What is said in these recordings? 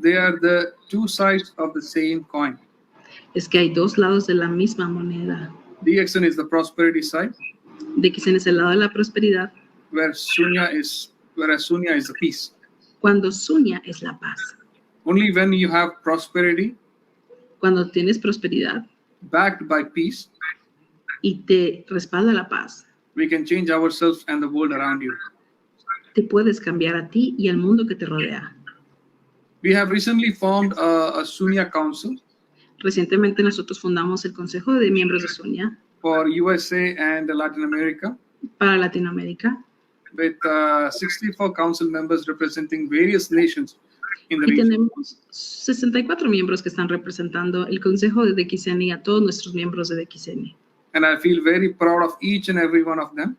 they are the two sides of the same coin. Es que hay dos lados de la misma moneda. DXN is the prosperity side, DXN es el lado de la prosperidad, whereas Sunya is the peace. cuando Sunya es la paz. Only when you have prosperity Cuando tienes prosperidad backed by peace, y te respalda la paz, we can change ourselves and the world around you. te puedes cambiar a ti y al mundo que te rodea. We have recently formed a Sunya Council Recientemente nosotros fundamos el Consejo de Miembros de Sunya for USA and Latin America para Latinoamérica with 64 council members representing various nations in the y region. tenemos 64 miembros que están representando el Consejo de DXN y a todos nuestros miembros de DXN. And I feel very proud of each and every one of them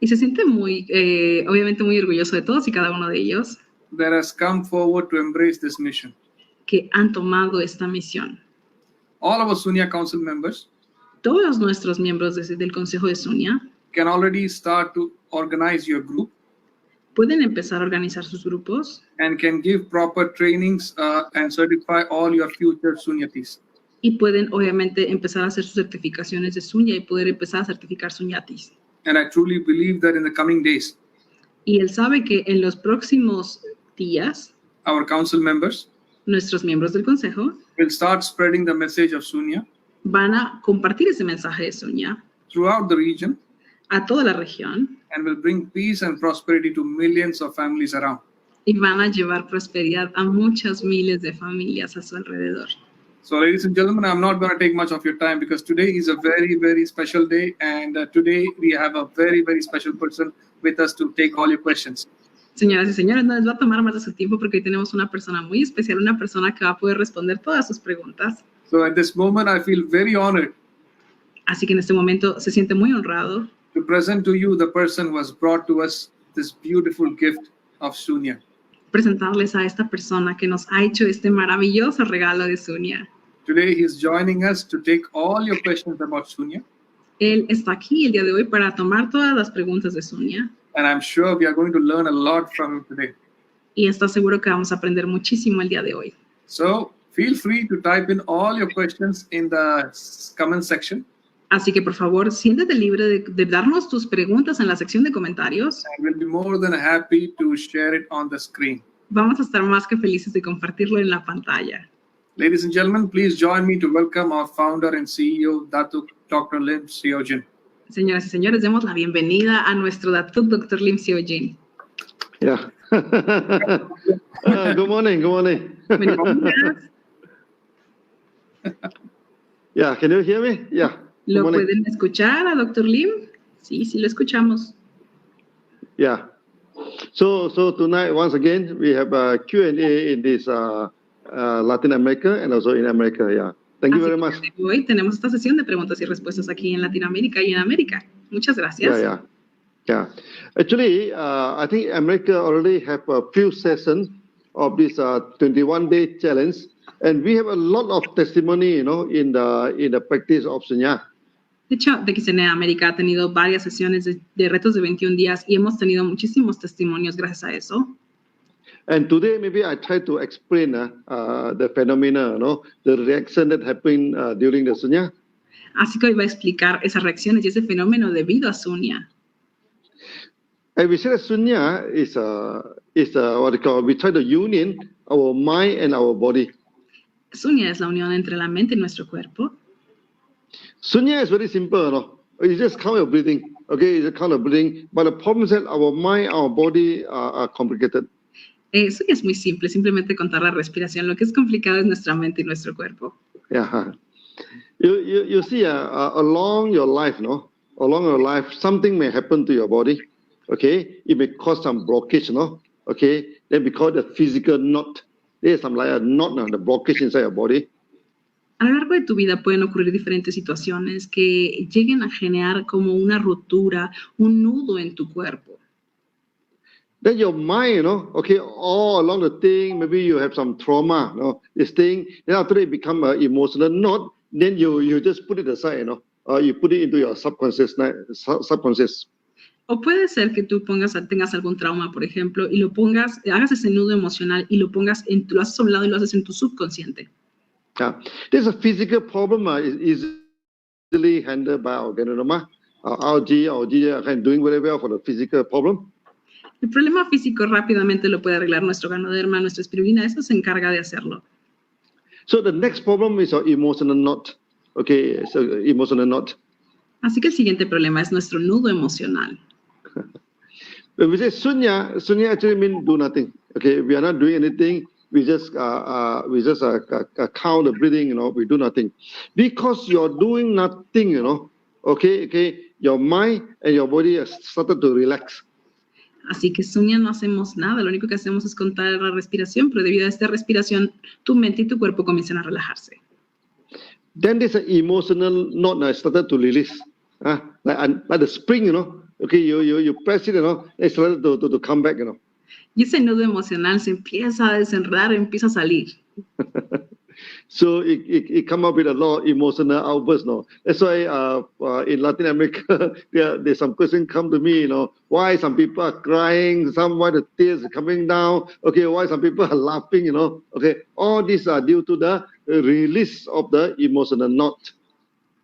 Y se siente obviamente muy orgulloso de todos y cada uno de ellos that has come forward to embrace this mission. que han tomado esta misión. All our Sunya Council members Todos nuestros miembros del Consejo de Sunya can already start to organize your group pueden empezar a organizar sus grupos and can give proper trainings and certify all your future Sunyatis. y pueden obviamente empezar a hacer sus certificaciones de Sunya y poder empezar a certificar Sunyatis. And I truly believe that in the coming days, Y él sabe que en los próximos días our council members nuestros miembros del Consejo will start spreading the message of Sunya van a compartir ese mensaje de Sunya throughout the region a toda la región and will bring peace and prosperity to millions of families around. y van a llevar prosperidad a muchas miles de familias a su alrededor. So, ladies and gentlemen, I'm not going to take much of your time because today is a very, very special day, and today we have a very, very special person with us to take all your questions. Señoras y señores, no les va a tomar más de su tiempo porque hoy tenemos una persona muy especial, una persona que va a poder responder todas sus preguntas. So, at this moment, I feel very honored Así que en este momento se siente muy honrado to present to you the person who has brought to us this beautiful gift of Sunya. presentarles a esta persona que nos ha hecho este maravilloso regalo de Sunya. Today, he is joining us to take all your questions about Sunya, Él está aquí el día de hoy para tomar todas las preguntas de Sunya and I'm sure we are going to learn a lot from him today. y está seguro que vamos a aprender muchísimo el día de hoy. So, feel free to type in all your questions in the comment section, Así que por favor, siéntete libre de darnos tus preguntas en la sección de comentarios. and we'll be more than happy to share it on the screen. Vamos a estar más que felices de compartirlo en la pantalla. Ladies and gentlemen, please join me to welcome our founder and CEO, Datuk Dr. Lim Siow Jin. Señoras y señores, demos la bienvenida a nuestro Datuk Dr. Lim Siow Jin. Yeah. Good morning. Buenos días. Yeah, can you hear me? Yeah. Good ¿Lo morning. pueden escuchar a Dr. Lim? Sí, sí lo escuchamos. Yeah. So tonight, once again, we have a Q&A in this Latin America and also in America. Yeah. Thank you Así very que much. hoy tenemos esta sesión de preguntas y respuestas aquí en Latinoamérica y en América. Muchas gracias. Yeah. Actually, I think America already have a few sessions of this 21-day challenge, and we have a lot of testimony, in the practice of Sunya. De hecho, DXN América ha tenido varias sesiones de retos de 21 días y hemos tenido muchísimos testimonios gracias a eso. And today, maybe I try to explain the phenomena, the reaction that happened during the Sunya. Así que hoy va a explicar esas reacciones y ese fenómeno debido a Sunya. And we say that Sunya is what we call, we try to union our mind and our body. Sunya es la unión entre la mente y nuestro cuerpo. Sunya is very simple, You just count your breathing, okay? You just count your breathing. But the problem is that our mind, our body are complicated. Sunya es muy simple, simplemente contar la respiración. Lo que es complicado es nuestra mente y nuestro cuerpo. Yeah. You see, along your life, along your life, something may happen to your body, okay? It may cause some blockage, okay? Then we call it a physical knot. There's some like a knot, the blockage inside your body. A lo largo de tu vida pueden ocurrir diferentes situaciones que lleguen a generar como una ruptura, un nudo en tu cuerpo. Then your mind, okay, all along the thing, maybe you have some trauma, this thing, then after it become an emotional knot, then you just put it aside, you put it into your subconscious. O puede ser que tú tengas algún trauma, por ejemplo, y hagas ese nudo emocional y lo haces a un lado y lo haces en tu subconsciente. There's a physical problem is easily handled by our Organoma. Our G are doing very well for the physical problem. El problema físico rápidamente lo puede arreglar nuestro ganoderma, nuestra espirulina, eso se encarga de hacerlo. So the next problem is our emotional knot. Okay, so emotional knot. Así que el siguiente problema es nuestro nudo emocional. When we say Sunya actually means do nothing. Okay, we are not doing anything. We just count the breathing. We do nothing. Because you're doing nothing. Okay, your mind and your body have started to relax. Así que Sunya no hacemos nada, lo único que hacemos es contar la respiración, pero debido a esta respiración, tu mente y tu cuerpo comienzan a relajarse. Then there's an emotional knot that started to release. Like the spring, Okay, you press it, it started to come back, Y ese nudo emocional se empieza a desenredar, empieza a salir. So it come up with a lot of emotional outbursts, That's why in Latin America, there's some question come to me, why some people are crying, why the tears are coming down, okay, why some people are laughing, okay, all these are due to the release of the emotional knot.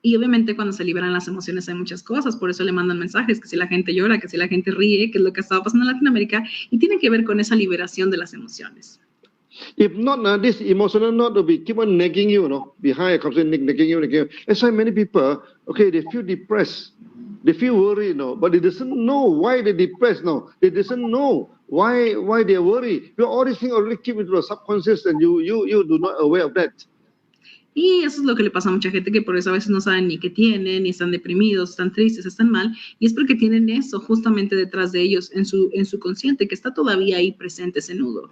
Y obviamente cuando se liberan las emociones hay muchas cosas, por eso le mandan mensajes, que si la gente llora, que si la gente ríe, que es lo que estaba pasando en Latinoamérica, y tiene que ver con esa liberación de las emociones. If not, this emotional knot will be keep on nagging you, behind a concept, nagging you. That's why many people, okay, they feel depressed, they feel worried, but they doesn't know why they're depressed, They doesn't know why they're worried. All these things already keep into the subconscious, and you do not aware of that. Y eso es lo que le pasa a mucha gente, que por eso a veces no saben ni qué tienen, ni están deprimidos, están tristes, están mal, y es porque tienen eso justamente detrás de ellos, en su consciente, que está todavía ahí presente ese nudo.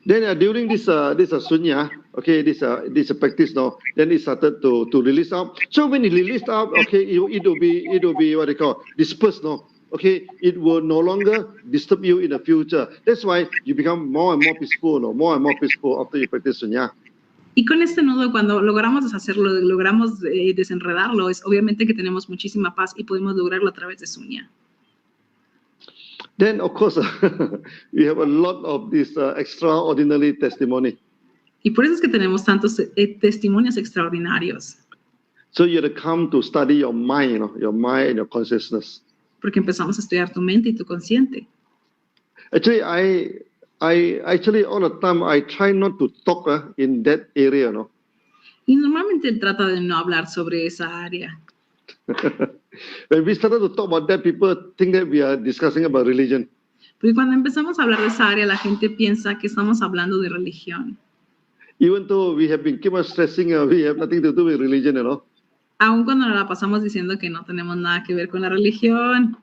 Then during this Sunya, okay, this practice now, then it started to release out. So when it released out, okay, it will be what they call dispersed, Okay, it will no longer disturb you in the future. That's why you become more and more peaceful, more and more peaceful after you practice Sunya. Y con este nudo, cuando logramos deshacerlo, logramos desenredarlo, es obviamente que tenemos muchísima paz y podemos lograrlo a través de Sunya. Then, of course, we have a lot of this extraordinary testimony. Y por eso es que tenemos tantos testimonios extraordinarios. So you have to come to study your mind, your mind and your consciousness. Porque empezamos a estudiar tu mente y tu consciente. Actually, I all the time I try not to talk in that area, Y normalmente trata de no hablar sobre esa área. When we started to talk about that, people think that we are discussing about religion. Porque cuando empezamos a hablar de esa área, la gente piensa que estamos hablando de religión. Even though we have been keep on stressing, we have nothing to do with religion, Aun cuando nos la pasamos diciendo que no tenemos nada que ver con la religión.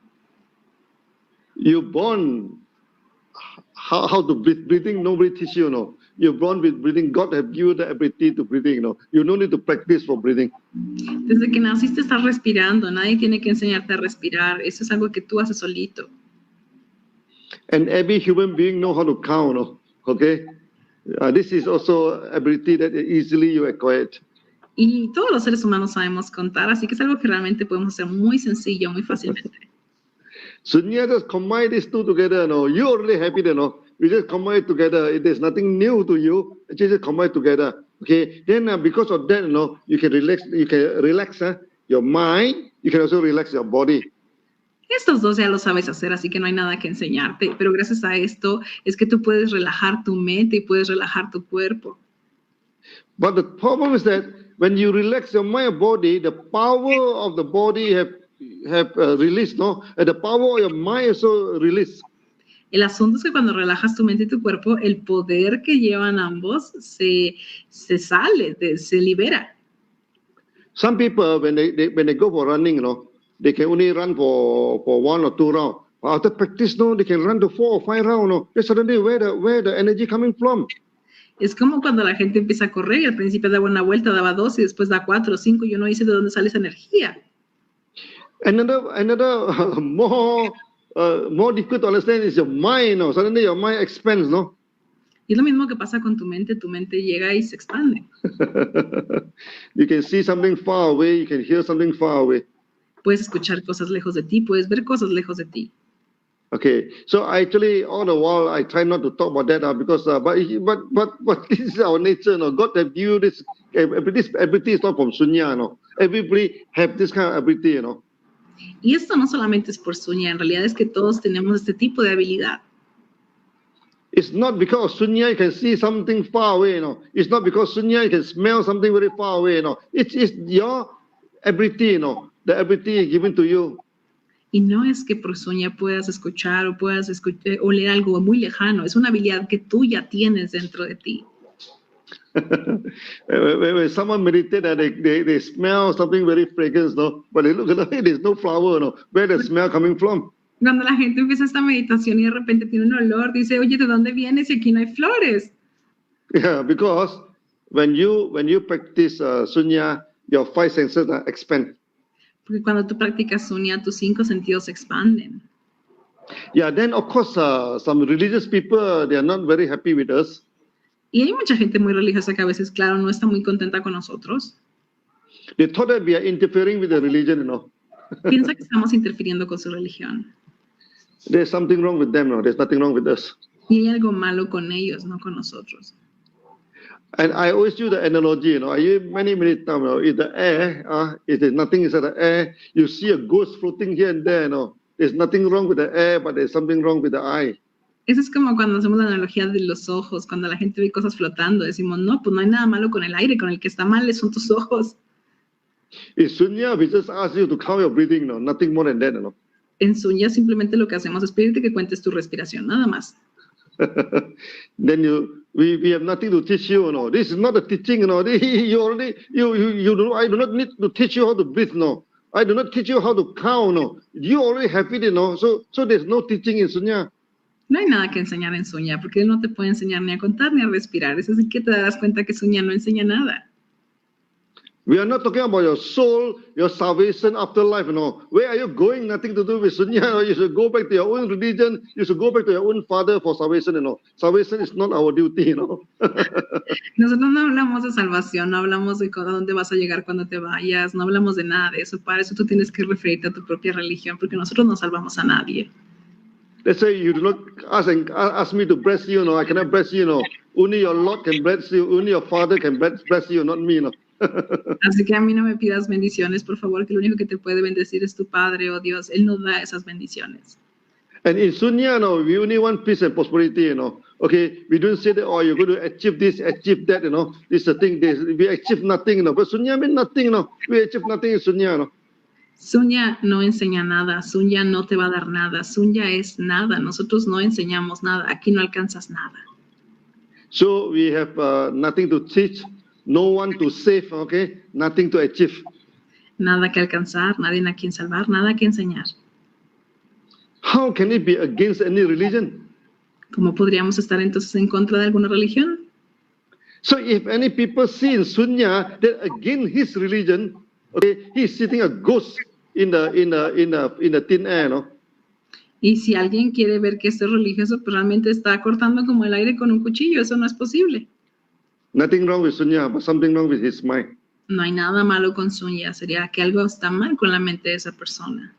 You born how to breathing, nobody teach you, You're born with breathing. God have given you the ability to breathing, You don't need to practice for breathing. Desde que naciste estás respirando. Nadie tiene que enseñarte a respirar. Eso es algo que tú haces solito. And every human being know how to count, Okay? This is also ability that easily you acquire. Y todos los seres humanos sabemos contar, así que es algo que realmente podemos hacer muy sencillo, muy fácilmente. Sunya just combine these two together, You're already happy, We just combine it together. There's nothing new to you. Just combine it together. Okay. Then because of that, you can relax. You can relax your mind. You can also relax your body. Estos dos ya lo sabes hacer, así que no hay nada que enseñarte. Pero gracias a esto es que tú puedes relajar tu mente y puedes relajar tu cuerpo. But the problem is that when you relax your mind and body, the power of the body have released, And the power of your mind also released. El asunto es que cuando relajas tu mente y tu cuerpo, el poder que llevan ambos se sale, se libera. Some people, when they go for running, they can only run for 1 or 2 rounds. After practice, they can run to 4 or 5 rounds. Then suddenly, where the energy coming from? Es como cuando la gente empieza a correr y al principio daba una vuelta, daba 2 y después da 4 o 5 y uno dice de dónde sale esa energía. Another more difficult to understand is your mind. Suddenly your mind expands, Y es lo mismo que pasa con tu mente llega y se expande. You can see something far away, you can hear something far away. Puedes escuchar cosas lejos de ti, puedes ver cosas lejos de ti. Okay, so actually all the while I try not to talk about that because but this is our nature, no. God have you this ability is not from Sunya, no. Everybody have this kind of ability, you know. Y esto no solamente es por Sunya, en realidad es que todos tenemos este tipo de habilidad. It's not because Sunya you can see something far away, you know. It's not because Sunya you can smell something very far away, you know. It's your ability, you know. The ability given to you. Y no es que por Sunya puedas escuchar o puedas oler algo muy lejano, es una habilidad que tú ya tienes dentro de ti. When someone meditate, they smell something very fragrant, no? But they look at it, there's no flower, no? Where the smell coming from? Cuando la gente empieza esta meditación y de repente tiene un olor, dice, oye, ¿de dónde vienes? Y aquí no hay flores. Yeah, because when you practice Sunya, your five senses expand. Porque cuando tú practicas Sunya, tus 5 sentidos se expanden. Yeah, then of course some religious people, they are not very happy with us. Y hay mucha gente muy religiosa que a veces, claro, no está muy contenta con nosotros. They thought that we are interfering with the religion, you know. Piensa que estamos interfiriendo con su religión. There's something wrong with them, no? There's nothing wrong with us. Y hay algo malo con ellos, no con nosotros. And I always use the analogy, you know. I use many times, you know, in the air, if there's nothing inside the air, you see a ghost floating here and there, you know. There's nothing wrong with the air, but there's something wrong with the eye. Eso es como cuando hacemos la analogía de los ojos, cuando la gente ve cosas flotando, decimos, no, pues no hay nada malo con el aire, con el que está mal son tus ojos. In Sunya, we just ask you to count your breathing, no, nothing more than that, you know. En Sunya simplemente lo que hacemos es pedirte que cuentes tu respiración, nada más. Then we have nothing to teach you, you know. This is not a teaching, you know. You know, I do not need to teach you how to breathe, no. I do not teach you how to count, no. You already have it, you know. So there's no teaching in Sunya. No hay nada que enseñar en Sunya, porque él no te puede enseñar ni a contar ni a respirar. Eso sí que te darás cuenta que Sunya no enseña nada. We are not talking about your soul, your salvation after life, you know. Where are you going? Nothing to do with Sunya. You should go back to your own religion. You should go back to your own father for salvation, you know. Salvation is not our duty, you know. Nosotros no hablamos de salvación, no hablamos de a dónde vas a llegar cuando te vayas, no hablamos de nada de eso. Para eso tú tienes que referirte a tu propia religión, porque nosotros no salvamos a nadie. Let's say you do not ask me to bless you, no. I cannot bless you, no. Only your Lord can bless you. Only your Father can bless you, not me, no. Así que a mí no me pidas bendiciones, por favor, que lo único que te puede bendecir es tu Padre, oh Dios. Él nos da esas bendiciones. And in Sunya, no, we only want peace and prosperity, you know. Okay, we don't say that, oh, you're going to achieve this, achieve that, you know. This is the thing, we achieve nothing, you know. But Sunya means nothing, you know. We achieve nothing in Sunya, you know. Sunya no enseña nada, Sunya no te va a dar nada, Sunya es nada, nosotros no enseñamos nada, aquí no alcanzas nada. So we have nothing to teach, no one to save, okay, nothing to achieve. Nada que alcanzar, nadie a quien salvar, nada que enseñar. How can it be against any religion? ¿Cómo podríamos estar entonces en contra de alguna religión? So if any people see in Sunya that against his religion, okay, he's sitting a ghost in the thin air, no? Y si alguien quiere ver que esto es religioso, pues realmente está cortando como el aire con un cuchillo, eso no es posible. Nothing wrong with Sunya, but something wrong with his mind. No hay nada malo con Sunya, sería que algo está mal con la mente de esa persona.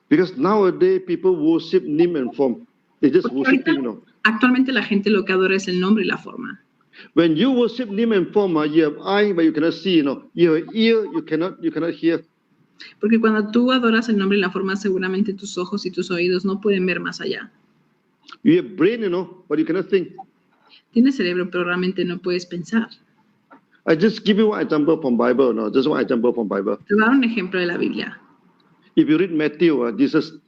Because nowadays people worship name and form. They just worship him, no? Actualmente la gente lo que adora es el nombre y la forma. When you worship name and form, you have eye but you cannot see, no? You have ear, you cannot hear. Porque cuando tú adoras el nombre y la forma, seguramente tus ojos y tus oídos no pueden ver más allá. You have brain, you know, but you cannot think. Tienes cerebro, pero realmente no puedes pensar. I just give you one example from Bible, no? Just one example from Bible. Te voy a dar un ejemplo de la Biblia. If you read Matthew, Jesus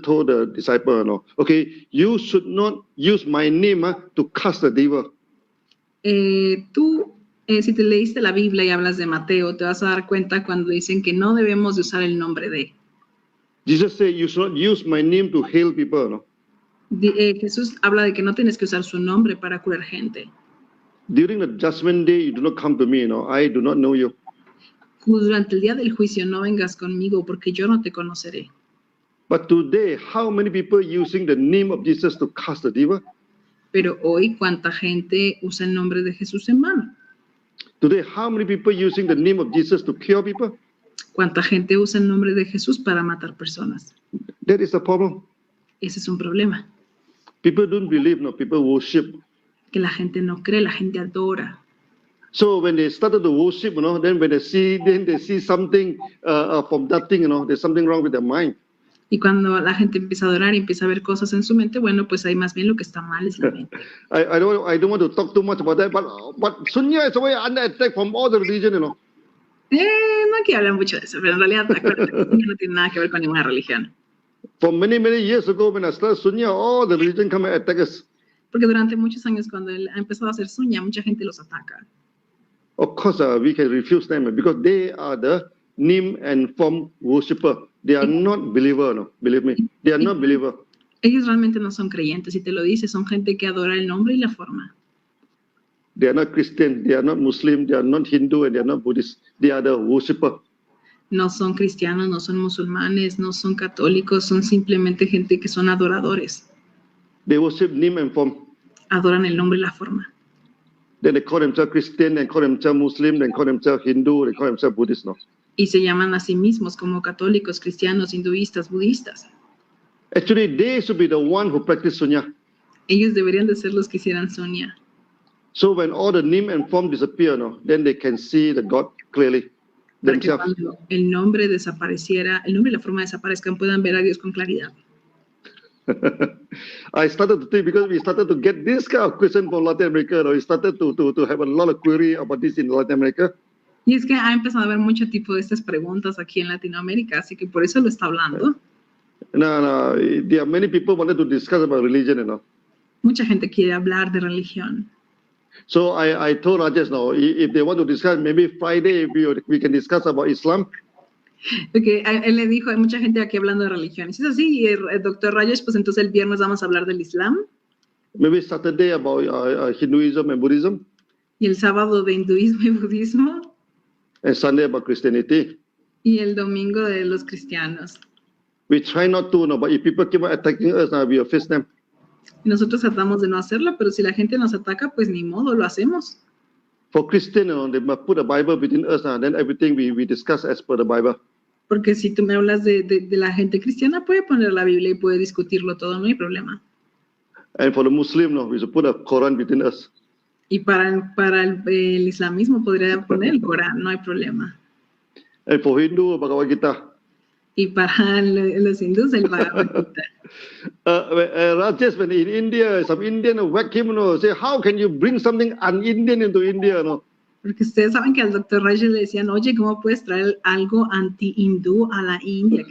told the disciple, no, okay, you should not use my name to cast the devil. Si te leíste la Biblia y hablas de Mateo, te vas a dar cuenta cuando dicen que no debemos de usar el nombre de. Jesus said, you should not use my name to heal people, no? Jesús habla de que no tienes que usar su nombre para curar gente. During the judgment day, you do not come to me, no? I do not know you. Durante el día del juicio no vengas conmigo porque yo no te conoceré. But today, how many people using the name of Jesus to cast the devil? Pero hoy, ¿cuánta gente usa el nombre de Jesús en vano? Today, how many people using the name of Jesus to cure people? ¿Cuánta gente usa el nombre de Jesús para matar personas? That is the problem. Ese es un problema. People don't believe, no, people worship. Que la gente no cree, la gente adora. So when they started to worship, then when they see something from that thing, there's something wrong with their mind. Y cuando la gente empieza a adorar y empieza a ver cosas en su mente, bueno, pues ahí más bien lo que está mal es la mente. I don't want to talk too much about that, but Sunya is way under attack from all the religion, No quiero hablar mucho de eso, pero en realidad no tiene nada que ver con ninguna religión. For many years ago, when I started Sunya, all the religion come and attack us. Porque durante muchos años, cuando él ha empezado a hacer Sunya, mucha gente los ataca. Of course, we can refuse them because they are the name and form worshipper. They are not believer, no, believe me. They are not believer. Ellos realmente no son creyentes, y te lo dice, son gente que adora el nombre y la forma. They are not Christian, they are not Muslim, they are not Hindu, and they are not Buddhist. They are the worshipper. No son cristianos, no son musulmanes, no son católicos, son simplemente gente que son adoradores. They worship name and form. Adoran el nombre y la forma. Then they call themselves Christian, then call themselves Muslim, then call themselves Hindu, then call themselves Buddhist, no. Y se llaman a sí mismos como católicos, cristianos, hinduistas, budistas. Actually, they should be the one who practice Sunya. Ellos deberían de ser los que hicieran Sunya. So when all the name and form disappear, then they can see the God clearly Para que themselves. cuando el nombre desapareciera, el nombre y la forma desaparezcan, puedan ver a Dios con claridad. I started to think because we started to get this kind of question from Latin America. We started to have a lot of query about this in Latin America. Y es que ha empezado a haber mucho tipo de estas preguntas aquí en Latinoamérica, así que por eso lo está hablando. No, there are many people wanted to discuss about religion, Mucha gente quiere hablar de religión. So I told Rajesh, if they want to discuss, maybe Friday we can discuss about Islam. Porque él le dijo, hay mucha gente aquí hablando de religión. Y si es así, el doctor Rajesh, pues entonces el viernes vamos a hablar del Islam. Maybe Saturday about Hinduism and Buddhism. Y el sábado de hinduismo y budismo. And Sunday about Christianity. Y el domingo de los cristianos. We try not to, but if people keep attacking us, we will face them. Y nosotros tratamos de no hacerlo, pero si la gente nos ataca, pues ni modo, lo hacemos. For Christian, they must put a Bible between us, then everything we discuss as per the Bible. Porque si tú me hablas de la gente cristiana, puede poner la Biblia y puede discutirlo todo, no hay problema. And for the Muslim, we should put a Quran between us. Y para el islamismo podría poner el Corán, no hay problema. And for Hindu, Bhagavad Gita. Y para los hindúes, el Bhagavad Gita. Rajesh, when in India, some Indian whack him, say, how can you bring something un-Indian into India? Porque ustedes saben que al doctor Rajesh le decían, oye, ¿cómo puedes traer algo anti-hindú a la India?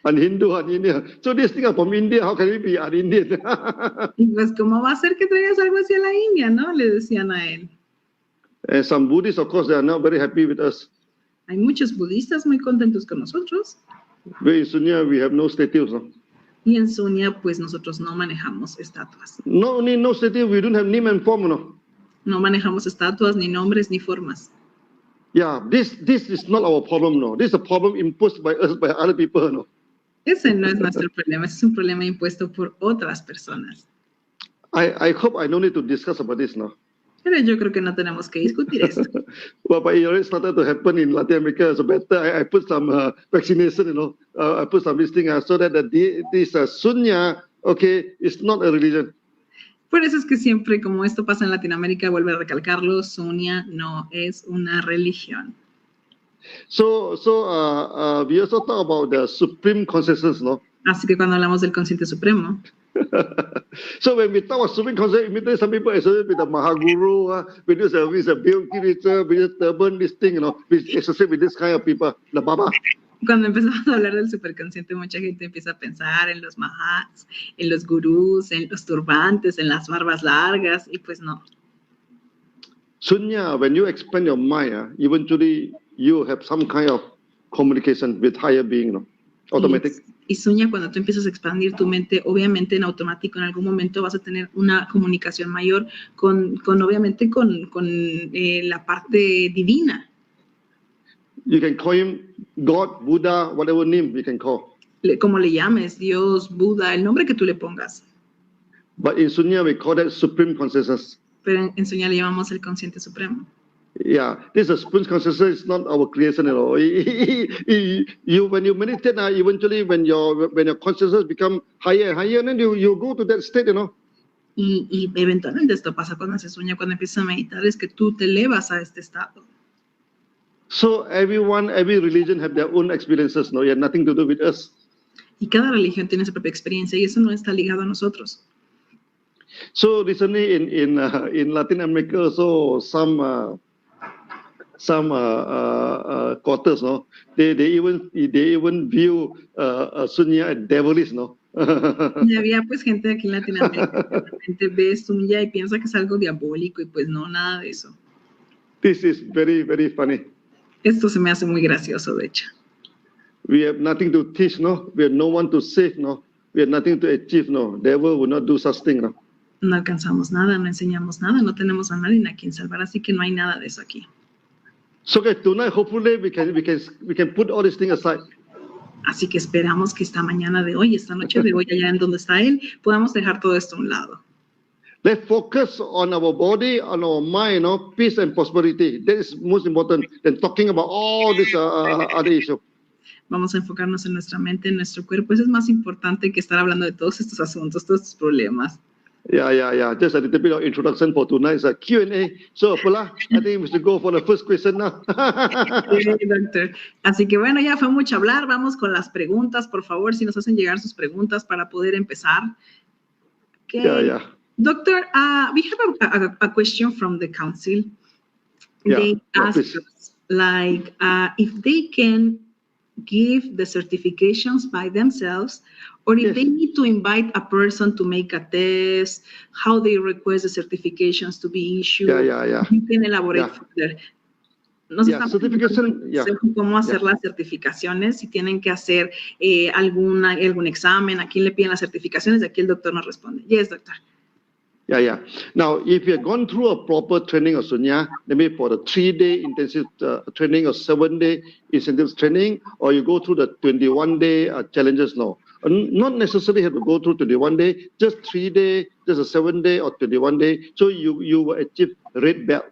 Un-Hindu, un-India. So this thing from India, how can it be un-Indian? Y pues, ¿cómo va a ser que traigas algo hacia la India, no? Le decían a él. And some Buddhists, of course, they are not very happy with us. Hay muchos budistas muy contentos con nosotros. But in Sunya, we have no statues. Y en Sunya, pues nosotros no manejamos estatuas. No statue, we don't have name and form. No manejamos estatuas, ni nombres, ni formas. Yeah, this is not our problem, This is a problem imposed by us, by other people, Ese no es nuestro problema, ese es un problema impuesto por otras personas. I hope I don't need to discuss about this now. Pero yo creo que no tenemos que discutir esto. Well, but it already started to happen in Latin America, so better I put some vaccination, I put some this thing so that this Sunya, okay, is not a religion. Por eso es que siempre, como esto pasa en Latinoamérica, vuelve a recalcarlo, Sunya no es una religión. So we also talk about the supreme consciousness, Así que cuando hablamos del consciente supremo, so when we talk about supreme consciousness, immediately some people associate with the Mahaguru, with this Bill Kirita, with this turban, this thing, we associate with this kind of people, the Baba. Cuando empezamos a hablar del superconsciente, mucha gente empieza a pensar en los mahats, en los gurús, en los turbantes, en las barbas largas, y pues no. Sunya, when you expand your mind, eventually you have some kind of communication with higher being, automatic. Y Sunya, cuando tú empiezas a expandir tu mente, obviamente en automático en algún momento vas a tener una comunicación mayor con la parte divina. You can call him God, Buddha, whatever name you can call. Como le llames, Dios, Buda, el nombre que tú le pongas. But in Sunya we call that supreme consciousness. Pero en Sunya le llamamos el consciente supremo. Yeah, this is spoon consciousness. It's not our creation at all. You when you meditate, eventually when your consciousness become higher and higher, then you go to that state, Y eventualmente esto pasa cuando haces Sunya, cuando empiezas a meditar, es que tú te elevas a este estado. So every religion have their own experiences. No, it had nothing to do with us. Y cada religión tiene su propia experiencia y eso no está ligado a nosotros. So recently in Latin America, also some quarters, no, they even view Sunya as devilish, no. Y había pues gente aquí en Latinoamérica que realmente ve Sunya y piensa que es algo diabólico y pues no, nada de eso. This is very, very funny. Esto se me hace muy gracioso, de hecho. We have nothing to teach, no. We have no one to save, no. We have nothing to achieve, no. Devil will not do such thing, no. No alcanzamos nada, no enseñamos nada, no tenemos a nadie a quien salvar, así que no hay nada de eso aquí. So okay, tonight hopefully we can put all these things aside. Así que esperamos que esta mañana de hoy, esta noche de hoy, allá en donde está él, podamos dejar todo esto a un lado. Let's focus on our body, on our mind, no, peace and prosperity. That is most important than talking about all this other issues. Vamos a enfocarnos en nuestra mente, en nuestro cuerpo. Eso es más importante que estar hablando de todos estos asuntos, todos estos problemas. Yeah. Just a little bit of introduction for tonight's Q&A. So, Pula, I think we should go for the first question now. Sí, doctor. Así que bueno, ya fue mucho hablar. Vamos con las preguntas. Por favor, si nos hacen llegar sus preguntas para poder empezar. Okay. Yeah. Doctor, we have a question from the council. They ask us, like, if they can give the certifications by themselves, or if they need to invite a person to make a test, how they request the certifications to be issued. Yeah. You can elaborate further. Nos estamos cómo hacer las certificaciones, si tienen que hacer algún examen, a quién le piden las certificaciones, aquí el doctor nos responde. Yes, doctor. Yeah. Now, if you have gone through a proper training of Sunya, maybe for the 3-day intensive training or 7-day intensive training, or you go through the 21-day challenges now. Not necessarily have to go through 21 day, just 3-day, just a 7-day or 21 day. So you will achieve red belt.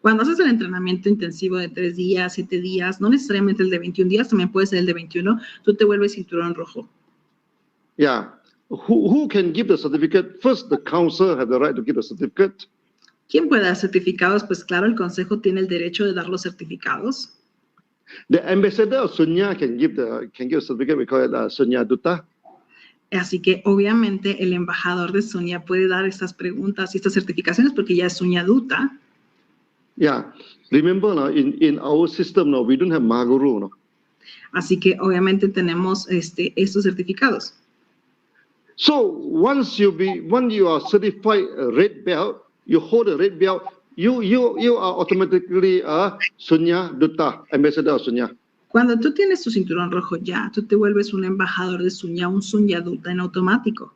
Cuando haces el entrenamiento intensivo de 3 días, 7 días, no necesariamente el de 21 días, también puede ser el de 21, tú te vuelves cinturón rojo. Yeah. Who can give the certificate? First, the council have the right to give the certificate. ¿Quién puede dar certificados? Pues claro, el consejo tiene el derecho de dar los certificados. The ambassador of Sunya can give a certificate. We call it Sunya Dutta. Así que obviamente el embajador de Sunya puede dar estas preguntas y estas certificaciones porque ya es Sunya Dutta. Yeah. Remember, in our system, we don't have Maguru. No? Así que obviamente tenemos estos certificados. So once you are certified red belt, you hold a red belt, you are automatically a Sunya Dutta, ambassador of Sunya. Cuando tú tienes tu cinturón rojo ya, tú te vuelves un embajador de Sunya, un Sunya Dutta en automático.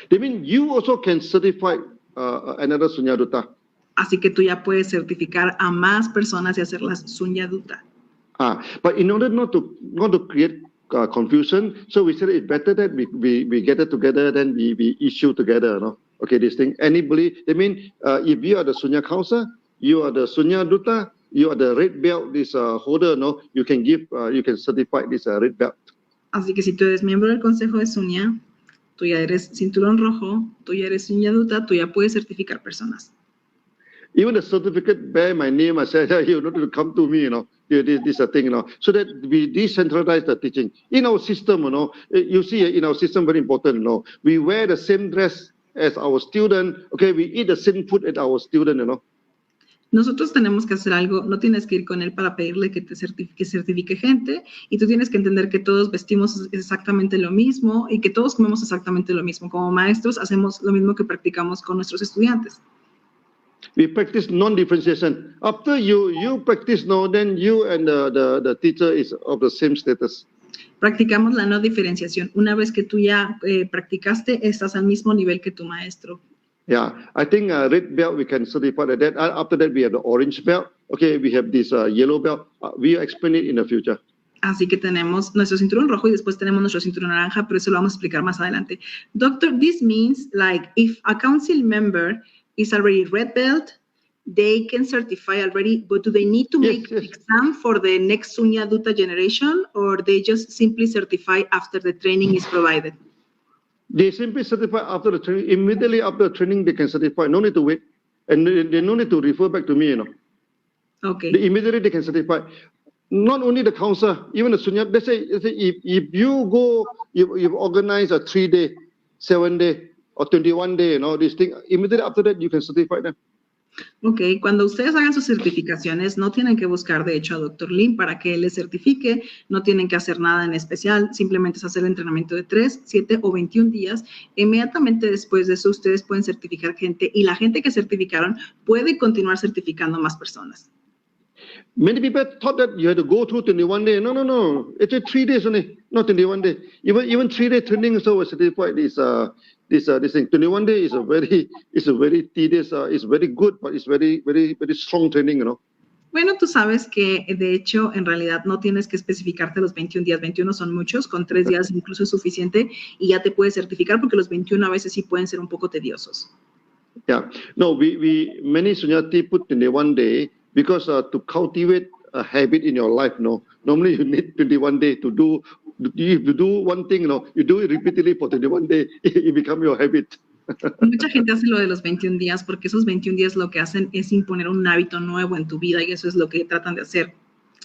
They mean you also can certify another Sunya Dutta. Así que tú ya puedes certificar a más personas y hacerlas Sunya Dutta. But in order not to create confusion, so we said it's better that we get it together than we issue together, no? Okay, this thing. Anybody, I mean, if you are the Sunya council, you are the Sunya Dutta, you are the red belt, this holder, no? You can certify this red belt. Así que si tú eres miembro del consejo de Sunya, tú ya eres cinturón rojo, tú ya eres Sunya Dutta, tú ya puedes certificar personas. Even the certificate bear my name. I said, you don't need to come to me, you know. This thing, you know. So that we decentralize the teaching. In our system, you know, you see in our system very important, you know. We wear the same dress as our student. Okay, we eat the same food as our student, you know. Nosotros tenemos que hacer algo, no tienes que ir con él para pedirle que te certifique gente, y tú tienes que entender que todos vestimos exactamente lo mismo y que todos comemos exactamente lo mismo. Como maestros hacemos lo mismo que practicamos con nuestros estudiantes. We practice non-differentiation. After you practice no, then you and the teacher is of the same status. Practicamos la no diferenciación. Una vez que tú ya practicaste, estás al mismo nivel que tu maestro. Yeah, I think red belt we can certify that. After that we have the orange belt. Okay, we have this yellow belt. We'll explain it in the future. Así que tenemos nuestro cinturón rojo y después tenemos nuestro cinturón naranja, pero eso lo vamos a explicar más adelante. Doctor, this means like if a council member is already red belt, they can certify already, but do they need to make an exam for the next Sunya Dutta generation, or they just simply certify after the training is provided? They simply certify after the training. Immediately after the training, they can certify. No need to wait. And they no need to refer back to me, Okay. Immediately they can certify. Not only the council, even the Sunya. They say if you go, you've organized a 3-day, 7-day, or 21-day, this thing. Immediately after that, you can certify them. Ok, cuando ustedes hagan sus certificaciones, no tienen que buscar, de hecho, a Dr. Lim para que él les certifique, no tienen que hacer nada en especial, simplemente es hacer el entrenamiento de 3, 7 o 21 días. Inmediatamente después de eso, ustedes pueden certificar gente y la gente que certificaron puede continuar certificando más personas. Many people thought that you had to go through 21 days. No. It's 3 days only, not 21 days. Even 3-day training so was certified this thing. 21 days is a very tedious, it's very good, but it's very strong training, Bueno, tú sabes que, de hecho, en realidad no tienes que especificarte los 21 días. 21 son muchos, con 3 días incluso es suficiente y ya te puedes certificar porque los 21 a veces sí pueden ser un poco tediosos. Yeah. No, many Sunyati put 21 day because to cultivate a habit in your life, normally you need 21 days to do. If you do one thing, you do it repeatedly for 21 days, it becomes your habit. Mucha gente hace lo de los 21 días porque esos 21 días lo que hacen es imponer un hábito nuevo en tu vida y eso es lo que tratan de hacer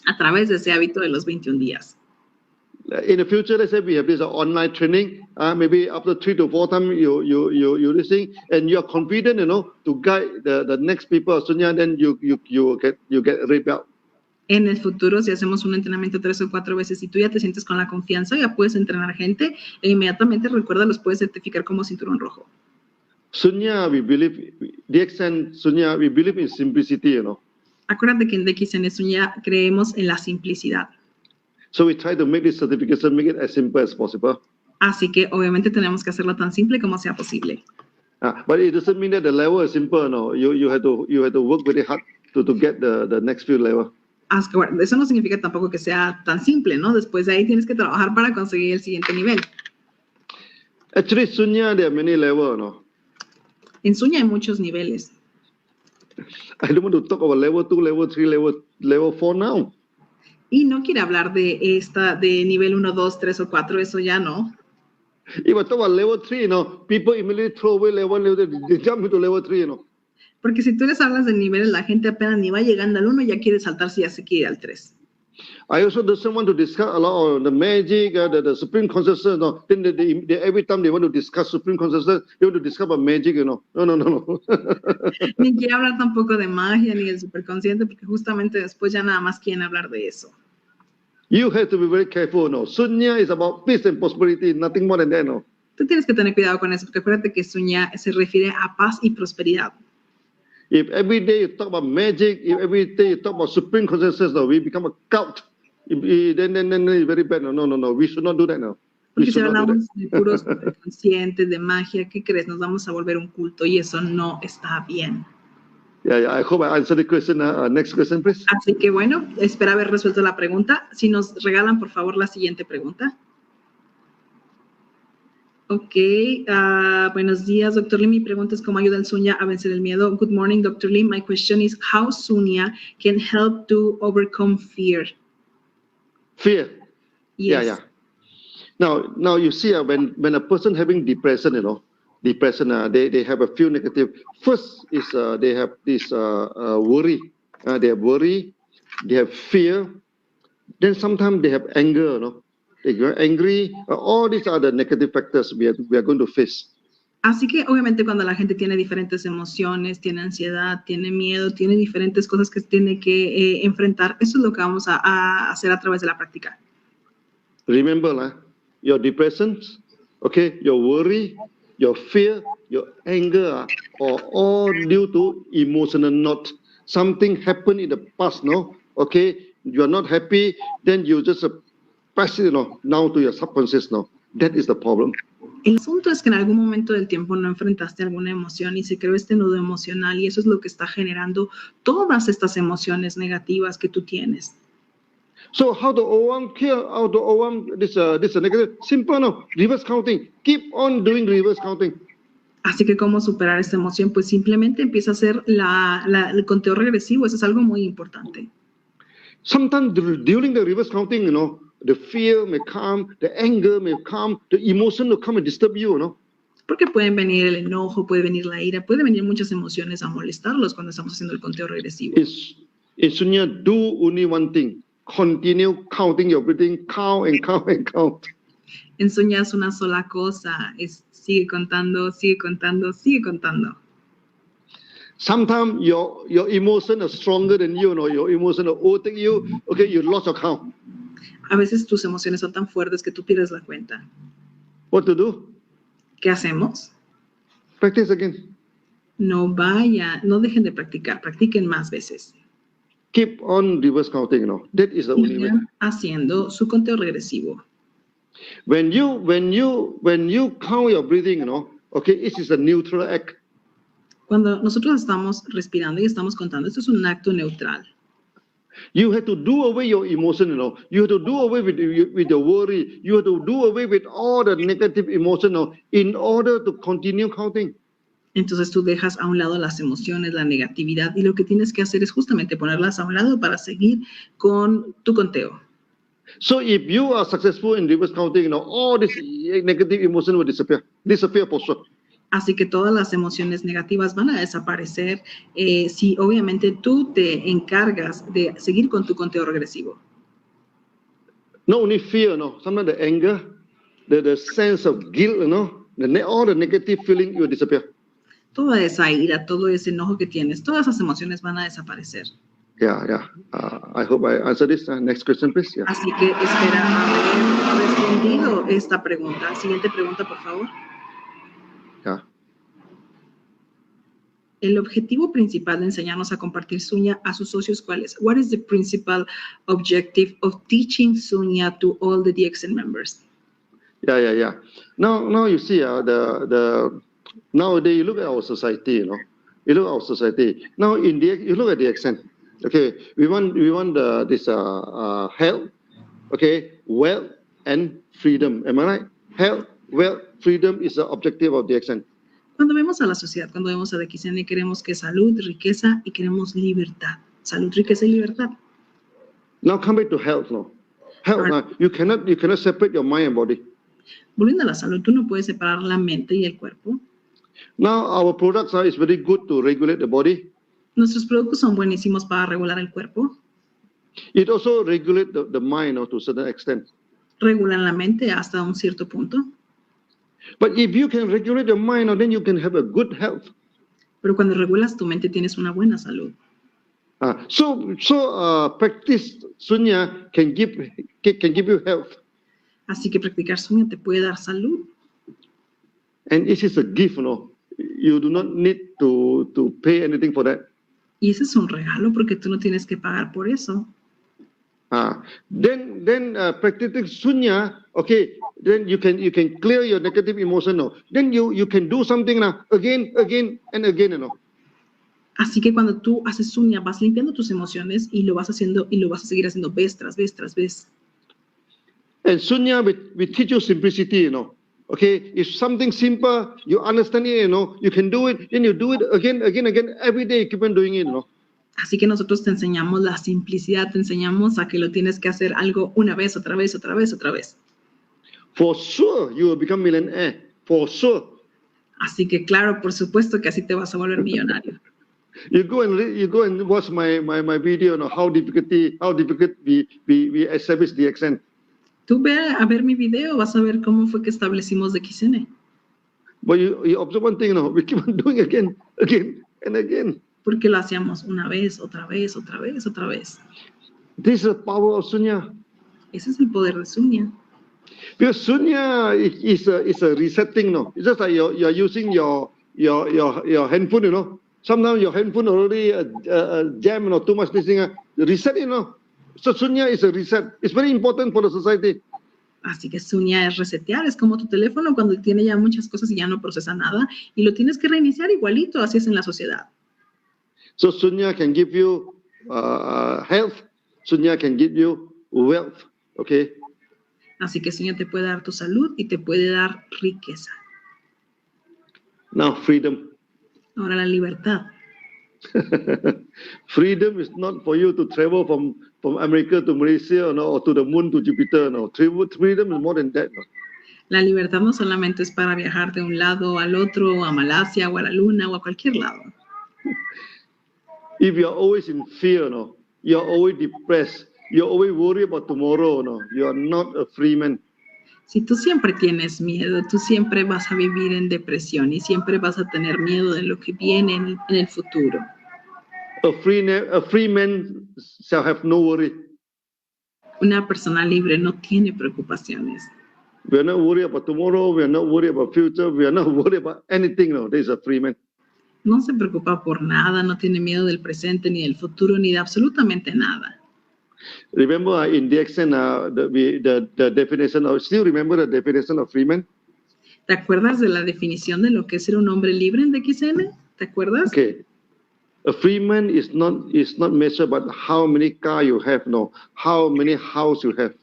a través de ese hábito de los 21 días. In the future, let's say we have this online training. Maybe after 3 to 4 times you listen and you are confident, to guide the next people. Sunya, then you get rebel. En el futuro, si hacemos un entrenamiento 3 o 4 veces y tú ya te sientes con la confianza, ya puedes entrenar gente e inmediatamente, recuerda, los puedes certificar como cinturón rojo. Sunya, we believe, the extent Sunya, we believe in simplicity, Acuérdate que en DXN Sunya creemos en la simplicidad. So we try to make this certification, make it as simple as possible. Así que obviamente tenemos que hacerlo tan simple como sea posible. But it doesn't mean that the level is simple, no. You have to work very hard to get the next few level. Bueno, eso no significa tampoco que sea tan simple, ¿no? Después de ahí tienes que trabajar para conseguir el siguiente nivel. Actually, Sunya, there are many levels, no. En Sunya hay muchos niveles. I don't want to talk about level 2, level 3, level 4 now. Y no quiere hablar de nivel 1, 2, 3 o 4, eso ya no. If I talk about level 3, people immediately throw away level 2, they jump into level 3, Porque si tú les hablas de niveles, la gente apenas ni va llegando al 1, ya quiere saltarse y ya se quiere ir al 3. I also don't want to discuss a lot of the magic, the supreme consciousness. No, then they, every time they want to discuss supreme consciousness, they want to discuss about magic. No. Ni quiere hablar tampoco de magia ni del superconsciente, porque justamente después ya nada más quieren hablar de eso. You have to be very careful. No, Sunya is about peace and prosperity, nothing more than that. No. Tú tienes que tener cuidado con eso, porque acuérdate que Sunya se refiere a paz y prosperidad. If every day you talk about magic, if every day you talk about supreme consciousness, we become a cult. Then it's very bad. No. We should not do that now. Porque si hablamos de puros conscientes, de magia, ¿qué crees? Nos vamos a volver un culto y eso no está bien. Yeah. I hope I answered the question. Next question, please. Así que bueno, espero haber resuelto la pregunta. Si nos regalan, por favor, la siguiente pregunta. Ok, buenos días, Dr. Lim. Mi pregunta es cómo ayuda el Sunya a vencer el miedo. Good morning, Dr. Lim. My question is how Sunya can help to overcome fear. Fear. Yes. Yeah. Now you see when a person having depression, they have a few negative. First is they have this worry. They have worry. They have fear. Then sometimes they have anger. They get angry. All these are the negative factors we are going to face. Así que obviamente cuando la gente tiene diferentes emociones, tiene ansiedad, tiene miedo, tiene diferentes cosas que tiene que enfrentar, eso es lo que vamos a hacer a través de la práctica. Remember, your depression, your worry, your fear, your anger are all due to emotional knot. Something happened in the past, you are not happy, then you just pass it now to your subconscious. That is the problem. El asunto es que en algún momento del tiempo no enfrentaste alguna emoción y se creó este nudo emocional y eso es lo que está generando todas estas emociones negativas que tú tienes. So how to overcome this negative? Simple, reverse counting. Keep on doing reverse counting. Así que cómo superar esta emoción, pues simplemente empieza a hacer el conteo regresivo. Eso es algo muy importante. Sometimes during the reverse counting, the fear may come, the anger may come, the emotion will come and disturb you, Porque pueden venir el enojo, puede venir la ira, puede venir muchas emociones a molestarlos cuando estamos haciendo el conteo regresivo. In Sunya, do only one thing. Continue counting your breathing, count and count and count. En Sunya es una sola cosa, sigue contando, sigue contando, sigue contando. Sometimes your emotion is stronger than you, your emotion will overtake you. Okay, you lost your count. A veces tus emociones son tan fuertes que tú pierdes la cuenta. What to do? ¿Qué hacemos? Practice again. No dejen de practicar, practiquen más veces. Keep on reverse counting, That is the only way. Haciendo su conteo regresivo. When you count your breathing, okay, it is a neutral act. Cuando nosotros estamos respirando y estamos contando, esto es un acto neutral. You have to do away your emotion, You have to do away with your worry. You have to do away with all the negative emotion, in order to continue counting. Entonces tú dejas a un lado las emociones, la negatividad, y lo que tienes que hacer es justamente ponerlas a un lado para seguir con tu conteo. So if you are successful in reverse counting, all this negative emotion will disappear for sure. Así que todas las emociones negativas van a desaparecer si obviamente tú te encargas de seguir con tu conteo regresivo. Not only fear, sometimes the anger, the sense of guilt, all the negative feeling will disappear. Toda esa ira, todo ese enojo que tienes, todas esas emociones van a desaparecer. Yeah. I hope I answered this. Next question, please. Yeah. Así que espera haber respondido esta pregunta. Siguiente pregunta, por favor. Yeah. El objetivo principal de enseñarnos a compartir Sunya a sus socios, ¿cuál es? What is the principal objective of teaching Sunya to all the DXN members? Yeah. Now you see, nowadays you look at our society, You look at our society. Now in you look at the accent. Okay, we want this health, okay, wealth and freedom. Am I right? Health, wealth, freedom is the objective of the accent. Cuando vemos a la sociedad, cuando vemos a DXN, queremos que salud, riqueza y queremos libertad. Salud, riqueza y libertad. Now come back to health, Health, you cannot separate your mind and body. Volviendo a la salud, tú no puedes separar la mente y el cuerpo. Now our products is very good to regulate the body. Nuestros productos son buenísimos para regular el cuerpo. It also regulates the mind, to a certain extent. Regulan la mente hasta un cierto punto. But if you can regulate your mind, then you can have a good health. Pero cuando regulas tu mente tienes una buena salud. So practice Sunya can give you health. Así que practicar Sunya te puede dar salud. And it is a gift, You do not need to pay anything for that. Y ese es un regalo porque tú no tienes que pagar por eso. Then practicing Sunya, okay, then you can clear your negative emotion, Then you can do something again and again, Así que cuando tú haces Sunya, vas limpiando tus emociones y lo vas haciendo y lo vas a seguir haciendo vez tras vez tras vez. And Sunya we teach you simplicity, Okay, if something simple, you understand it, you can do it, then you do it again, every day, keep on doing it, Así que nosotros te enseñamos la simplicidad, te enseñamos a que lo tienes que hacer algo una vez, otra vez. For sure, you will become millionaire. For sure. Así que claro, por supuesto que así te vas a volver millonario. You go and watch my video, how difficult we establish the accent. Tú ve a ver mi video, vas a ver cómo fue que establecimos DXN. But you observe one thing, we keep on doing again and again. Porque lo hacíamos una vez, otra vez. This is the power of Sunya. Ese es el poder de Sunya. Because Sunya is a resetting, It's just like you're using your handphone, Sometimes your handphone already jam, too much this thing. Reset, So Sunya is a reset. It's very important for the society. Así que Sunya es resetear, es como tu teléfono cuando tiene ya muchas cosas y ya no procesa nada y lo tienes que reiniciar igualito, así es en la sociedad. So Sunya can give you health. Sunya can give you wealth. Okay. Así que Sunya te puede dar tu salud y te puede dar riqueza. Now freedom. Ahora la libertad. Freedom is not for you to travel from America to Malaysia, no, or to the moon to Jupiter. No, freedom is more than that. No? La libertad no solamente es para viajar de un lado al otro, a Malasia o a la luna o a cualquier lado. If you're always in fear, no, you're always depressed, you're always worried about tomorrow, no, you are not a free man. Si tú siempre tienes miedo, tú siempre vas a vivir en depresión y siempre vas a tener miedo de lo que viene en el futuro. A free man shall have no worry. Una persona libre no tiene preocupaciones. We are not worried about tomorrow, we are not worried about future, we are not worried about anything. No, there is a free man. No se preocupa por nada, no tiene miedo del presente, ni del futuro, ni de absolutamente nada. Remember in the accent, the definition of, still remember the definition of free man? ¿Te acuerdas de la definición de lo que es ser un hombre libre en DXN? ¿Te acuerdas? Okay. A free man is not measured by how many cars you have, no, how many houses you have.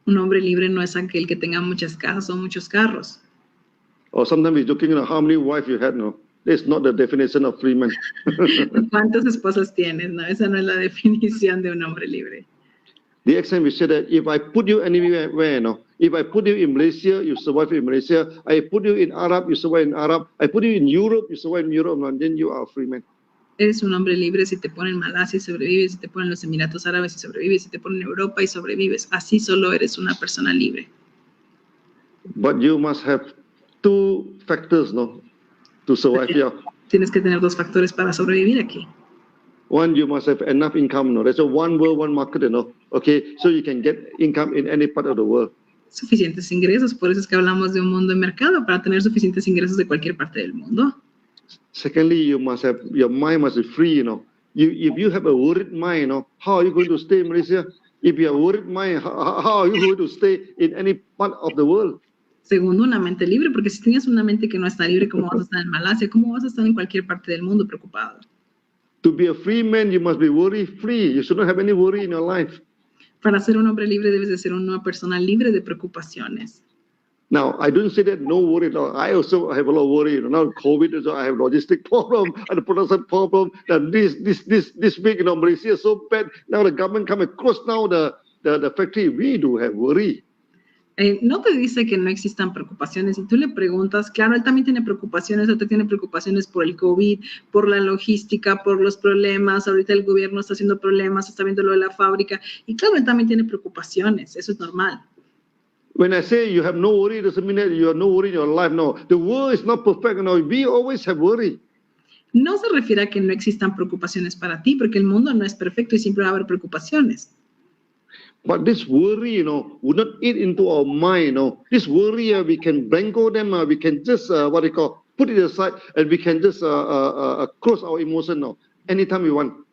Un hombre libre no es aquel que tenga muchas casas o muchos carros. Or sometimes we're looking at how many wives you have, no. That's not the definition of free man. ¿Cuántas esposas tienes? No, esa no es la definición de un hombre libre. The accent we said that if I put you anywhere, no. If I put you in Malaysia, you survive in Malaysia. I put you in Arab, you survive in Arab. I put you in Europe, you survive in Europe, and then you are a free man. Eres un hombre libre si te ponen en Malasia y sobrevives, si te ponen en los Emiratos Árabes y sobrevives, si te ponen en Europa y sobrevives. Así solo eres una persona libre. But you must have two factors, no, to survive here. Tienes que tener dos factores para sobrevivir aquí. One, you must have enough income, no. There's a one world, one market, no. Okay, so you can get income in any part of the world. Suficientes ingresos, por eso es que hablamos de un mundo de mercado, para tener suficientes ingresos de cualquier parte del mundo. Secondly, you must have, your mind must be free, you know. If you have a worried mind, you know, how are you going to stay in Malaysia? If you have a worried mind, how are you going to stay in any part of the world? Segundo, una mente libre, porque si tienes una mente que no está libre, ¿cómo vas a estar en Malasia? ¿Cómo vas a estar en cualquier parte del mundo preocupado? To be a free man, you must be worry-free. You should not have any worry in your life. Para ser un hombre libre, debes de ser una persona libre de preocupaciones. Now, I don't say that no worry. No, I also have a lot of worry. You know, now COVID, I have logistic problem and production problem. And this week, you know, Malaysia is so bad. Now the government come and close now the factory. We do have worry. No te dice que no existan preocupaciones. Si tú le preguntas, claro, él también tiene preocupaciones. Él tiene preocupaciones por el COVID, por la logística, por los problemas. Ahorita el gobierno está haciendo problemas, está viendo lo de la fábrica. Y claro, él también tiene preocupaciones. Eso es normal. When I say you have no worry, it doesn't mean that you have no worry in your life. No, the world is not perfect. No, we always have worry. No se refiere a que no existan preocupaciones para ti, porque el mundo no es perfecto y siempre va a haber preocupaciones. But this worry, you know, would not eat into our mind. You know, this worry, we can blanco them. We can just put it aside, and we can just close our emotion. No, anytime we want.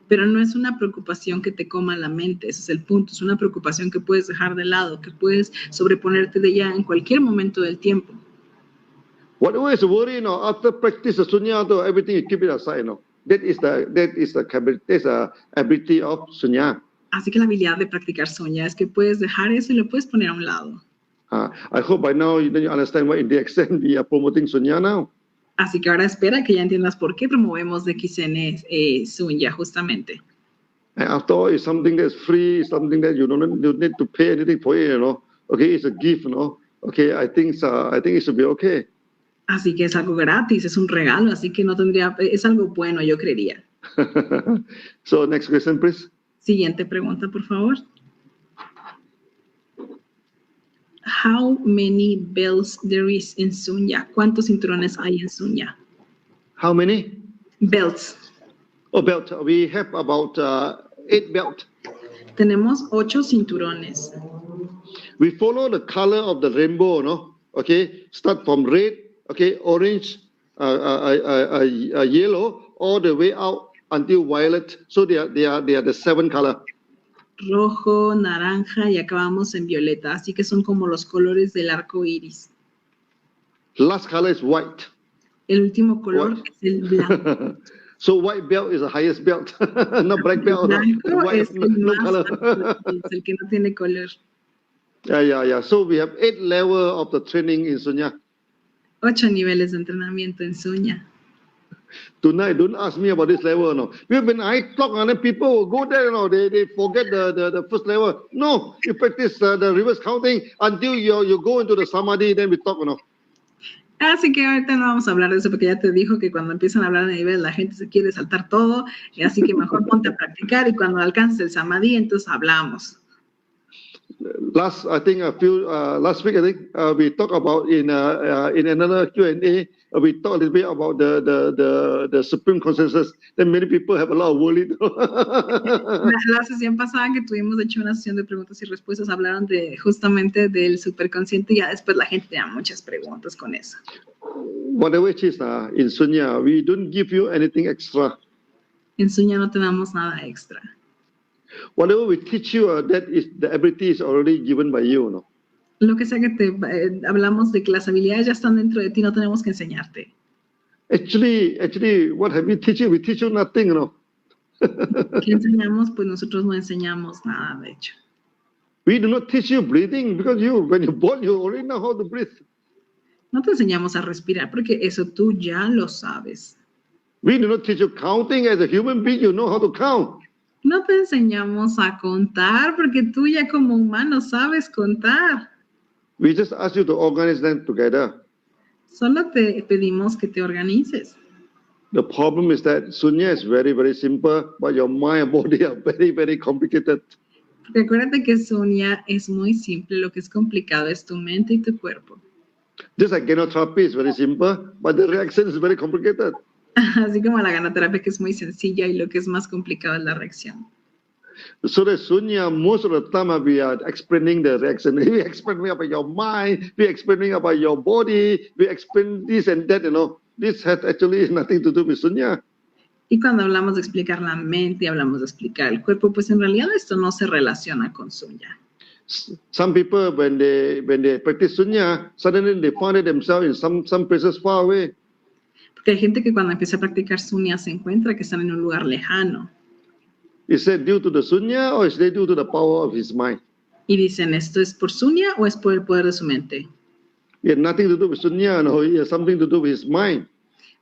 Pero no es una preocupación que te coma la mente, ese es el punto. Es una preocupación que puedes dejar de lado, que puedes sobreponerte de ella en cualquier momento del tiempo. Whatever is worry, you know, after practice the Sunya, everything you keep it aside. You know, that is the ability of Sunya. Así que la habilidad de practicar Sunya es que puedes dejar eso y lo puedes poner a un lado. I hope by now you understand why in the extent we are promoting Sunya now. Así que ahora espera que ya entiendas por qué promovemos DXN Sunya, justamente. And after all, it's something that's free, something that you don't need to pay anything for it, you know. Okay, it's a gift, you know. Okay, I think it should be okay. Así que es algo gratis, es un regalo, así que no tendría, es algo bueno, yo creería. So, next question, please. Siguiente pregunta, por favor. How many belts there is in Sunya? ¿Cuántos cinturones hay en Sunya? How many? Belts. Oh, belt. We have about 8 belts. Tenemos 8 cinturones. We follow the color of the rainbow, no? Okay, start from red, okay, orange, yellow, all the way out until violet. So they are the 7 color. Rojo, naranja y acabamos en violeta. Así que son como los colores del arco iris. Last color is white. El último color White. es el blanco. So white belt is the highest belt, not black belt. Blanco White, es el no más color. alto, es el que no tiene color. Yeah. So we have 8 levels of the training in Sunya. 8 niveles de entrenamiento en Sunya. Tonight, don't ask me about this level, no. Because when I talk, and then people will go there, you know, they forget the first level. No, you practice the reverse counting until you go into the samadhi, then we talk, you know. Así que ahorita no vamos a hablar de eso porque ya te dijo que cuando empiezan a hablar de nivel la gente se quiere saltar todo, y así que mejor ponte a practicar y cuando alcances el samadhi entonces hablamos. Last week, I think we talked about in another Q&A, we talked a little bit about the supreme consciousness. Then many people have a lot of worry. La sesión pasada que tuvimos, de hecho, una sesión de preguntas y respuestas, hablaron justamente del superconsciente y ya después la gente tenía muchas preguntas con eso. Whatever it is, in Sunya, we don't give you anything extra. En Sunya no te damos nada extra. Whatever we teach you, the ability is already given by you, no? Lo que sea que hablamos de que las habilidades ya están dentro de ti, no tenemos que enseñarte. Actually, what have we teach you? We teach you nothing, you know. ¿Qué enseñamos? Pues nosotros no enseñamos nada, de hecho. We do not teach you breathing because when you're born, you already know how to breathe. No te enseñamos a respirar porque eso tú ya lo sabes. We do not teach you counting. As a human being, you know how to count. No te enseñamos a contar porque tú ya como humano sabes contar. We just ask you to organize them together. Solo te pedimos que te organices. The problem is that Sunya is very, very simple, but your mind and body are very, very complicated. Recuérdate que Sunya es muy simple, lo que es complicado es tu mente y tu cuerpo. Just like ganoterapy is very simple, but the reaction is very complicated. Así como la ganoterapia, que es muy sencilla y lo que es más complicado es la reacción. So the Sunya, most of the time we are explaining the reaction. We explaining about your mind, we explaining about your body, we explain this and that, you know. This has actually nothing to do with Sunya. Y cuando hablamos de explicar la mente y hablamos de explicar el cuerpo, pues en realidad esto no se relaciona con Sunya. Some people, when they practice Sunya, suddenly they find themselves in some places far away. Porque hay gente que cuando empieza a practicar Sunya se encuentra que están en un lugar lejano. Is that due to the Sunya or is that due to the power of his mind? Y dicen, ¿esto es por Sunya o es por el poder de su mente? It has nothing to do with Sunya, no, it has something to do with his mind.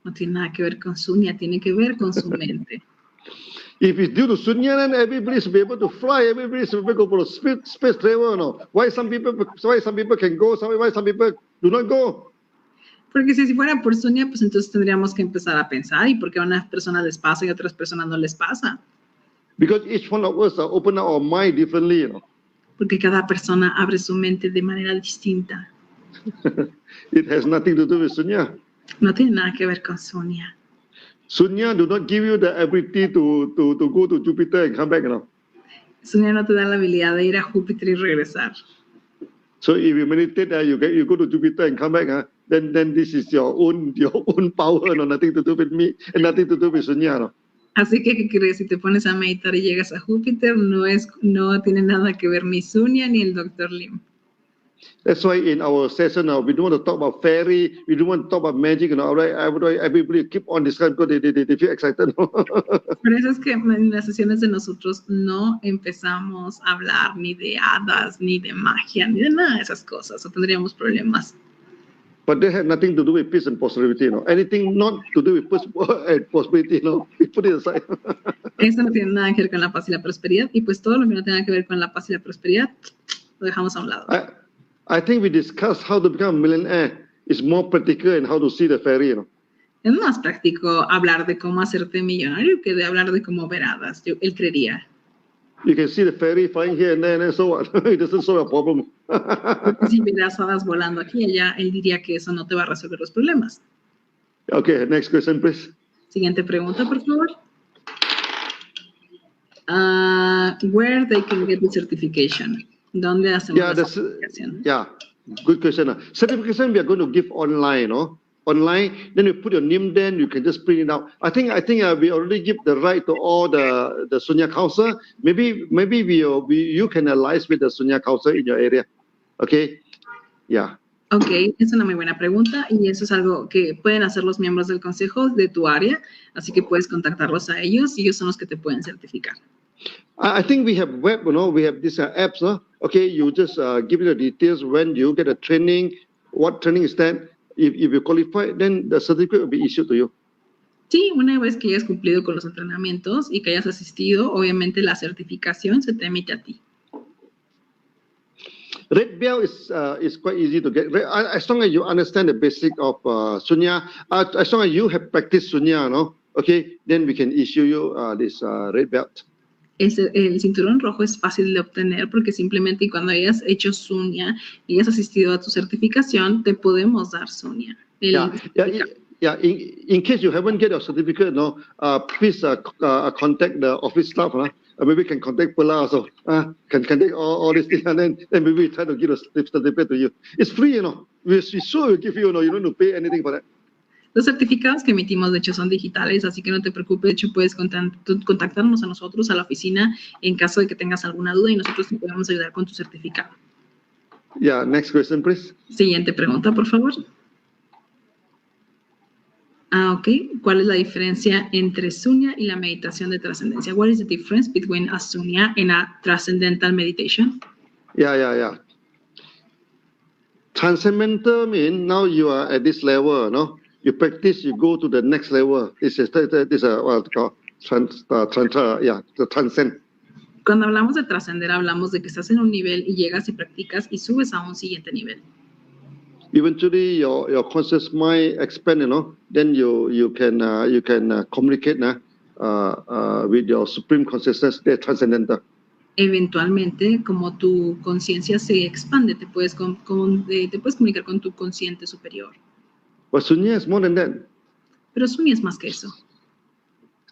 No tiene nada que ver con Sunya, tiene que ver con su mente. If it's due to Sunya, then everybody should be able to fly, everybody should be able to go for space travel, no? Why some people can go, why some people do not go? Porque si fuera por Sunya, pues entonces tendríamos que empezar a pensar, ¿y por qué a unas personas les pasa y a otras personas no les pasa? Because each one of us open up our mind differently, you know. Porque cada persona abre su mente de manera distinta. It has nothing to do with Sunya. No tiene nada que ver con Sunya. Sunya do not give you the ability to go to Jupiter and come back, you know. Sunya no te da la habilidad de ir a Júpiter y regresar. So if you meditate, you go to Jupiter and come back, then this is your own power, no, nothing to do with me and nothing to do with Sunya, no. Así que, ¿qué crees? Si te pones a meditar y llegas a Júpiter, no tiene nada que ver ni Sunya ni el Dr. Lim. That's why in our session now, we don't want to talk about fairy, we don't want to talk about magic, you know, everybody keep on discussing because they feel excited. Por eso es que en las sesiones de nosotros no empezamos a hablar ni de hadas, ni de magia, ni de nada de esas cosas, o tendríamos problemas. But they have nothing to do with peace and prosperity, you know. Anything not to do with peace and prosperity, you know, we put it aside. Eso no tiene nada que ver con la paz y la prosperidad, y pues todo lo que no tenga que ver con la paz y la prosperidad, lo dejamos a un lado. I think we discussed how to become a millionaire. It's more practical and how to see the fairy, you know. Es más práctico hablar de cómo hacerte millonario que de hablar de cómo ver hadas, él creería. You can see the fairy flying here and there, and so what? It doesn't solve a problem. Si verás hadas volando aquí y allá, él diría que eso no te va a resolver los problemas. Okay, next question, please. Siguiente pregunta, por favor. Where they can get the certification? ¿Dónde hacemos la certificación? Yeah, good question. Certification we are going to give online, no? Online, then you put your name there, you can just print it out. I think we already give the right to all the Sunya council. Maybe you can alliance with the Sunya council in your area. Okay? Yeah. Ok, es una muy buena pregunta y eso es algo que pueden hacer los miembros del consejo de tu área, así que puedes contactarlos a ellos y ellos son los que te pueden certificar. I think we have web, you know, we have these apps, huh? Okay, you just give me the details when you get a training, what training is that? if you qualify, then the certificate will be issued to you. Sí, una vez que hayas cumplido con los entrenamientos y que hayas asistido, obviamente la certificación se te emite a ti. Red belt is quite easy to get. As long as you understand the basic of Sunya, as long as you have practiced Sunya, no, okay, then we can issue you this red belt. El cinturón rojo es fácil de obtener porque simplemente cuando hayas hecho Sunya y hayas asistido a tu certificación, te podemos dar Sunya. In case you haven't get your certificate, no, please contact the office staff. Maybe can contact Pula also. Can contact all these things, and then maybe we try to give a certificate to you. It's free, you know. We're sure we'll give you, you know, you don't need to pay anything for that. Los certificados que emitimos, de hecho, son digitales, así que no te preocupes. De hecho, puedes contactarnos a nosotros, a la oficina, en caso de que tengas alguna duda y nosotros te podemos ayudar con tu certificado. Yeah, next question, please. Siguiente pregunta, por favor. Ok. ¿Cuál es la diferencia entre Sunya y la meditación de trascendencia? What is the difference between a Sunya and a transcendental meditation? Yeah. Transcendental means now you are at this level, no? You practice, you go to the next level. This is what called the transcend. Cuando hablamos de trascender, hablamos de que estás en un nivel y llegas y practicas y subes a un siguiente nivel. Eventually, your conscious mind expand, you know. Then you can communicate with your supreme consciousness, the transcendental. Eventualmente, como tu conciencia se expande, te puedes comunicar con tu consciente superior. But Sunya is more than that. Pero Sunya es más que eso.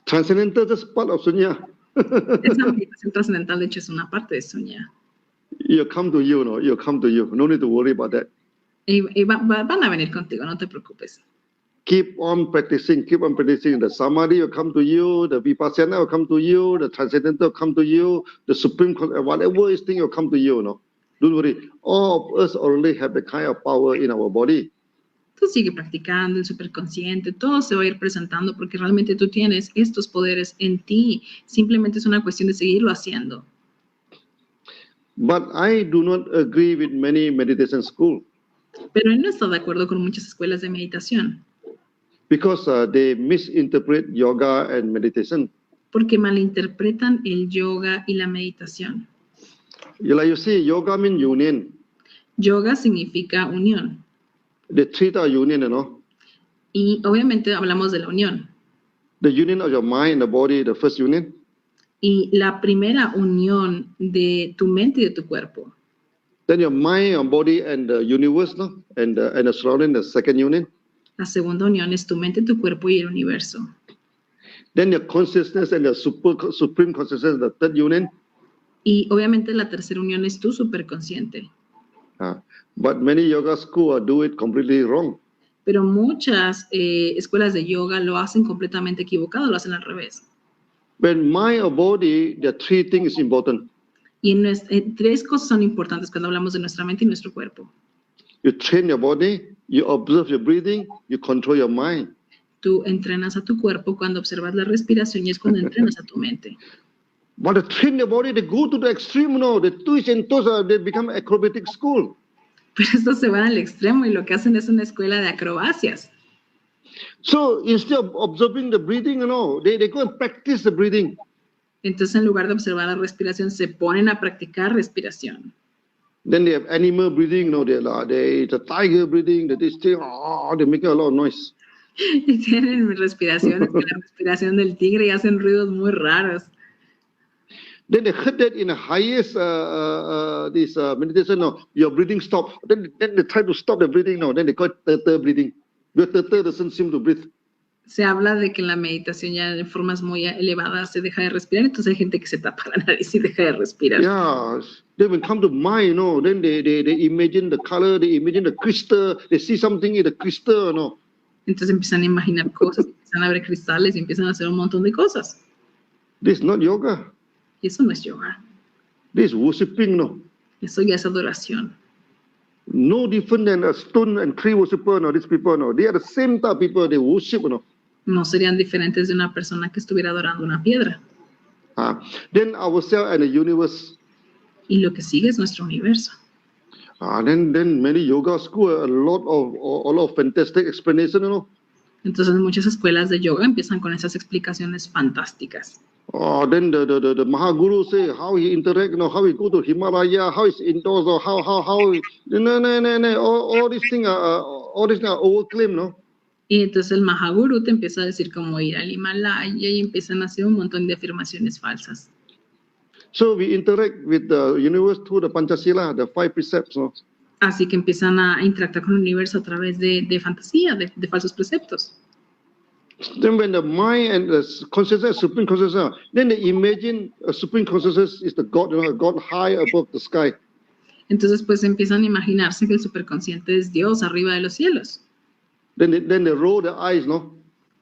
Transcendental is part of Sunya. Esa meditación trascendental, de hecho, es una parte de Sunya. You'll come to you, no? You'll come to you. No need to worry about that. Y van a venir contigo, no te preocupes. Keep on practicing. The samadhi will come to you. The vipassana will come to you. The transcendental will come to you. The supreme, whatever is thing will come to you, no? Don't worry. All of us already have the kind of power in our body. Tú sigue practicando, el superconsciente, todo se va a ir presentando porque realmente tú tienes estos poderes en ti. Simplemente es una cuestión de seguirlo haciendo. But I do not agree with many meditation schools. Pero él no está de acuerdo con muchas escuelas de meditación. Because they misinterpret yoga and meditation. Porque malinterpretan el yoga y la meditación. Like you see, yoga means union. Yoga significa unión. The three are union, you know. Y obviamente hablamos de la unión. The union of your mind and the body, the first union. Y la primera unión de tu mente y de tu cuerpo. Then your mind, your body, and the universe, no? And the surrounding, the second union. La segunda unión es tu mente, tu cuerpo y el universo. Then your consciousness and the supreme consciousness, the third union. Y obviamente la tercera unión es tu superconsciente. But many yoga schools do it completely wrong. Pero muchas escuelas de yoga lo hacen completamente equivocado, lo hacen al revés. When mind or body, the three things is important. Y tres cosas son importantes cuando hablamos de nuestra mente y nuestro cuerpo. You train your body, you observe your breathing, you control your mind. Tú entrenas a tu cuerpo cuando observas la respiración y es cuando entrenas a tu mente. But to train the body, they go to the extreme, no? The twist and toss, they become acrobatic school. Pero estos se van al extremo y lo que hacen es una escuela de acrobacias. So instead of observing the breathing, they go and practice the breathing. Entonces, en lugar de observar la respiración, se ponen a practicar respiración. Then they have animal breathing, the tiger breathing, they make a lot of noise. Y tienen respiraciones, la respiración del tigre y hacen ruidos muy raros. Then they heard that in the highest meditation, your breathing stop. Then they try to stop the breathing, then they call it turtle breathing. The turtle doesn't seem to breathe. Se habla de que en la meditación ya en formas muy elevadas se deja de respirar, entonces hay gente que se tapa la nariz y deja de respirar. Yeah, they will come to mind, then they imagine the color, they imagine the crystal, they see something in the crystal, Entonces empiezan a imaginar cosas, empiezan a ver cristales y empiezan a hacer un montón de cosas. This is not yoga. Y eso no es yoga. This is worshipping, Eso ya es adoración. No different than a stone and tree worshipper, these people, They are the same type of people, they worship, No serían diferentes de una persona que estuviera adorando una piedra. Then ourselves and the universe. Y lo que sigue es nuestro universo. Then many yoga school, a lot of fantastic explanation, you know. Entonces muchas escuelas de yoga empiezan con esas explicaciones fantásticas. Then the Mahaguru say how he interact, you know, how he go to Himalaya, how he's indoors, or how no, all these things are overclaim, no. Y entonces el Mahaguru te empieza a decir cómo ir al Himalaya y empiezan a hacer un montón de afirmaciones falsas. So we interact with the universe through the Panchasila, the 5 precepts, no. Así que empiezan a interactuar con el universo a través de fantasía, de falsos preceptos. Then when the mind and the consciousness, supreme consciousness, then they imagine a supreme consciousness is the God, you know, a God high above the sky. Entonces pues empiezan a imaginarse que el superconsciente es Dios arriba de los cielos. Then they roll their eyes, no.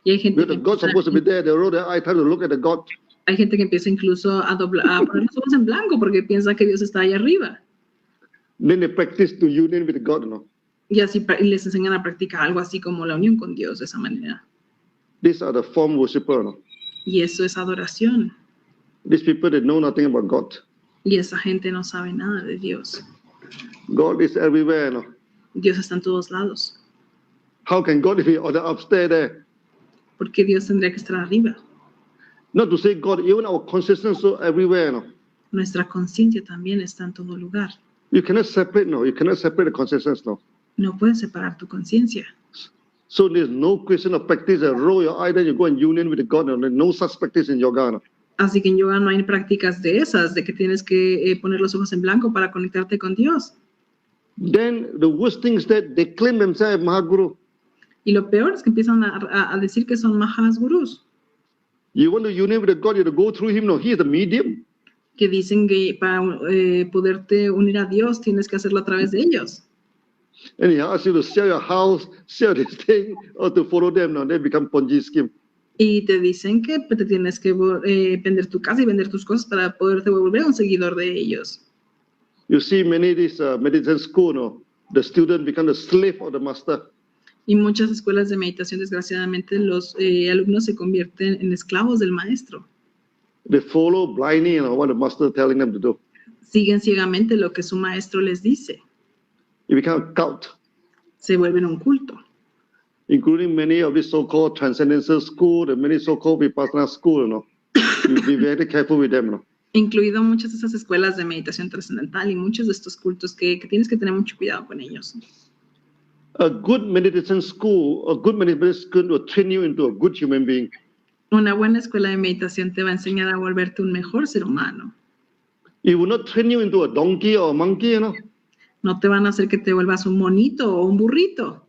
Y hay gente, Where the God's supposed to be there, they roll their eyes, try to look at the God. hay gente que empieza incluso a poner los ojos en blanco porque piensa que Dios está ahí arriba. Then they practice to union with God, no. Y así les enseñan a practicar algo así como la unión con Dios de esa manera. These are the form worshippers, no. Y eso es adoración. These people, they know nothing about God. Y esa gente no sabe nada de Dios. God is everywhere, no. Dios está en todos lados. How can God be on the upstairs there? Porque Dios tendría que estar arriba. Not to say God, even our consciousness is everywhere, no. Nuestra conciencia también está en todo lugar. You cannot separate, no. You cannot separate the consciousness, no. No puedes separar tu conciencia. So there's no question of practice. Roll your eye, then you go and union with God. No, there's no such practice in yoga, no. Así que en yoga no hay prácticas de esas, de que tienes que poner los ojos en blanco para conectarte con Dios. Then the worst thing is that they claim themselves Mahaguru. Y lo peor es que empiezan a decir que son Maha's gurús, You want to union with God, you have to go through him. No, he is the medium. que dicen que para poderte unir a Dios tienes que hacerlo a través de ellos. And he asks you to sell your house, sell this thing, or to follow them. No, they become Ponzi scheme. Y te dicen que te tienes que vender tu casa y vender tus cosas para poderte volver un seguidor de ellos. You see many of these meditation school, no, the student become the slave of the master. Y muchas escuelas de meditación, desgraciadamente, los alumnos se convierten en esclavos del maestro. They follow blindly, you know, what the master is telling them to do. Siguen ciegamente lo que su maestro les dice. It becomes a cult, Se vuelven un culto. including many of these so-called transcendental school, and many so-called vipassana school, you know. You be very careful with them, no. Incluido muchas de esas escuelas de meditación trascendental y muchos de estos cultos que tienes que tener mucho cuidado con ellos. A good meditation school will train you into a good human being. Una buena escuela de meditación te va a enseñar a volverte un mejor ser humano. It will not train you into a donkey or a monkey, you know. No te van a hacer que te vuelvas un monito o un burrito.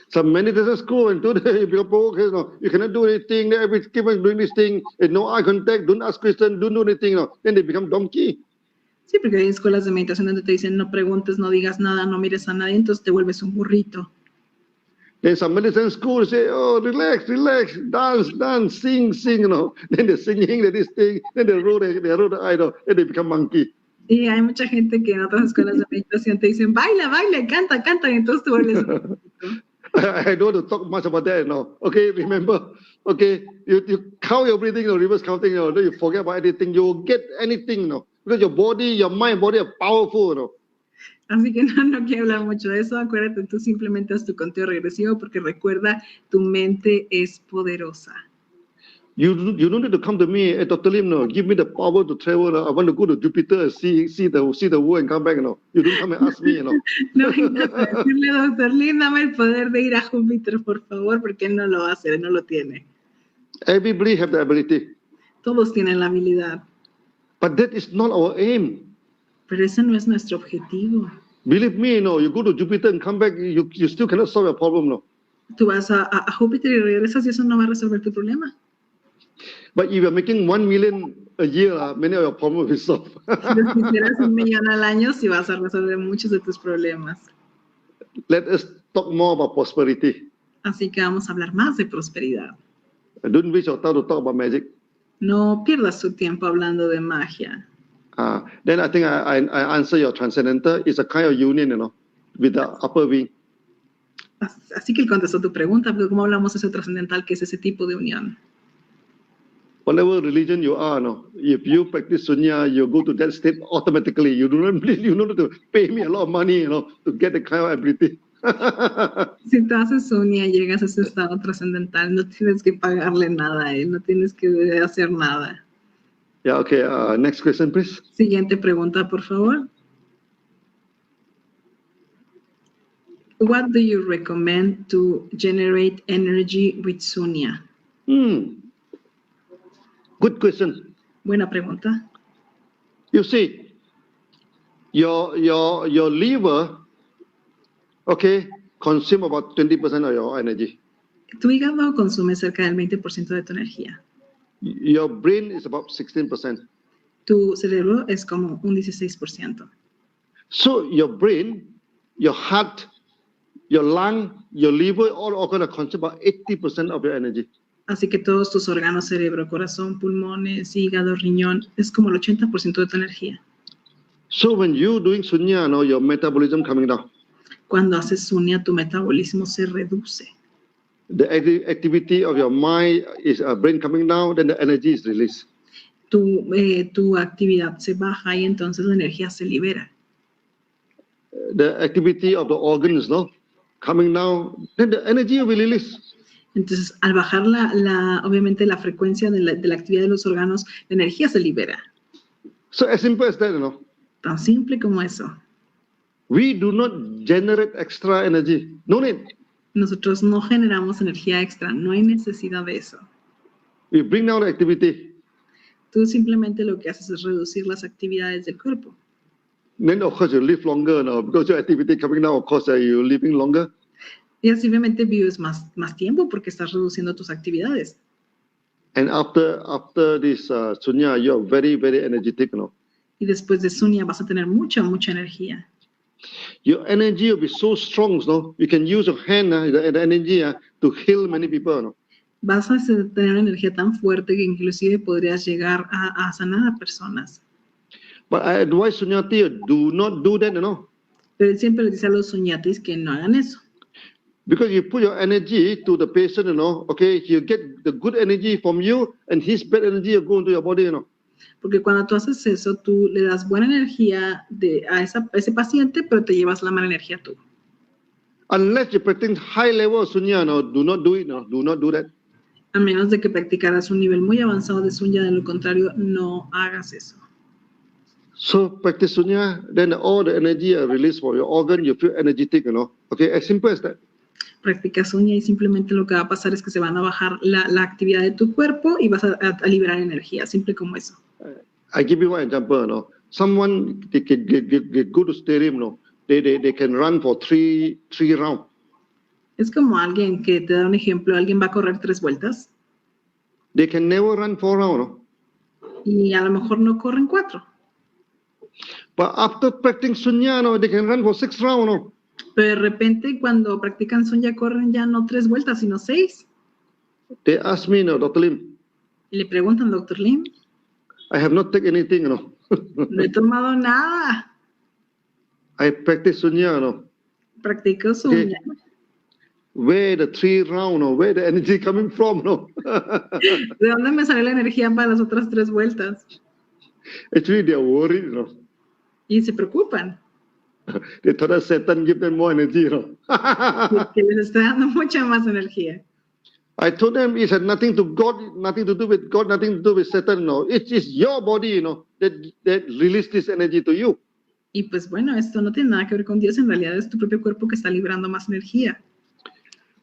Some meditation school and today you cannot do anything. Every keep on doing this thing, and no eye contact, don't ask questions, don't do anything. No. Then they become donkey. Sí, porque hay escuelas de meditación donde te dicen no preguntes, no digas nada, no mires a nadie, entonces te vuelves un burrito. Then some meditation school say, oh, relax, dance, sing, you know. Then they're singing this thing, then they roll the eye, then they become monkey. Y hay mucha gente que en otras escuelas de meditación te dicen baila, canta, y entonces te vuelves un burrito. I don't want to talk much about that now. Okay, remember, okay, you count your breathing, reverse counting, then you forget about anything, you will get anything, no. Because your body, your mind, body are powerful, no. Así que no quiero hablar mucho de eso. Acuérdate, tú simplemente haz tu conteo regresivo porque recuerda, tu mente es poderosa. You don't need to come to me, Dr. Lim, no. Give me the power to travel. No. I want to go to Jupiter and see the world and come back, no. You don't come and ask me, no. No vengas a decirle, Dr. Lim, dame el poder de ir a Júpiter, por favor, porque él no lo va a hacer, él no lo tiene. Everybody have the ability. Todos tienen la habilidad. But that is not our aim. Pero ese no es nuestro objetivo. Believe me, no. You go to Jupiter and come back, you still cannot solve your problem, no. Tú vas a Júpiter y regresas y eso no va a resolver tu problema. But if you're making 1 million a year, many of your problems will be solved. Si hicieras 1 millón al año, sí vas a resolver muchos de tus problemas. Let us talk more about prosperity. Así que vamos a hablar más de prosperidad. Don't waste your time to talk about magic. No pierdas tu tiempo hablando de magia. Then I think I answer your transcendental. It's a kind of union, you know, with the upper being. Así que él contestó tu pregunta, pero ¿cómo hablamos de ese trascendental, que es ese tipo de unión? whatever religion you are, no, if you practice Sunya, you go to that state automatically. You don't need to pay me a lot of money, to get the kind of ability. Si tú haces Sunya, llegas a ese estado trascendental, no tienes que pagarle nada a él, no tienes que hacer nada. Yeah, okay. Next question, please. Siguiente pregunta, por favor. What do you recommend to generate energy with Sunya? Good question. Buena pregunta. You see, your liver, okay, consume about 20% of your energy. Tu hígado consume cerca del 20% de tu energía. Your brain is about 16%. Tu cerebro es como un 16%. So your brain, your heart, your lung, your liver, all are going to consume about 80% of your energy. Así que todos tus órganos, cerebro, corazón, pulmones, hígado, riñón, es como el 80% de tu energía. So when you doing Sunya, your metabolism coming down. Cuando haces Sunya, tu metabolismo se reduce. The activity of your mind is brain coming down, then the energy is released. Tu actividad se baja y entonces la energía se libera. The activity of the organs, coming down, then the energy will be released. Entonces, al bajar obviamente la frecuencia de la actividad de los órganos, la energía se libera. So as simple as that, Tan simple como eso. We do not generate extra energy. No need. Nosotros no generamos energía extra, no hay necesidad de eso. We bring down the activity. Tú simplemente lo que haces es reducir las actividades del cuerpo. Then of course you live longer, because your activity coming down, of course you're living longer. Y así obviamente vives más tiempo porque estás reduciendo tus actividades. And after this Sunya, you're very, very energetic, Y después de Sunya vas a tener mucha energía. Your energy will be so strong, you can use your hand, the energy, to heal many people. Vas a tener una energía tan fuerte que inclusive podrías llegar a sanar a personas. But I advise Sunyati, do not do that, Pero él siempre le dice a los suñatis que no hagan eso. Because you put your energy to the patient, okay, you get the good energy from you, and his bad energy will go into your body, Porque cuando tú haces eso, tú le das buena energía a ese paciente, pero te llevas la mala energía tú. Unless you practice high level of Sunya, do not do it, do not do that. A menos de que practicaras un nivel muy avanzado de Sunya, de lo contrario, no hagas eso. So practice Sunya, then all the energy are released from your organ, you feel energetic, Okay, as simple as that. Practica Sunya y simplemente lo que va a pasar es que se van a bajar la actividad de tu cuerpo y vas a liberar energía, simple como eso. I give you one example, Someone, they go to stadium, they can run for three rounds. Es como alguien que te da un ejemplo, alguien va a correr 3 vueltas. They can never run 4 rounds, Y a lo mejor no corren 4. But after practicing Sunya, they can run for 6 rounds, Pero de repente cuando practican Sunya corren ya no 3 vueltas, sino 6. They ask me, Dr. Lim. Y le preguntan, Dr. Lim. I have not taken anything, No he tomado nada. I practice Sunya, Practico Sunya. Okay. Where the 3 rounds, where the energy coming from, ¿De dónde me sale la energía para las otras 3 vueltas? Actually, they are worried, Y se preocupan. They thought that Satan give them more energy, Que les está dando mucha más energía. I told them it had nothing to God, nothing to do with God, nothing to do with Satan. It is your body, that release this energy to you. Y pues bueno, esto no tiene nada que ver con Dios, en realidad es tu propio cuerpo que está librando más energía.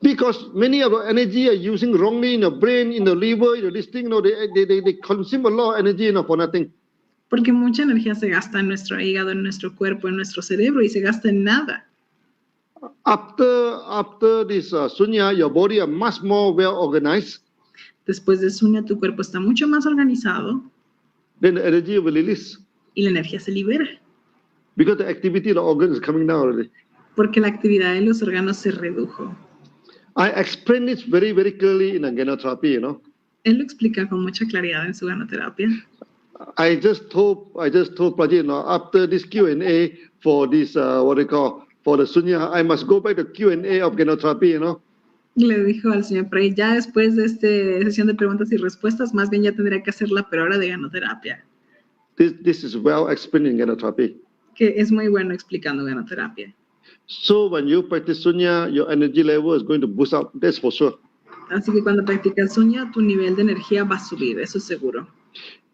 Because many of the energy are using wrongly in the brain, in the liver, this thing, they consume a lot of energy, for nothing. Porque mucha energía se gasta en nuestro hígado, en nuestro cuerpo, en nuestro cerebro y se gasta en nada. After this Sunya, your body are much more well organized. Después de Sunya, tu cuerpo está mucho más organizado. Then the energy will release. Y la energía se libera. Because the activity of the organ is coming down already. Porque la actividad de los órganos se redujo. I explain this very, very clearly in a genotherapy, Él lo explica con mucha claridad en su ganoterapia. I just told Prajit, after this Q&A for this, for the Sunya, I must go back to Q&A of genotherapy, Le dijo al señor Prey, ya después de esta sesión de preguntas y respuestas, más bien ya tendría que hacerla, pero ahora de ganoterapia. This is well explained in Ganotherapy. Que es muy bueno explicando ganoterapia. So when you practice Sunya, your energy level is going to boost up. That's for sure. Así que cuando practicas Sunya, tu nivel de energía va a subir, eso es seguro.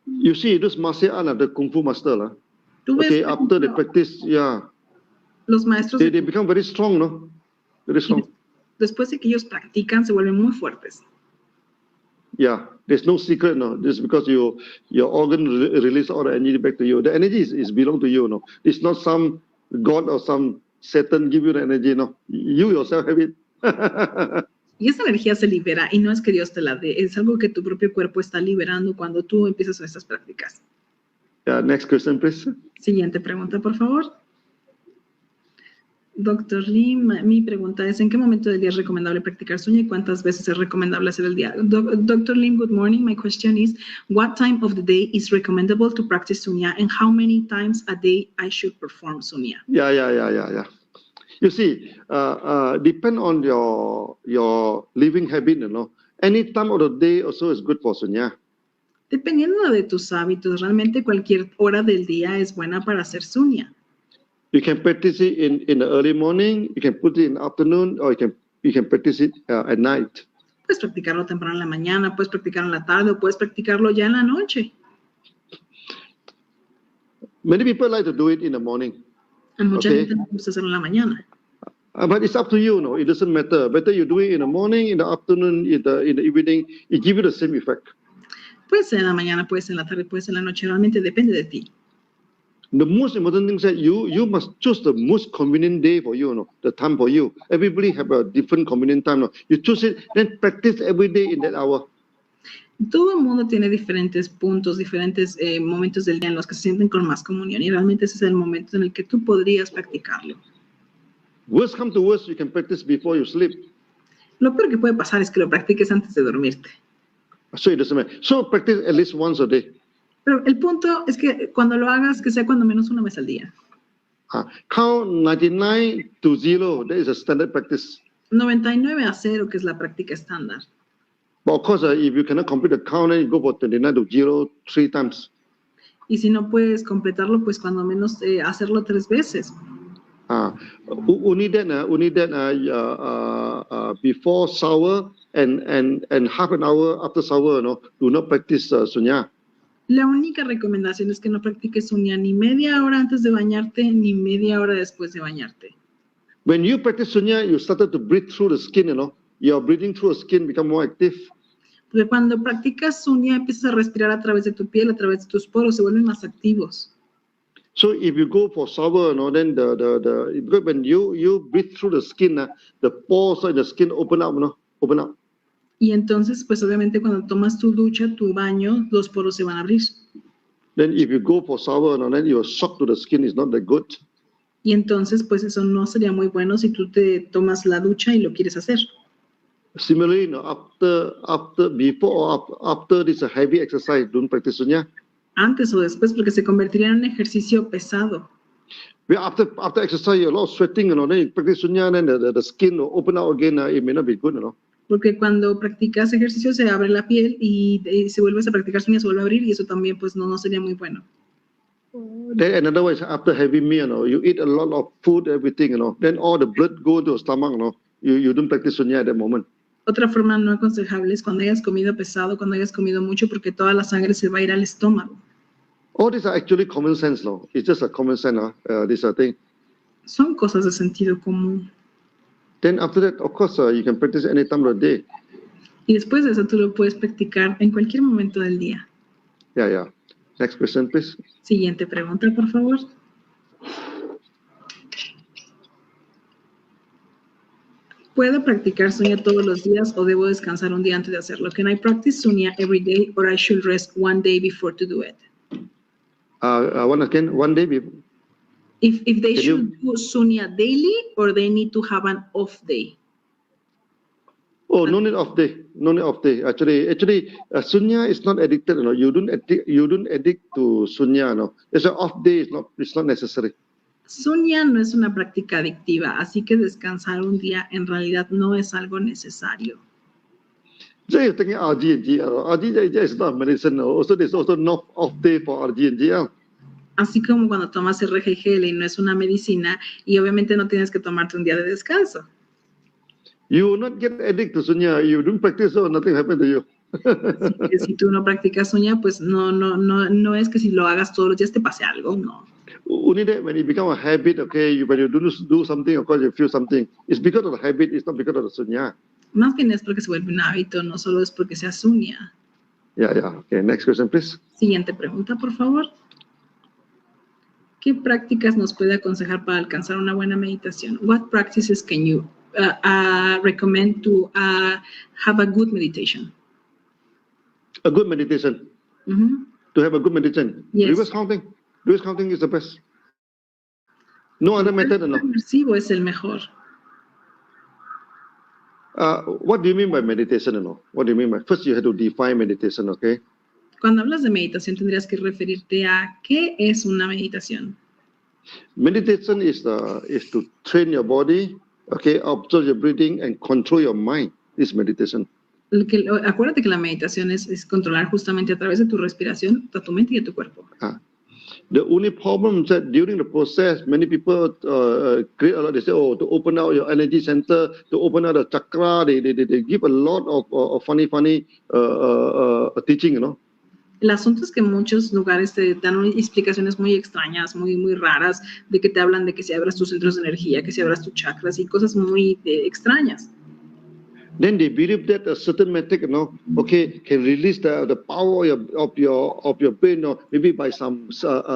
You see, this martial art, the Kung Fu master, Tú ves, okay, after they practice, yeah, los maestros they become very strong, no? Very strong. Después de que ellos practican, se vuelven muy fuertes. Yeah, there's no secret, no. This is because your organ release all the energy back to you. The energy is belong to you, no. It's not some God or some Satan give you the energy, no. You yourself have it. Y esa energía se libera y no es que Dios te la dé, es algo que tu propio cuerpo está liberando cuando tú empiezas estas prácticas. Yeah, next question, please. Siguiente pregunta, por favor. Dr. Lim, mi pregunta es, ¿en qué momento del día es recomendable practicar Sunya y cuántas veces es recomendable hacer el día? Dr. Lim, good morning. My question is, what time of the day is recommendable to practice Sunya and how many times a day I should perform Sunya? Yeah. You see, depend on your living habit, you know. Any time of the day also is good for Sunya. Dependiendo de tus hábitos, realmente cualquier hora del día es buena para hacer Sunya. You can practice it in the early morning, you can put it in the afternoon, or you can practice it at night. Puedes practicarlo temprano en la mañana, puedes practicarlo en la tarde o puedes practicarlo ya en la noche. Many people like to do it in the morning. A mucha Okay. gente le gusta hacerlo en la mañana. But it's up to you, no? It doesn't matter. Better you do it in the morning, in the afternoon, in the evening. It gives you the same effect. Puede ser en la mañana, puede ser en la tarde, puede ser en la noche. Realmente depende de ti. The most important thing is that you must choose the most convenient day for you, no? The time for you. Everybody have a different convenient time, no? You choose it, then practice every day in that hour. Todo el mundo tiene diferentes puntos, diferentes momentos del día en los que se sienten con más comunión y realmente ese es el momento en el que tú podrías practicarlo. Worst come to worst, you can practice before you sleep. Lo peor que puede pasar es que lo practiques antes de dormirte. So it doesn't matter. So practice at least once a day. Pero el punto es que cuando lo hagas, que sea cuando menos una vez al día. Count 99 to 0. That is a standard practice. 99 a 0, que es la práctica estándar. But of course, if you cannot complete the count, then you go for 29 to 0 3 times. Y si no puedes completarlo, pues cuando menos hacerlo 3 veces. Only that before shower and half an hour after shower, no, do not practice Sunya. La única recomendación es que no practiques Sunya ni media hora antes de bañarte ni media hora después de bañarte. When you practice Sunya, you started to breathe through the skin, you know. Your breathing through the skin become more active. Porque cuando practicas Sunya, empiezas a respirar a través de tu piel, a través de tus poros, se vuelven más activos. So if you go for shower, you know, then when you breathe through the skin, the pores in the skin open up, you know, open up. Y entonces, pues obviamente cuando tomas tu ducha, tu baño, los poros se van a abrir. Then if you go for shower, you know, then your shock to the skin is not that good. Y entonces, pues eso no sería muy bueno si tú te tomas la ducha y lo quieres hacer. Similarly, you know, before or after this heavy exercise, don't practice Sunya. Antes o después, porque se convertiría en un ejercicio pesado. After exercise, you're a lot of sweating, you know, then you practice Sunya, then the skin will open up again. It may not be good, you know. Porque cuando practicas ejercicio se abre la piel y si vuelves a practicar Sunya se vuelve a abrir y eso también pues no sería muy bueno. Then another way is after heavy meal, you know, you eat a lot of food, everything, you know, then all the blood go to your stomach, you know. You don't practice Sunya at that moment. Otra forma no aconsejable es cuando hayas comido pesado, cuando hayas comido mucho, porque toda la sangre se va a ir al estómago. All these are actually common sense, no? It's just a common sense, this thing. Son cosas de sentido común. Then after that, of course, you can practice any time of the day. Y después de eso tú lo puedes practicar en cualquier momento del día. Yeah. Next question, please. Siguiente pregunta, por favor. ¿Puedo practicar Sunya todos los días o debo descansar un día antes de hacerlo? Can I practice Sunya every day or I should rest one day before to do it? One day before. If they should do Sunya daily or they need to have an off day? Oh, no need off day. No need off day. Actually, Sunya is not addicted. You know, you don't addict to Sunya. No, it's an off day. It's not necessary. Sunya no es una práctica adictiva, así que descansar un día en realidad no es algo necesario. So you're thinking RG and GL. RG is not medicine. Also, there's also no off day for RG and GL. Así como cuando tomas RGGL y no es una medicina, y obviamente no tienes que tomarte un día de descanso. You will not get addicted to Sunya. You don't practice, so nothing happens to you. Así que si tú no practicas Sunya, pues no es que si lo hagas todos los días te pase algo, no. Only that when it becomes a habit, okay, when you do something, of course you feel something. It's because of the habit, it's not because of the Sunya. Más bien es porque se vuelve un hábito, no solo es porque sea Sunya. Yeah. Okay, next question, please. Siguiente pregunta, por favor. ¿Qué prácticas nos puede aconsejar para alcanzar una buena meditación? What practices can you recommend to have a good meditation? A good meditation. To have a good meditation. Yes. Reverse counting. Reverse counting is the best. No other method, no. El reversivo es el mejor. What do you mean by meditation, no? What do you mean by? First, you have to define meditation, okay? Cuando hablas de meditación, tendrías que referirte a ¿qué es una meditación? Meditation is to train your body, okay, observe your breathing and control your mind. This is meditation. Acuérdate que la meditación es controlar justamente a través de tu respiración, a tu mente y a tu cuerpo. The only problem is that during the process, many people create a lot. They say, "Oh, to open out your energy center, to open out the chakra." They give a lot of funny teaching, you know. El asunto es que en muchos lugares te dan explicaciones muy extrañas, muy raras, de que te hablan de que si abras tus centros de energía, que si abras tus chakras y cosas muy extrañas. Then they believe that a certain method, you know, okay, can release the power of your brain, or maybe by some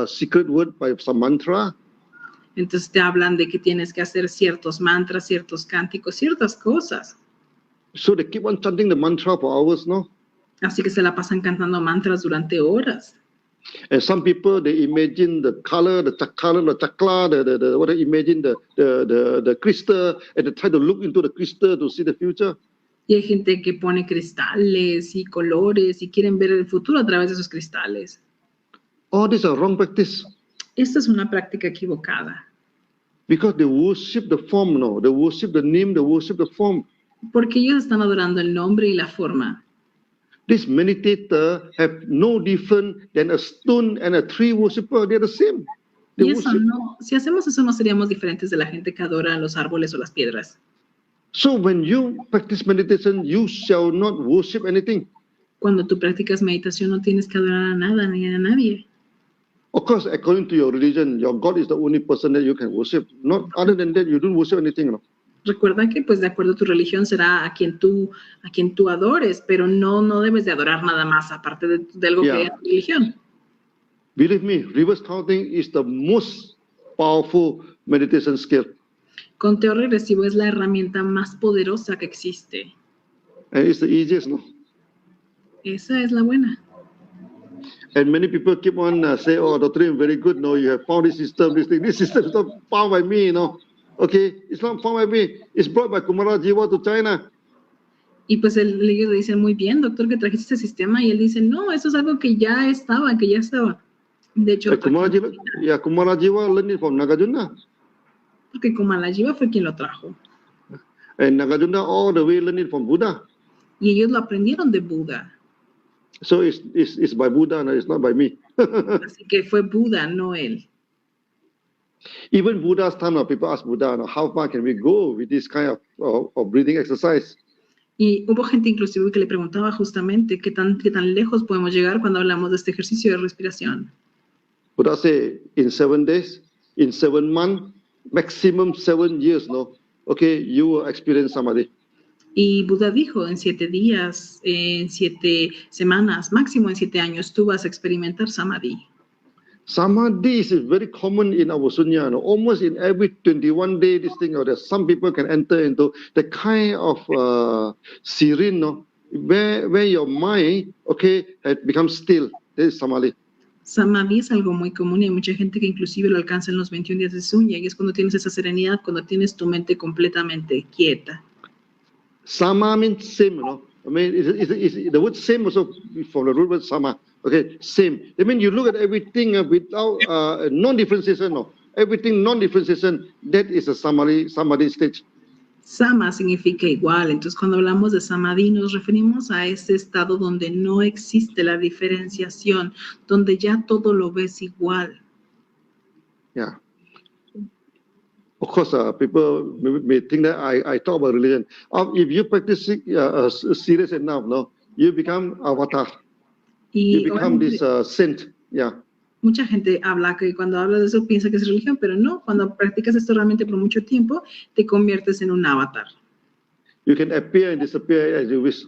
secret word, by some mantra. Entonces te hablan de que tienes que hacer ciertos mantras, ciertos cánticos, ciertas cosas. So they keep on chanting the mantra for hours, no? Así que se la pasan cantando mantras durante horas. And some people, they imagine the color, the chakra, what they imagine the crystal, and they try to look into the crystal to see the future. Y hay gente que pone cristales y colores y quieren ver el futuro a través de esos cristales. All these are wrong practice. Esta es una práctica equivocada. Because they worship the form, no? They worship the name, they worship the form. Porque ellos están adorando el nombre y la forma. This meditator have no different than a stone and a tree worshipper. They're the same. Y eso no, si hacemos eso no seríamos diferentes de la gente que adora los árboles o las piedras. So when you practice meditation, you shall not worship anything. Cuando tú practicas meditación no tienes que adorar a nada ni a nadie. Of course, according to your religion, your God is the only person that you can worship. Not other than that, you don't worship anything. No? Recuerda que, pues, de acuerdo a tu religión será a quien tú adores, pero no debes de adorar nada más aparte de algo que es tu religión. Believe me, reverse counting is the most powerful meditation skill. Conteo regresivo es la herramienta más poderosa que existe. And it's the easiest, no? Esa es la buena. And many people keep on say, "Oh, Dr. I'm very good. No, you have found this system, this thing. This system is not found by me, you know." Okay, it's not found by me. It's brought by Kumara Jiva to China. Y pues ellos le dicen, muy bien, doctor, que trajiste este sistema. Y él dice, no, eso es algo que ya estaba. De hecho, Kumara Jiva learned it from Nagarjuna. Porque Kumara Jiva fue quien lo trajo. And Nagarjuna all the way learned it from Buddha. Y ellos lo aprendieron de Buda. So it's by Buddha, no, it's not by me. Así que fue Buda, no él. Even Buddha's time, people ask Buddha, how far can we go with this kind of breathing exercise? Y hubo gente inclusive que le preguntaba justamente qué tan lejos podemos llegar cuando hablamos de este ejercicio de respiración. Buddha say, in 7 days, in 7 months, maximum 7 years, no? Okay, you will experience samadhi. Y Buda dijo, en 7 días, en 7 semanas, máximo en 7 años, tú vas a experimentar samadhi. Samadhi is very common in our Sunya. No? Almost in every 21 day, this thing, or there's some people can enter into the kind of serene, no? where your mind, okay, becomes still. This is samadhi. Samadhi es algo muy común y hay mucha gente que inclusive lo alcanza en los 21 días de Sunya, y es cuando tienes esa serenidad, cuando tienes tu mente completamente quieta. Sama means same, no? I mean, the word same also from the root word sama. Okay, same. I mean, you look at everything without non-differentiation, no? everything non-differentiation, that is a samadhi stage. Sama significa igual, entonces cuando hablamos de samadhi nos referimos a ese estado donde no existe la diferenciación, donde ya todo lo ves igual. Yeah. Of course, people may think that I talk about religion. If you practice serious enough, no, you become avatar. You become this saint. Yeah. Mucha gente habla que cuando habla de eso piensa que es religión, pero no, cuando practicas esto realmente por mucho tiempo, te conviertes en un avatar. You can appear and disappear as you wish.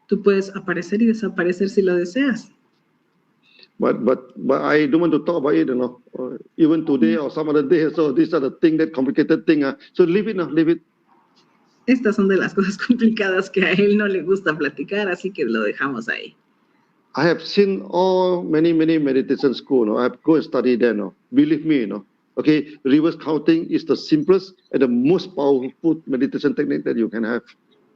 Tú puedes aparecer y desaparecer si lo deseas. But I don't want to talk about it, you know, even today or some other day. So these are the things, that complicated thing. So leave it now, leave it. Estas son de las cosas complicadas que a él no le gusta platicar, así que lo dejamos ahí. I have seen many meditation schools. No? I have go and study there. No? Believe me, no. Okay, reverse counting is the simplest and the most powerful meditation technique that you can have.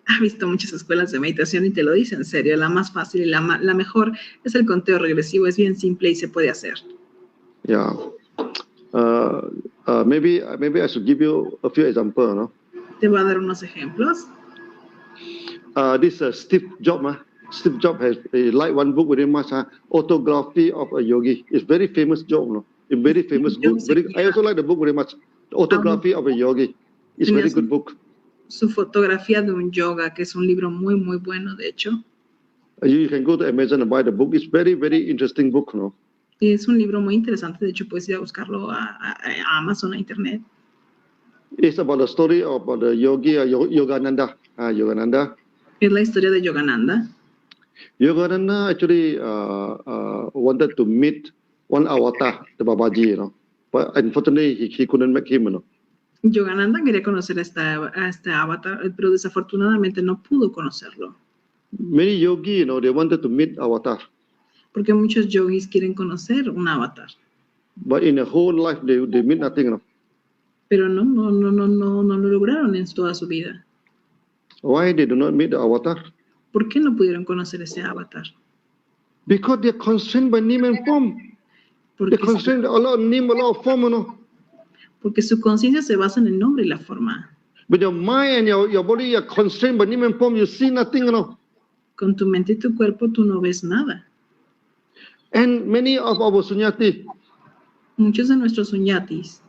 Ha visto muchas escuelas de meditación y te lo dice en serio. La más fácil y la mejor es el conteo regresivo. Es bien simple y se puede hacer. Yeah. Maybe I should give you a few examples. No? Te voy a dar unos ejemplos. This Steve Jobs. Steve Jobs has like one book very much, Autography of a Yogi. It's very famous job, no? A very famous book. I also like the book very much. Autography of a Yogi. It's a very good book. Su fotografía de un yoga, que es un libro muy bueno, de hecho. You can go to Amazon and buy the book. It's very interesting book, no? Es un libro muy interesante, de hecho puedes ir a buscarlo a Amazon, a internet. It's about the story of the yogi Yogananda. Yogananda. Es la historia de Yogananda. Yogananda actually wanted to meet one avatar, the Babaji, you know, but unfortunately he couldn't make him, you know. Yogananda quería conocer a este avatar, pero desafortunadamente no pudo conocerlo. Many yogis, you know, they wanted to meet avatar. Porque muchos yogis quieren conocer un avatar. But in a whole life they meet nothing, you know. Pero no lo lograron en toda su vida. Why they do not meet the avatar? ¿Por qué no pudieron conocer ese avatar? Because they are constrained by name and form. They constrained a lot of name, a lot of form, you know. Porque su conciencia se basa en el nombre y la forma. But your mind and your body are constrained by name and form. You see nothing, you know. Con tu mente y tu cuerpo tú no ves nada. And many of our sunyati. Muchos de nuestros sunyatis.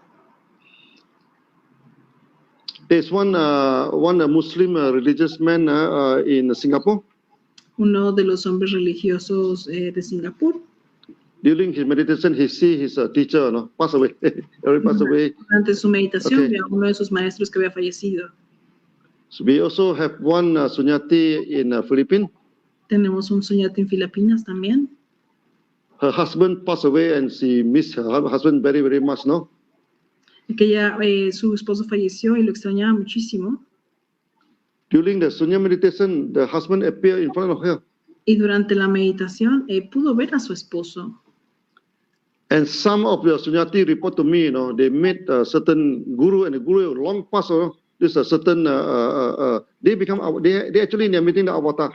There's one Muslim religious man in Singapore. Uno de los hombres religiosos de Singapur. During his meditation, he see his teacher, no, pass away. Pass away. Durante su meditación, ve a uno de sus maestros que había fallecido. So we also have one sunyati in Philippines. Tenemos un sunyati en Filipinas también. Her husband passed away, and she missed her husband very much, no? Que su esposo falleció y lo extrañaba muchísimo. During the Sunya meditation, the husband appeared in front of her. Y durante la meditación pudo ver a su esposo. And some of the Sunyati report to me, you know, they met a certain guru, and the guru long past, this a certain, they actually they're meeting the avatar.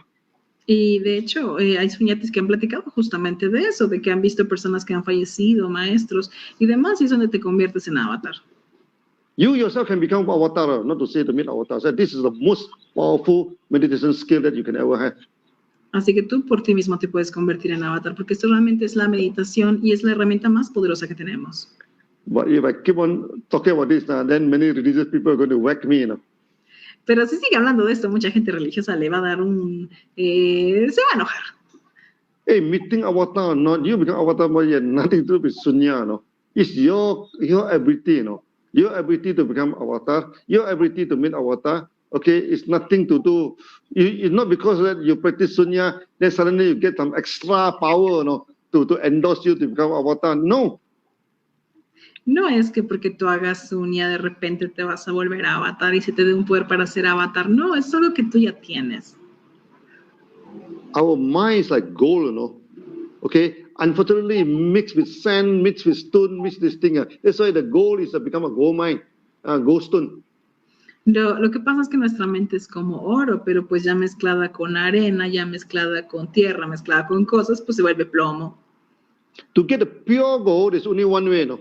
Y de hecho, hay sunyatis que han platicado justamente de eso, de que han visto personas que han fallecido, maestros y demás, y es donde te conviertes en avatar. You yourself can become avatar, not to say to meet avatar. So this is the most powerful meditation skill that you can ever have. Así que tú por ti mismo te puedes convertir en avatar, porque esto realmente es la meditación y es la herramienta más poderosa que tenemos. But if I keep on talking about this, then many religious people are going to whack me, you know. Pero si sigue hablando de esto, mucha gente religiosa le va a dar se va a enojar. Hey, meeting avatar, not you become avatar, but you have nothing to do with Sunya, no. It's your ability, you know. Your ability to become avatar, your ability to meet avatar. Okay, it's nothing to do. It's not because that you practice Sunya, then suddenly you get some extra power, you know, to endorse you to become avatar. No. No es que porque tú hagas Sunya de repente te vas a volver avatar y se te dé un poder para ser avatar. No, es algo que tú ya tienes. Our mind is like gold, you know. Okay, unfortunately, mixed with sand, mixed with stone, mixed this thing. That's why the gold is become a gold mine, gold stone. Lo que pasa es que nuestra mente es como oro, pero pues ya mezclada con arena, ya mezclada con tierra, mezclada con cosas, pues se vuelve plomo. To get the pure gold, there's only one way, no.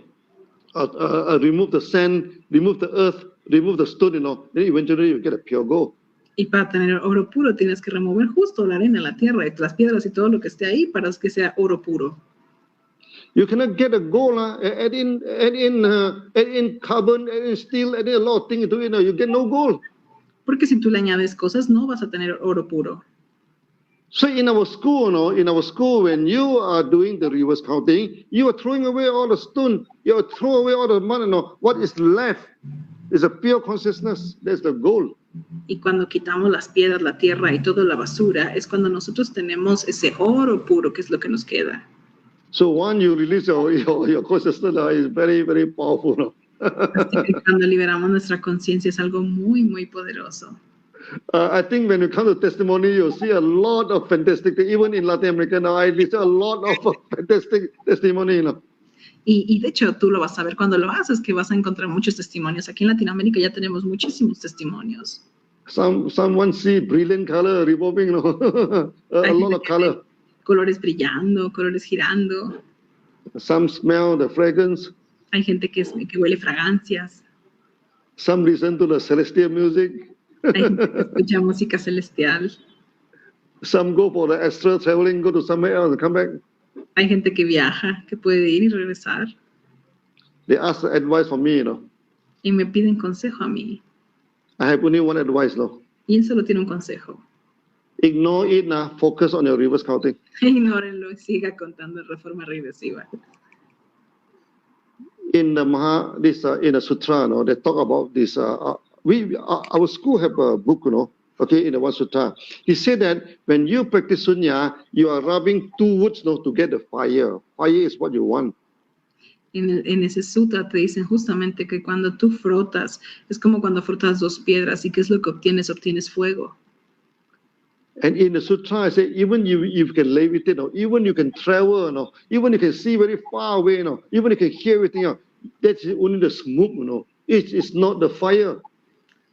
remove the sand, remove the earth, remove the stone, then eventually you get a pure gold. Y para tener oro puro tienes que remover justo la arena, la tierra, y las piedras y todo lo que esté ahí para que sea oro puro. You cannot get a gold, add in carbon, add in steel, add in a lot of things to it, you get no gold. Porque si tú le añades cosas, no vas a tener oro puro. So in our school, when you are doing the reverse counting, you are throwing away all the stone, you are throwing away all the money. What is left is a pure consciousness. That's the goal. Y cuando quitamos las piedras, la tierra y toda la basura, es cuando nosotros tenemos ese oro puro, que es lo que nos queda. So when you release your consciousness, is very, very powerful. Así que cuando liberamos nuestra conciencia es algo muy, muy poderoso. I think when you come to testimony, you'll see a lot of fantastic things. Even in Latin America now, I listen a lot of fantastic testimony. Y de hecho, tú lo vas a ver cuando lo haces, que vas a encontrar muchos testimonios. Aquí en Latinoamérica ya tenemos muchísimos testimonios. Someone see brilliant color revolving, a lot of color. Colores brillando, colores girando. Some smell the fragrance. Hay gente que huele fragancias. Some listen to the celestial music. Hay gente que escucha música celestial. Some go for the astral traveling, go to somewhere else and come back. Hay gente que viaja, que puede ir y regresar. They ask advice from me, Y me piden consejo a mí. I have only one advice, Y él solo tiene un consejo. Ignore it now. Focus on your reverse counting. Ignórenlo y siga contando en reforma regresiva. In the in the sutra, they talk about this. Our school have a book, okay, in the one sutra. He said that when you practice Sunya, you are rubbing two woods, to get the fire. Fire is what you want. En ese sutra te dicen justamente que cuando tú frotas, es como cuando frotas dos piedras, y ¿qué es lo que obtienes? Obtienes fuego. And in the sutra, I say, even you can levitate, even you can travel, even you can see very far away, even you can hear everything, that's only the smoke, it's not the fire.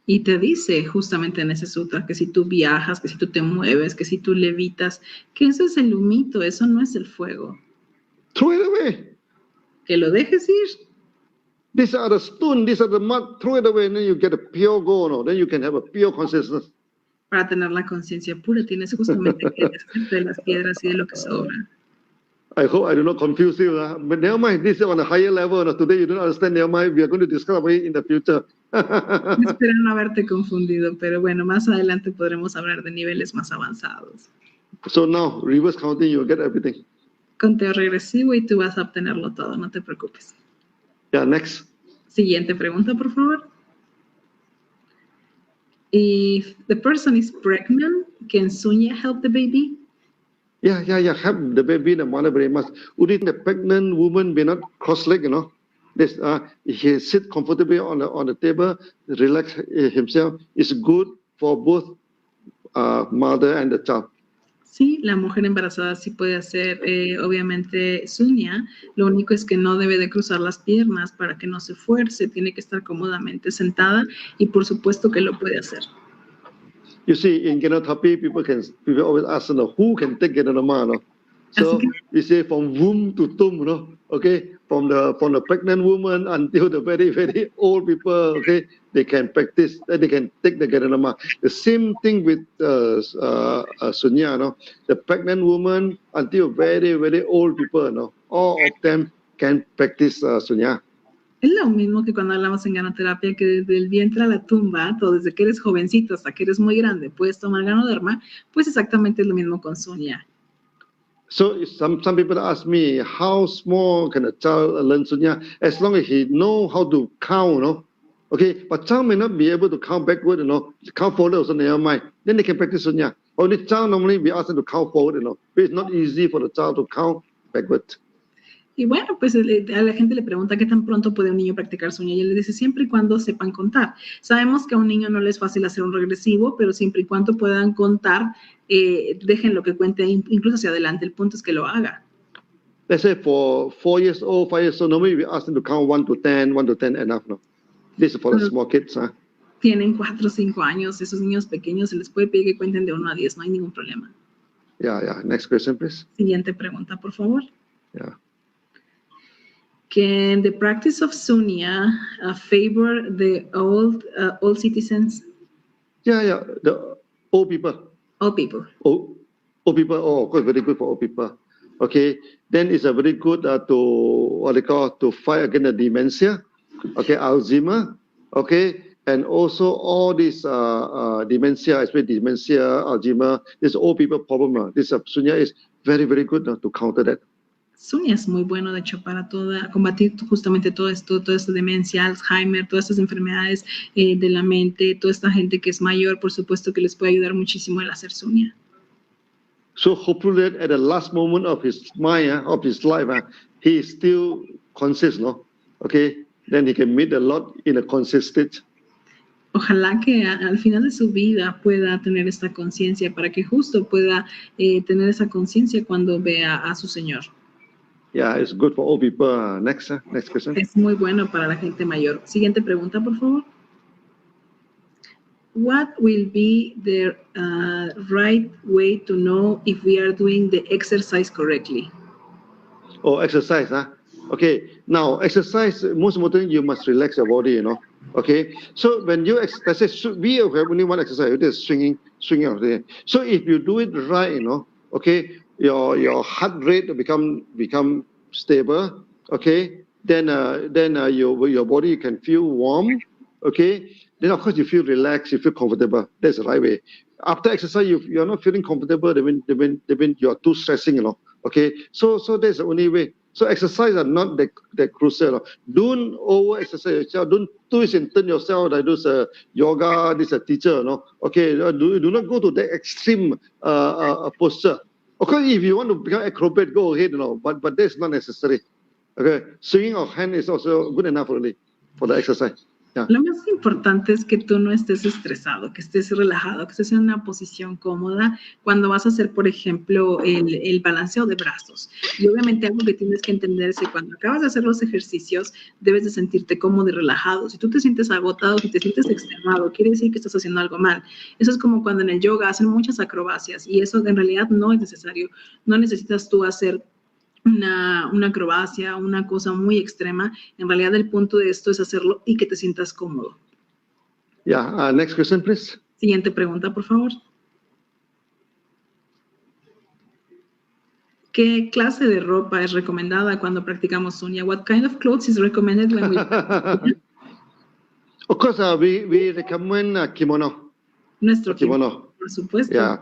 Y te dice justamente en ese sutra que si tú viajas, que si tú te mueves, que si tú levitas, que eso es el humito, eso no es el fuego. Throw it away. Que lo dejes ir. These are the stone, these are the mud, throw it away, and then you get a pure gold, then you can have a pure consciousness. Para tener la conciencia pura tienes justamente que deshacerte de las piedras y de lo que sobra. I hope I do not confuse you, but never mind, this is on a higher level. Today you don't understand, never mind, we are going to discuss it in the future. Espero no haberte confundido, pero bueno, más adelante podremos hablar de niveles más avanzados. So now, reverse counting, you'll get everything. Conteo regresivo y tú vas a obtenerlo todo, no te preocupes. Yeah, next. Siguiente pregunta, por favor. If the person is pregnant, can Sunya help the baby? Yeah, help the baby, the mother very much. Would the pregnant woman be not cross-legged, This, he sit comfortably on the table, relax himself. It's good for both mother and the child. Sí, la mujer embarazada sí puede hacer, obviamente, Sunya. Lo único es que no debe de cruzar las piernas para que no se fuerce. Tiene que estar cómodamente sentada y por supuesto que lo puede hacer. You see, in genotherapy, people always ask, who can take genoma, So we say from womb to tomb, okay, from the pregnant woman until the very, very old people, okay, they can practice, they can take the genoma. The same thing with Sunya, the pregnant woman until very, very old people, all of them can practice Sunya. Es lo mismo que cuando hablamos en ganoterapia, que desde el vientre a la tumba, todo desde que eres jovencito hasta que eres muy grande, puedes tomar ganoderma, pues exactamente es lo mismo con Sunya. So some people ask me, how small can a child learn Sunya? As long as he know how to count, okay, but child may not be able to count backward, count forward also never mind. Then they can practice Sunya. Only child normally we ask them to count forward, but it's not easy for the child to count backward. Y bueno, pues a la gente le pregunta qué tan pronto puede un niño practicar Sunya y él le dice siempre y cuando sepan contar. Sabemos que a un niño no le es fácil hacer un regresivo, pero siempre y cuando puedan contar, dejen lo que cuente incluso hacia adelante. El punto es que lo haga. Let's say for 4 years old, 5 years old, normally we ask them to count 1 to 10 enough. This is for the small kids. Tienen 4 o 5 años, esos niños pequeños se les puede pedir que cuenten de 1 a 10, no hay ningún problema. Yeah. Next question, please. Siguiente pregunta, por favor. Yeah. Can the practice of Sunya favor the old citizens? Yeah. The old people. All people. Old people. Oh, of course, very good for old people. Okay. Then it's a very good to fight against the dementia. Okay, Alzheimer. Okay. And also all this dementia, especially dementia, Alzheimer, this old people problem. This Sunya is very, very good to counter that. Sunya es muy bueno, de hecho, para combatir justamente todo esto, toda esta demencia, Alzheimer, todas estas enfermedades de la mente, toda esta gente que es mayor, por supuesto que les puede ayudar muchísimo el hacer Sunya. So hopefully at the last moment of his mind, of his life, he is still conscious, no? Okay, then he can meet the Lord in a conscious state. Ojalá que al final de su vida pueda tener esta conciencia, para que justo pueda tener esa conciencia cuando vea a su Señor. Yeah, it's good for old people. Next question. Es muy bueno para la gente mayor. Siguiente pregunta, por favor. What will be the right way to know if we are doing the exercise correctly? Oh, exercise, huh? Okay, now exercise, most important, you must relax your body, you know. Okay, so when you exercise, we have only one exercise, it is swinging out there. So if you do it right, you know, okay, your heart rate become stable, okay, then your body can feel warm, okay, then of course you feel relaxed, you feel comfortable. That's the right way. After exercise, you're not feeling comfortable, then you're too stressing, you know, okay, so that's the only way. So exercise are not that crucial. Don't over exercise yourself. Don't twist and turn yourself like this yoga, this teacher, you know, okay, do not go to that extreme posture. Okay, if you want to become acrobat, go ahead, you know, but that's not necessary. Okay, swinging of hand is also good enough really for the exercise. Yeah. Lo más importante es que tú no estés estresado, que estés relajado, que estés en una posición cómoda cuando vas a hacer, por ejemplo, el balanceo de brazos. Y obviamente algo que tienes que entender es que cuando acabas de hacer los ejercicios, debes de sentirte cómodo y relajado. Si tú te sientes agotado, si te sientes extenuado, quiere decir que estás haciendo algo mal. Eso es como cuando en el yoga hacen muchas acrobacias y eso en realidad no es necesario. No necesitas tú hacer una acrobacia, una cosa muy extrema. En realidad el punto de esto es hacerlo y que te sientas cómodo. Yeah, next question, please. Siguiente pregunta, por favor. ¿Qué clase de ropa es recomendada cuando practicamos Sunya? What kind of clothes is recommended when we practice? Of course, we recommend kimono. Nuestro kimono, por supuesto. Yeah.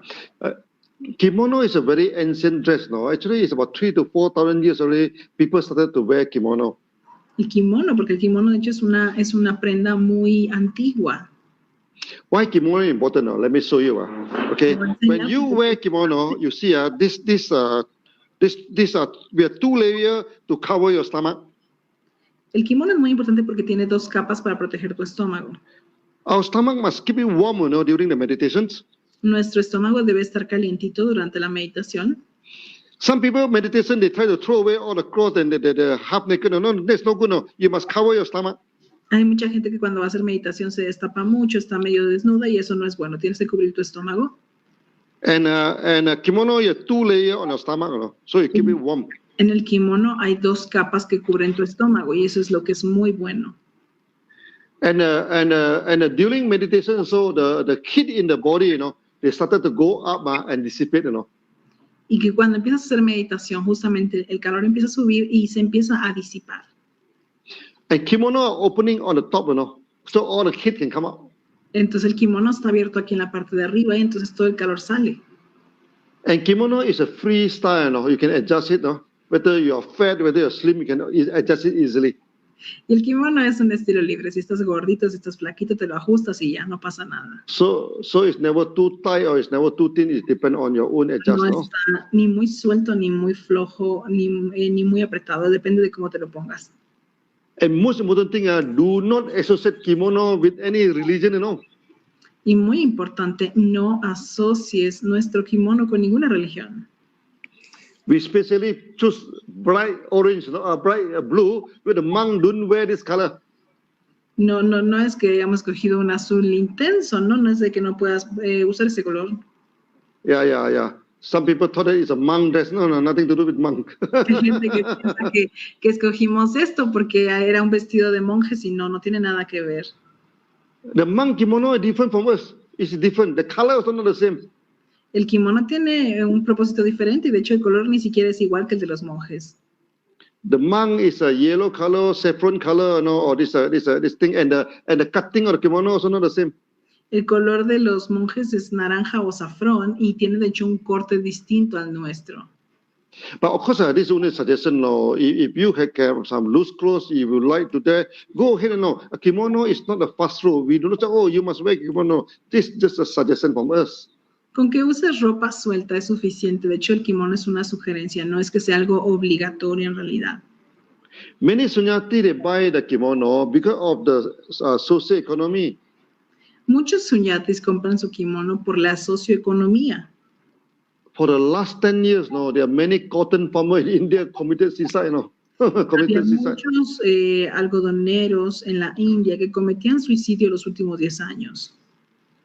Kimono is a very ancient dress, no? Actually, it's about 3,000 to 4,000 years already. People started to wear kimono. El kimono, porque el kimono de hecho es una prenda muy antigua. Why kimono is important? No? Let me show you. Okay, when you wear kimono, you see we have 2 layers to cover your stomach. El kimono es muy importante porque tiene 2 capas para proteger tu estómago. Our stomach must keep it warm, you know, during the meditations. Nuestro estómago debe estar calientito durante la meditación. Some people meditation, they try to throw away all the clothes and the half naked. No, that's no good. No, you must cover your stomach. Hay mucha gente que cuando va a hacer meditación se destapa mucho, está medio desnuda y eso no es bueno. Tienes que cubrir tu estómago. And kimono, you have 2 layers on your stomach, you know, so you keep it warm. En el kimono hay 2 capas que cubren tu estómago y eso es lo que es muy bueno. And during meditation, so the heat in the body, you know, they started to go up and dissipate, you know. Y que cuando empiezas a hacer meditación, justamente el calor empieza a subir y se empieza a disipar. And kimono are opening on the top, you know, so all the heat can come out. Entonces el kimono está abierto aquí en la parte de arriba y entonces todo el calor sale. And kimono is a free style, you know, you can adjust it, no? Whether you're fat, whether you're slim, you can adjust it easily. Y el kimono es un estilo libre. Si estás gordito, si estás flaquito, te lo ajustas y ya, no pasa nada. So it's never too tight or it's never too thin. It depends on your own adjustment. No está ni muy suelto, ni muy flojo, ni muy apretado. Depende de cómo te lo pongas. And most important thing, do not associate kimono with any religion, you know. Y muy importante, no asocies nuestro kimono con ninguna religión. We especially choose bright orange, bright blue, where the monk don't wear this color. No es que hayamos cogido un azul intenso, no es de que no puedas usar ese color. Yeah. Some people thought that it's a monk dress. No, nothing to do with monk. Hay gente que piensa que escogimos esto porque era un vestido de monjes y no tiene nada que ver. The monk kimono is different from us. It's different. The color is not the same. El kimono tiene un propósito diferente y de hecho el color ni siquiera es igual que el de los monjes. The monk is a yellow color, saffron color, or this thing, and the cutting of the kimono also not the same. El color de los monjes es naranja o safrón y tiene de hecho un corte distinto al nuestro. But of course, this is only a suggestion. If you have some loose clothes, you would like to wear, go ahead and a kimono is not a fast rule. We do not say, oh, you must wear kimono. This is just a suggestion from us. Con que uses ropa suelta es suficiente. De hecho, el kimono es una sugerencia, no es que sea algo obligatorio en realidad. Many sunyati, they buy the kimono because of the socio-economy. Muchos sunyatis compran su kimono por la socioeconomía. For the last 10 years, there are many cotton farmers in India committed suicide. Había muchos algodoneros en la India que cometían suicidio los últimos 10 años.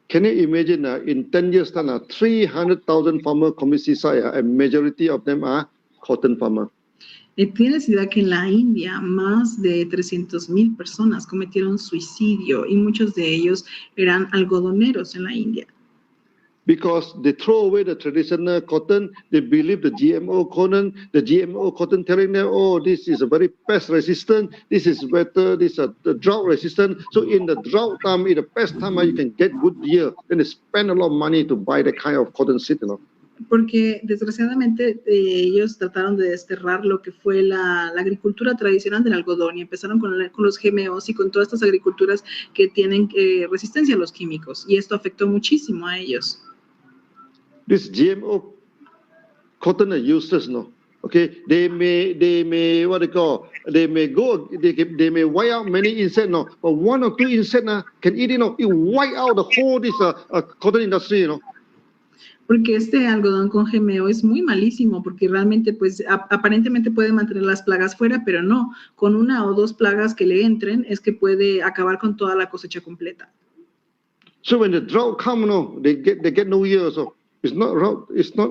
Can you imagine in 10 years' time, 300,000 farmers commit suicide, and majority of them are cotton farmers. Tienes idea que en la India más de 300,000 personas cometieron suicidio y muchos de ellos eran algodoneros en la India. Because they throw away the traditional cotton, they believe the GMO cotton telling them, oh, this is a very pest resistant, this is better, this is the drought resistant. So in the drought time, in the pest time, you can get good yield. Then they spend a lot of money to buy that kind of cotton seed, Porque desgraciadamente ellos trataron de desterrar lo que fue la agricultura tradicional del algodón y empezaron con los GMOs y con todas estas agriculturas que tienen resistencia a los químicos y esto afectó muchísimo a ellos. This GMO cotton are useless, Okay, they may they may wipe out many insects, but one or two insects can eat it, it wipe out the whole this cotton industry, Porque este algodón con GMO es muy malísimo, porque realmente, pues, aparentemente puede mantener las plagas fuera, pero no, con una o dos plagas que le entren, es que puede acabar con toda la cosecha completa. So when the drought comes, they get no yield. So it's not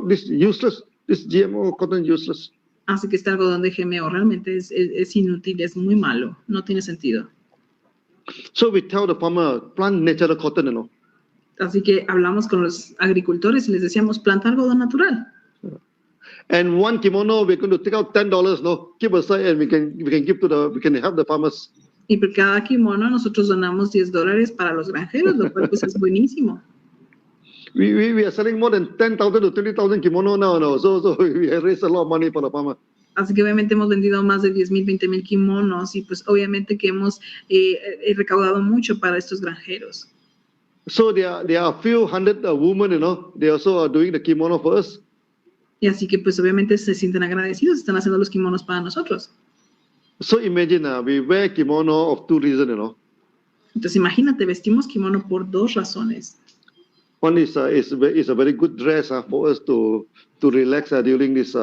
this useless. This GMO cotton useless. Así que este algodón de GMO realmente es inútil, es muy malo, no tiene sentido. So we tell the farmer, plant natural cotton, Así que hablamos con los agricultores y les decíamos, planta algodón natural. And one kimono, we're going to take out $10, keep aside, and we can help the farmers. Y por cada kimono nosotros donamos $10 para los granjeros, lo cual pues es buenísimo. We are selling more than 10,000 to 20,000 kimono now, so we raise a lot of money for the farmer. Así que obviamente hemos vendido más de 10,000, 20,000 kimonos y pues obviamente que hemos recaudado mucho para estos granjeros. So there are a few hundred women, they also are doing the kimono for us. Y así que pues obviamente se sienten agradecidos, están haciendo los kimonos para nosotros. So imagine we wear kimono of two reasons, Entonces imagínate, vestimos kimono por dos razones. One is a very good dress for us to relax during this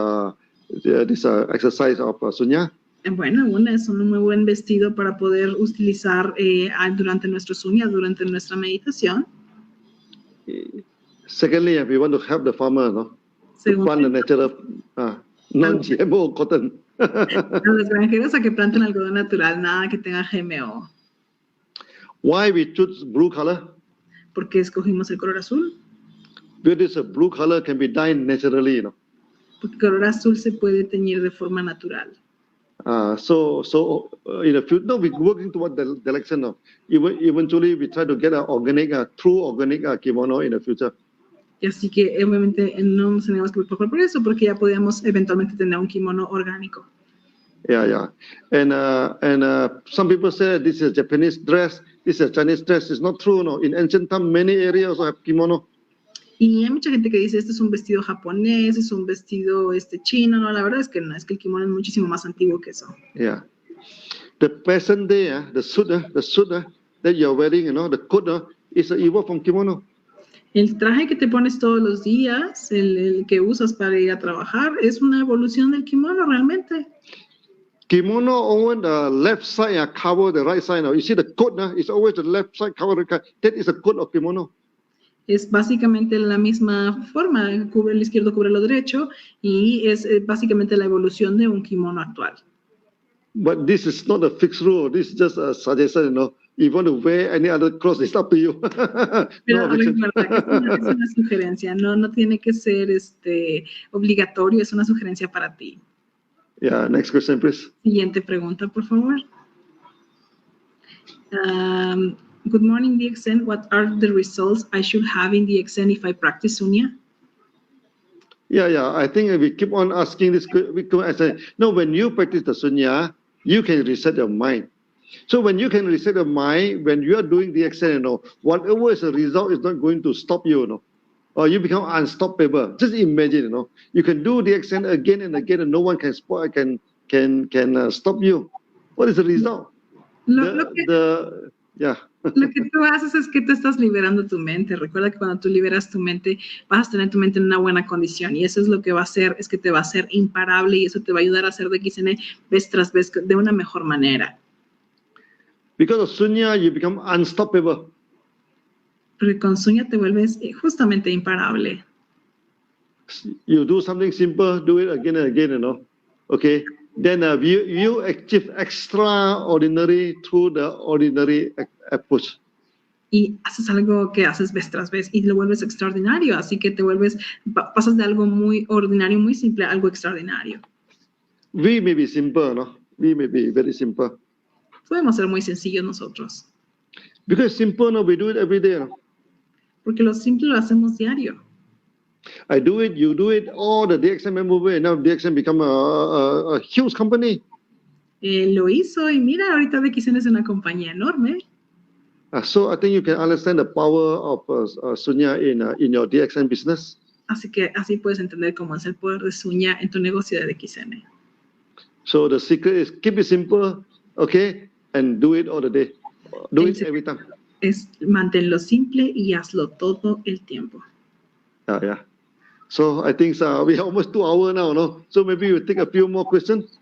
exercise of Sunya. Bueno, una es un muy buen vestido para poder utilizar durante nuestro Sunya, durante nuestra meditación. Secondly, we want to help the farmer, to plant the natural non-GMO cotton. A los granjeros a que planten algodón natural, nada que tenga GMO. Why we choose blue color? ¿Por qué escogimos el color azul? Because this blue color can be dyed naturally, Porque el color azul se puede teñir de forma natural. So in the future, we're working toward the direction of eventually we try to get a true organic kimono in the future. Y así que obviamente no nos tenemos que preocupar por eso, porque ya podíamos eventualmente tener un kimono orgánico. Yeah. And some people say this is a Japanese dress, this is a Chinese dress. It's not true, In ancient time, many areas also have kimono. Y hay mucha gente que dice, este es un vestido japonés, es un vestido chino. No, la verdad es que no, es que el kimono es muchísimo más antiguo que eso. Yeah. The present day, the suit that you're wearing, the coat, is evolved from kimono. El traje que te pones todos los días, el que usas para ir a trabajar, es una evolución del kimono realmente. Kimono always the left side cover the right side. You see the coat, it's always the left side cover. That is a coat of kimono. Es básicamente la misma forma, cubre el izquierdo, cubre lo derecho, y es básicamente la evolución de un kimono actual. But this is not a fixed rule. This is just a suggestion, you know. If you want to wear any other clothes, it's up to you. Pero No objection. recuerda que es una sugerencia, no tiene que ser obligatorio, es una sugerencia para ti. Yeah, next question, please. Siguiente pregunta, por favor. Good morning, DXN. What are the results I should have in DXN if I practice Sunya? Yeah. I think we keep on asking this. I say, no, when you practice the Sunya, you can reset your mind. So when you can reset your mind, when you are doing the action, you know, whatever is the result is not going to stop you, you know, or you become unstoppable. Just imagine, you know, you can do the action again and again, and no one can stop you. What is the result? Lo que tú haces es que tú estás liberando tu mente. Recuerda que cuando tú liberas tu mente, vas a tener tu mente en una buena condición, y eso es lo que va a hacer, es que te va a hacer imparable, y eso te va a ayudar a hacer de XN vez tras vez de una mejor manera. Because of Sunya, you become unstoppable. Porque con Sunya te vuelves justamente imparable. You do something simple, do it again and again, you know. Okay. Then you achieve extraordinary through the ordinary approach. Y haces algo que haces vez tras vez y lo vuelves extraordinario. Así que te pasas de algo muy ordinario, muy simple, a algo extraordinario. We may be simple, no? We may be very simple. Podemos ser muy sencillos nosotros. Because simple, no, we do it every day, no? Porque lo simple lo hacemos diario. I do it, you do it, all the DXM member way. Now DXM become a huge company. Lo hizo y mira, ahorita DXN es una compañía enorme. So I think you can understand the power of Sunya in your DXM business. Así que así puedes entender cómo es el poder de Sunya en tu negocio de DXN. So the secret is keep it simple, okay, and do it all the day. Do it every time. Es manténlo simple y hazlo todo el tiempo. Yeah. So I think we are almost 2 hours now, no? So maybe we'll take a few more questions.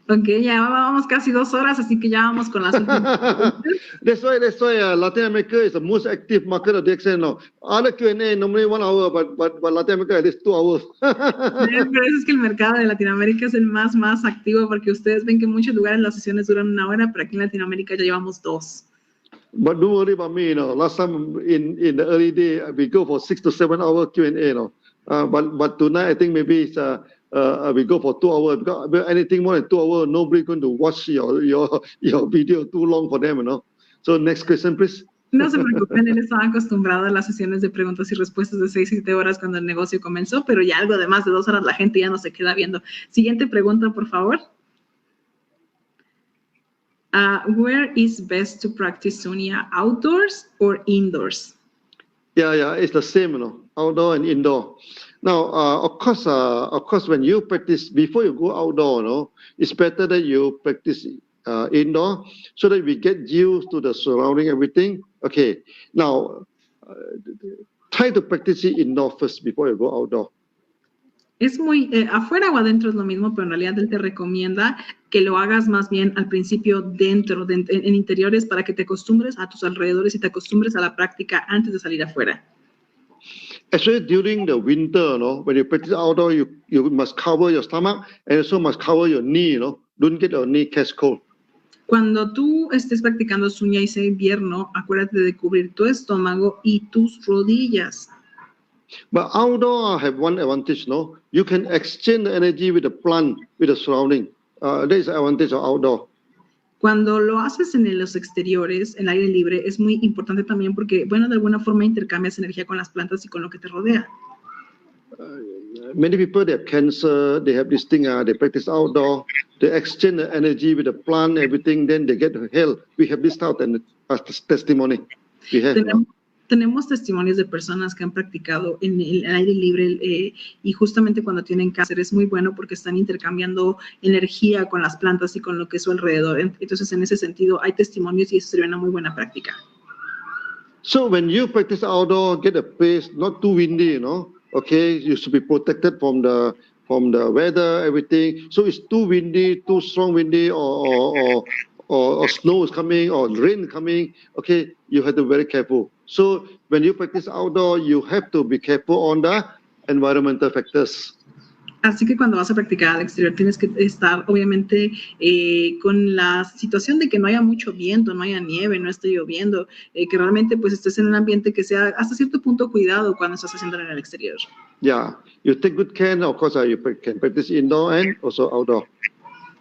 Okay, ya vamos casi 2 horas, así que ya vamos con las últimas. That's why Latin America is the most active market of DXN now. Other Q&A normally 1 hour, but Latin America at least 2 hours. Pero eso es que el mercado de Latinoamérica es el más activo, porque ustedes ven que en muchos lugares las sesiones duran 1 hora, pero aquí en Latinoamérica ya llevamos 2. But don't worry about me, you know. Last time in the early day, we go for 6 to 7 hour Q&A, you know. But tonight I think maybe it's we go for 2 hours. Because anything more than 2 hours, nobody going to watch your video too long for them, you know. So next question, please. No se preocupen, él estaba acostumbrado a las sesiones de preguntas y respuestas de 6 y 7 horas cuando el negocio comenzó, pero ya algo de más de 2 horas la gente ya no se queda viendo. Siguiente pregunta, por favor. Where is best to practice Sunya, outdoors or indoors? Yeah, it's the same, you know, outdoor and indoor. Now, of course, when you practice, before you go outdoor, you know, it's better that you practice indoor so that we get used to the surrounding, everything. Okay, now, try to practice it indoor first before you go outdoor. Es muy, afuera o adentro es lo mismo, pero en realidad él te recomienda que lo hagas más bien al principio dentro, en interiores, para que te acostumbres a tus alrededores y te acostumbres a la práctica antes de salir afuera. Actually, during the winter, no, when you practice outdoor, you must cover your stomach and also must cover your knee, you know, don't get your knee catch cold. Cuando tú estés practicando Sunya y sea invierno, acuérdate de cubrir tu estómago y tus rodillas. But outdoor have one advantage, no? You can exchange the energy with the plant, with the surrounding. That is the advantage of outdoor. Cuando lo haces en los exteriores, en el aire libre, es muy importante también porque, bueno, de alguna forma intercambias energía con las plantas y con lo que te rodea. Many people, they have cancer, they have this thing, they practice outdoor, they exchange the energy with the plant, everything, then they get health. We have this out and testimony. We have, Tenemos testimonios de personas que han practicado en el aire libre y justamente cuando tienen cáncer es muy bueno porque están intercambiando energía con las plantas y con lo que es su alrededor. Entonces, en ese sentido, hay testimonios y eso sería una muy buena práctica. So when you practice outdoor, get a place not too windy, you know. Okay, you should be protected from the weather, everything. So it's too windy, too strong windy, or snow is coming, or rain coming. Okay, you have to be very careful. So when you practice outdoor, you have to be careful on the environmental factors. Así que cuando vas a practicar al exterior tienes que estar obviamente con la situación de que no haya mucho viento, no haya nieve, no esté lloviendo, que realmente pues estés en un ambiente que sea hasta cierto punto cuidado cuando estás haciéndolo en el exterior. Yeah, you take good care. Of course, you can practice indoor and also outdoor.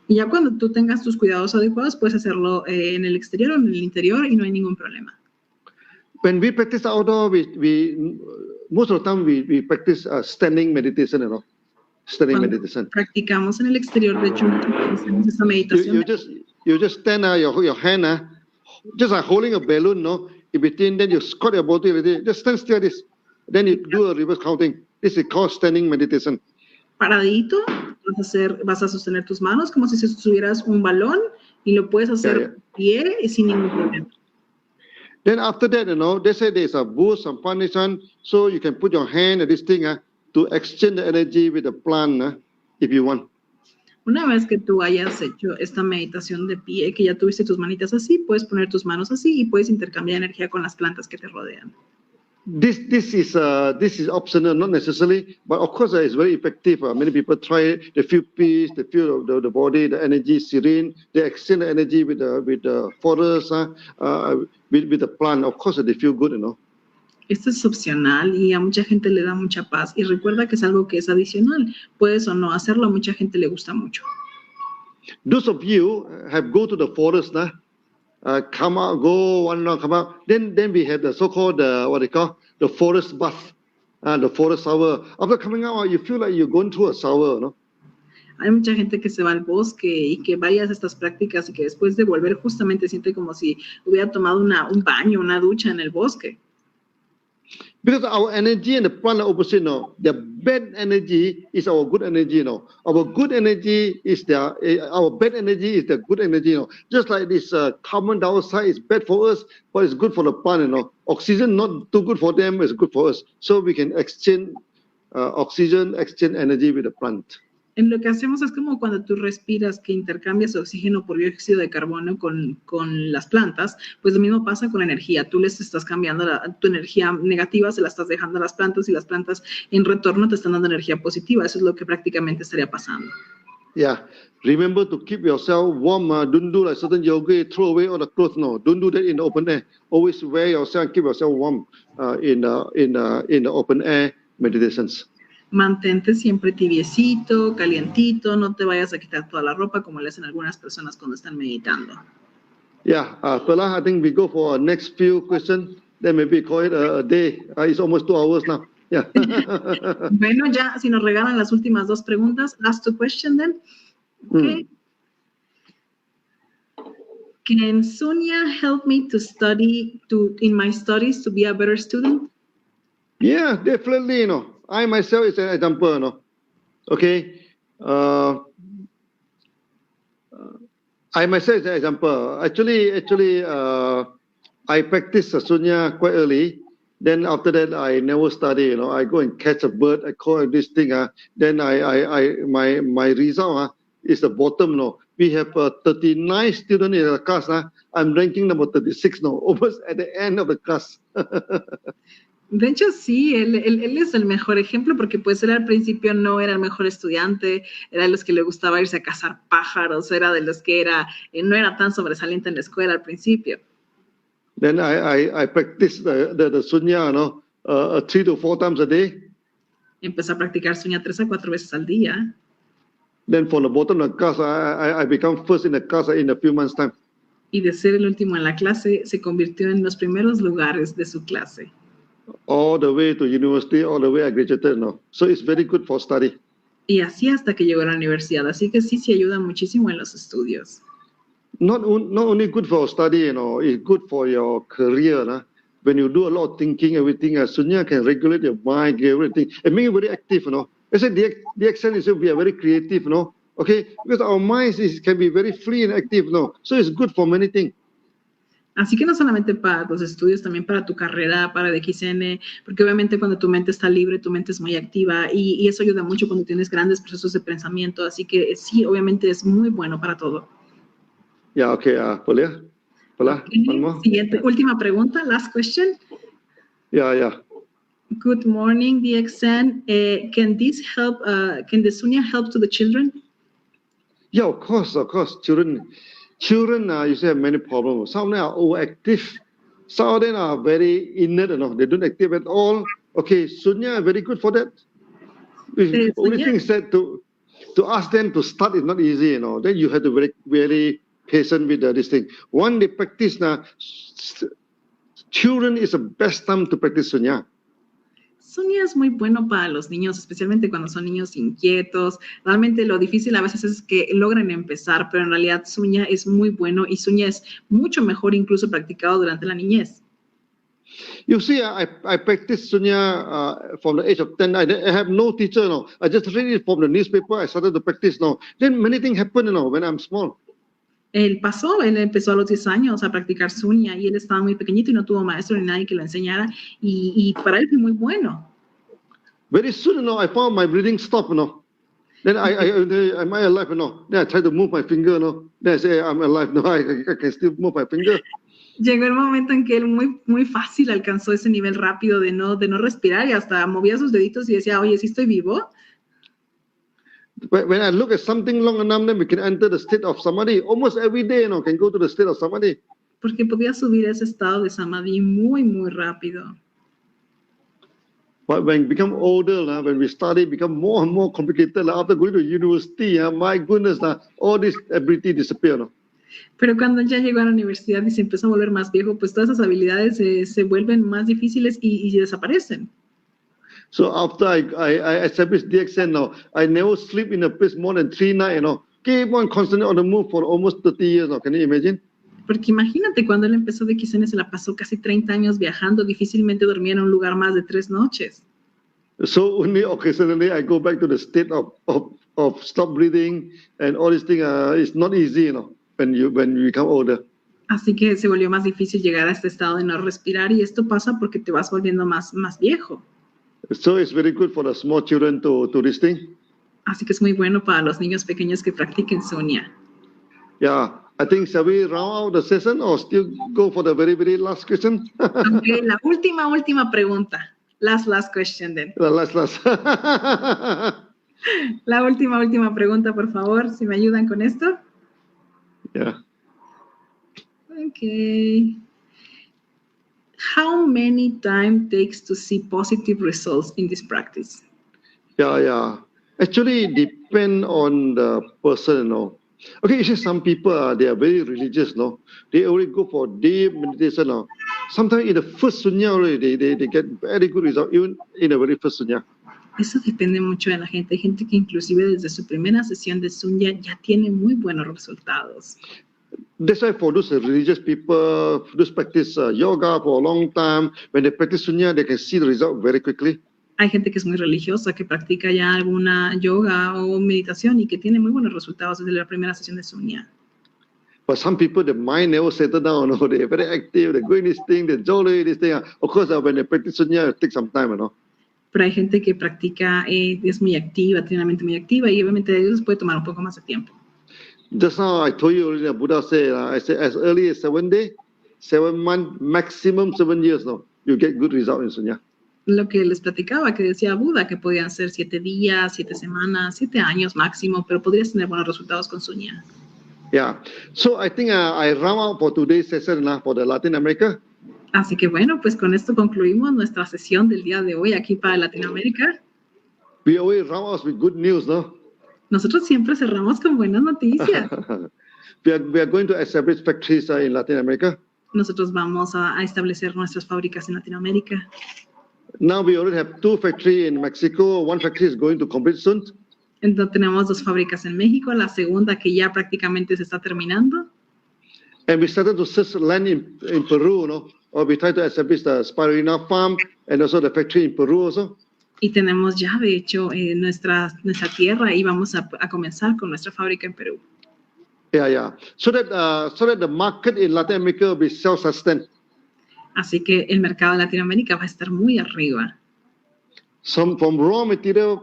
Y ya cuando tú tengas tus cuidados adecuados, puedes hacerlo en el exterior o en el interior y no hay ningún problema. When we practice outdoor, we most of the time we practice standing meditation, you know. Standing Cuando meditation. practicamos en el exterior, de hecho, hacemos esta meditación. You just stand your hand, just like holding a balloon, no? In between, then you squat your body, just stand still this. Then you do a reverse counting. This is called standing meditation. Paradito, vas a sostener tus manos como si sostuvieras un balón y lo puedes hacer pie y sin ningún problema. Then after that, you know, they say there's a boost, some punishment, so you can put your hand at this thing, to exchange the energy with the plant, if you want. Una vez que tú hayas hecho esta meditación de pie, que ya tuviste tus manitas así, puedes poner tus manos así y puedes intercambiar energía con las plantas que te rodean. This is optional, not necessarily, but of course it's very effective. Many people try it. They feel peace, they feel the body, the energy serene. They exchange the energy with the forest, with the plant. Of course they feel good, you know. Esto es opcional y a mucha gente le da mucha paz. Y recuerda que es algo que es adicional. Puedes o no hacerlo, a mucha gente le gusta mucho. Those of you have go to the forest, come out, go one round, come out. Then we have the so-called what they call the forest bath, the forest shower. After coming out, you feel like you're going through a shower, no? Hay mucha gente que se va al bosque y que vayas a estas prácticas y que después de volver justamente siente como si hubiera tomado un baño, una ducha en el bosque. Because our energy and the plant are opposite, no. The bad energy is our good energy, no. Our good energy is our bad energy is the good energy, no. Just like this carbon dioxide is bad for us, but it's good for the plant, you know. Oxygen not too good for them, it's good for us. So we can exchange oxygen, exchange energy with the plant. En lo que hacemos es como cuando tú respiras, que intercambias oxígeno por dióxido de carbono con las plantas, pues lo mismo pasa con la energía. Tú les estás cambiando tu energía negativa, se la estás dejando a las plantas y las plantas en retorno te están dando energía positiva. Eso es lo que prácticamente estaría pasando. Yeah. Remember to keep yourself warm. Don't do like certain yoga, throw away all the clothes. No, don't do that in the open air. Always wear yourself and keep yourself warm in the open air meditations. Mantente siempre tibiecito, calientito, no te vayas a quitar toda la ropa como le hacen algunas personas cuando están meditando. Yeah, Pela, I think we go for our next few questions. Then maybe call it a day. It's almost 2 hours now. Yeah. Bueno, ya si nos regalan las últimas 2 preguntas, last 2 questions then. Okay. Can Sunya help me in my studies to be a better student? Yeah, definitely, you know. I myself is an example, you know. Okay. I myself is an example. Actually, I practiced Sunya quite early. Then after that, I never study. You know, I go and catch a bird. I call this thing. Then my result is the bottom. You know, we have 39 students in the class. I'm ranking number 36 now, almost at the end of the class. De hecho, sí, él es el mejor ejemplo porque pues él al principio no era el mejor estudiante, era de los que le gustaba irse a cazar pájaros, era de los que no era tan sobresaliente en la escuela al principio. Then I practice the Sunya, you know, 3 to 4 times a day. Empecé a practicar Sunya 3 a 4 veces al día. Then from the bottom of the class, I become first in the class in a few months' time. Y de ser el último en la clase, se convirtió en los primeros lugares de su clase. All the way to university, all the way I graduated now. So it's very good for study. Y así hasta que llegó a la universidad. Así que sí ayuda muchísimo en los estudios. Not only good for study, you know, it's good for your career. When you do a lot of thinking, everything, Sunya can regulate your mind, everything. It makes you very active, you know. I said the extent is we are very creative, you know. Okay, because our minds can be very free and active, you know. So it's good for many things. Así que no solamente para los estudios, también para tu carrera, para el XN, porque obviamente cuando tu mente está libre, tu mente es muy activa y eso ayuda mucho cuando tienes grandes procesos de pensamiento. Así que sí, obviamente es muy bueno para todo. Yeah, okay, Polia, Okay. Siguiente, última pregunta, last question. Yeah. Good morning, DXN. Can this help? Can the Sunya help to the children? Yeah, of course. Children, you see, have many problems. Some are overactive. Some of them are very inert, they don't active at all. Okay, Sunya, very good for that. The only thing is that to ask them to start is not easy, Then you have to be very patient with this thing. One, they practice now. Children is the best time to practice Sunya. Sunya es muy bueno para los niños, especialmente cuando son niños inquietos. Realmente lo difícil a veces es que logren empezar, pero en realidad Sunya es muy bueno y Sunya es mucho mejor incluso practicado durante la niñez. You see, I practiced Sunya from the age of 10. I have no teacher, I just read it from the newspaper. I started to practice now. Then many things happen, when I'm small. Él empezó a los 10 años a practicar Sunya y él estaba muy pequeñito y no tuvo maestro ni nadie que lo enseñara y para él fue muy bueno. Very soon, I found my breathing stop, Then am I alive, Then I try to move my finger, Then I say, I'm alive, I can still move my finger. Llegó el momento en que él muy fácil alcanzó ese nivel rápido de no respirar y hasta movía sus deditos y decía, oye, ¿sí estoy vivo? When I look at something long enough, then we can enter the state of samadhi. Almost every day, can go to the state of samadhi. Porque podía subir a ese estado de samadhi muy rápido. But when we become older, when we study, become more and more complicated. After going to university, my goodness, all this ability disappear. Pero cuando ya llegó a la universidad y se empezó a volver más viejo, pues todas esas habilidades se vuelven más difíciles y desaparecen. So after I established DXN now, I never sleep in a place more than 3 nights, Keep on constantly on the move for almost 30 years now. Can you imagine? Porque imagínate, cuando él empezó de DXN se la pasó casi 30 años viajando, difícilmente dormía en un lugar más de 3 noches. So only occasionally I go back to the state of stop breathing and all these things. It's not easy, when you become older. Así que se volvió más difícil llegar a este estado de no respirar y esto pasa porque te vas volviendo más viejo. So it's very good for the small children to this thing. Así que es muy bueno para los niños pequeños que practiquen Sunya. Yeah, I think shall we round out the session or still go for the very, very last question? Okay, la última pregunta. Last question then. The last. La última pregunta, por favor, si me ayudan con esto. Yeah. Okay. How many time takes to see positive results in this practice? Yeah. Actually, it depends on the person, Okay, you see, some people, they are very religious, They already go for deep meditation, Sometimes in the first Sunya already, they get very good results, even in the very first Sunya. Eso depende mucho de la gente. Hay gente que inclusive desde su primera sesión de Sunya ya tiene muy buenos resultados. That's why for those religious people, those practice yoga for a long time, when they practice Sunya, they can see the result very quickly. Hay gente que es muy religiosa, que practica ya alguna yoga o meditación y que tiene muy buenos resultados desde la primera sesión de Sunya. But some people, the mind never settle down, They're very active, they're going this thing, they're jolly, this thing. Of course, when they practice Sunya, it takes some time, Pero hay gente que practica, es muy activa, tiene una mente muy activa y obviamente a ellos puede tomar un poco más de tiempo. Just now I told you, the Buddha said, I said as early as 7 days, 7 months, maximum 7 years now, you get good result in Sunya. Lo que les platicaba, que decía Buda, que podían ser 7 días, 7 semanas, 7 años máximo, pero podrías tener buenos resultados con Sunya. Yeah, so I think I round out for today's session for the Latin America. Así que bueno, pues con esto concluimos nuestra sesión del día de hoy aquí para Latinoamérica. We always round out with good news, Nosotros siempre cerramos con buenas noticias. we are going to establish factories in Latin America. Nosotros vamos a establecer nuestras fábricas en Latinoamérica. Now we already have 2 factories in Mexico. 1 factory is going to complete soon. Entonces tenemos 2 fábricas en México, la segunda que ya prácticamente se está terminando. And we started to search land in Peru, or we try to establish the spirulina farm and also the factory in Peru also. Y tenemos ya, de hecho, nuestra tierra y vamos a comenzar con nuestra fábrica en Perú. Yeah. So that the market in Latin America will be self-sustained. Así que el mercado de Latinoamérica va a estar muy arriba. Some from raw material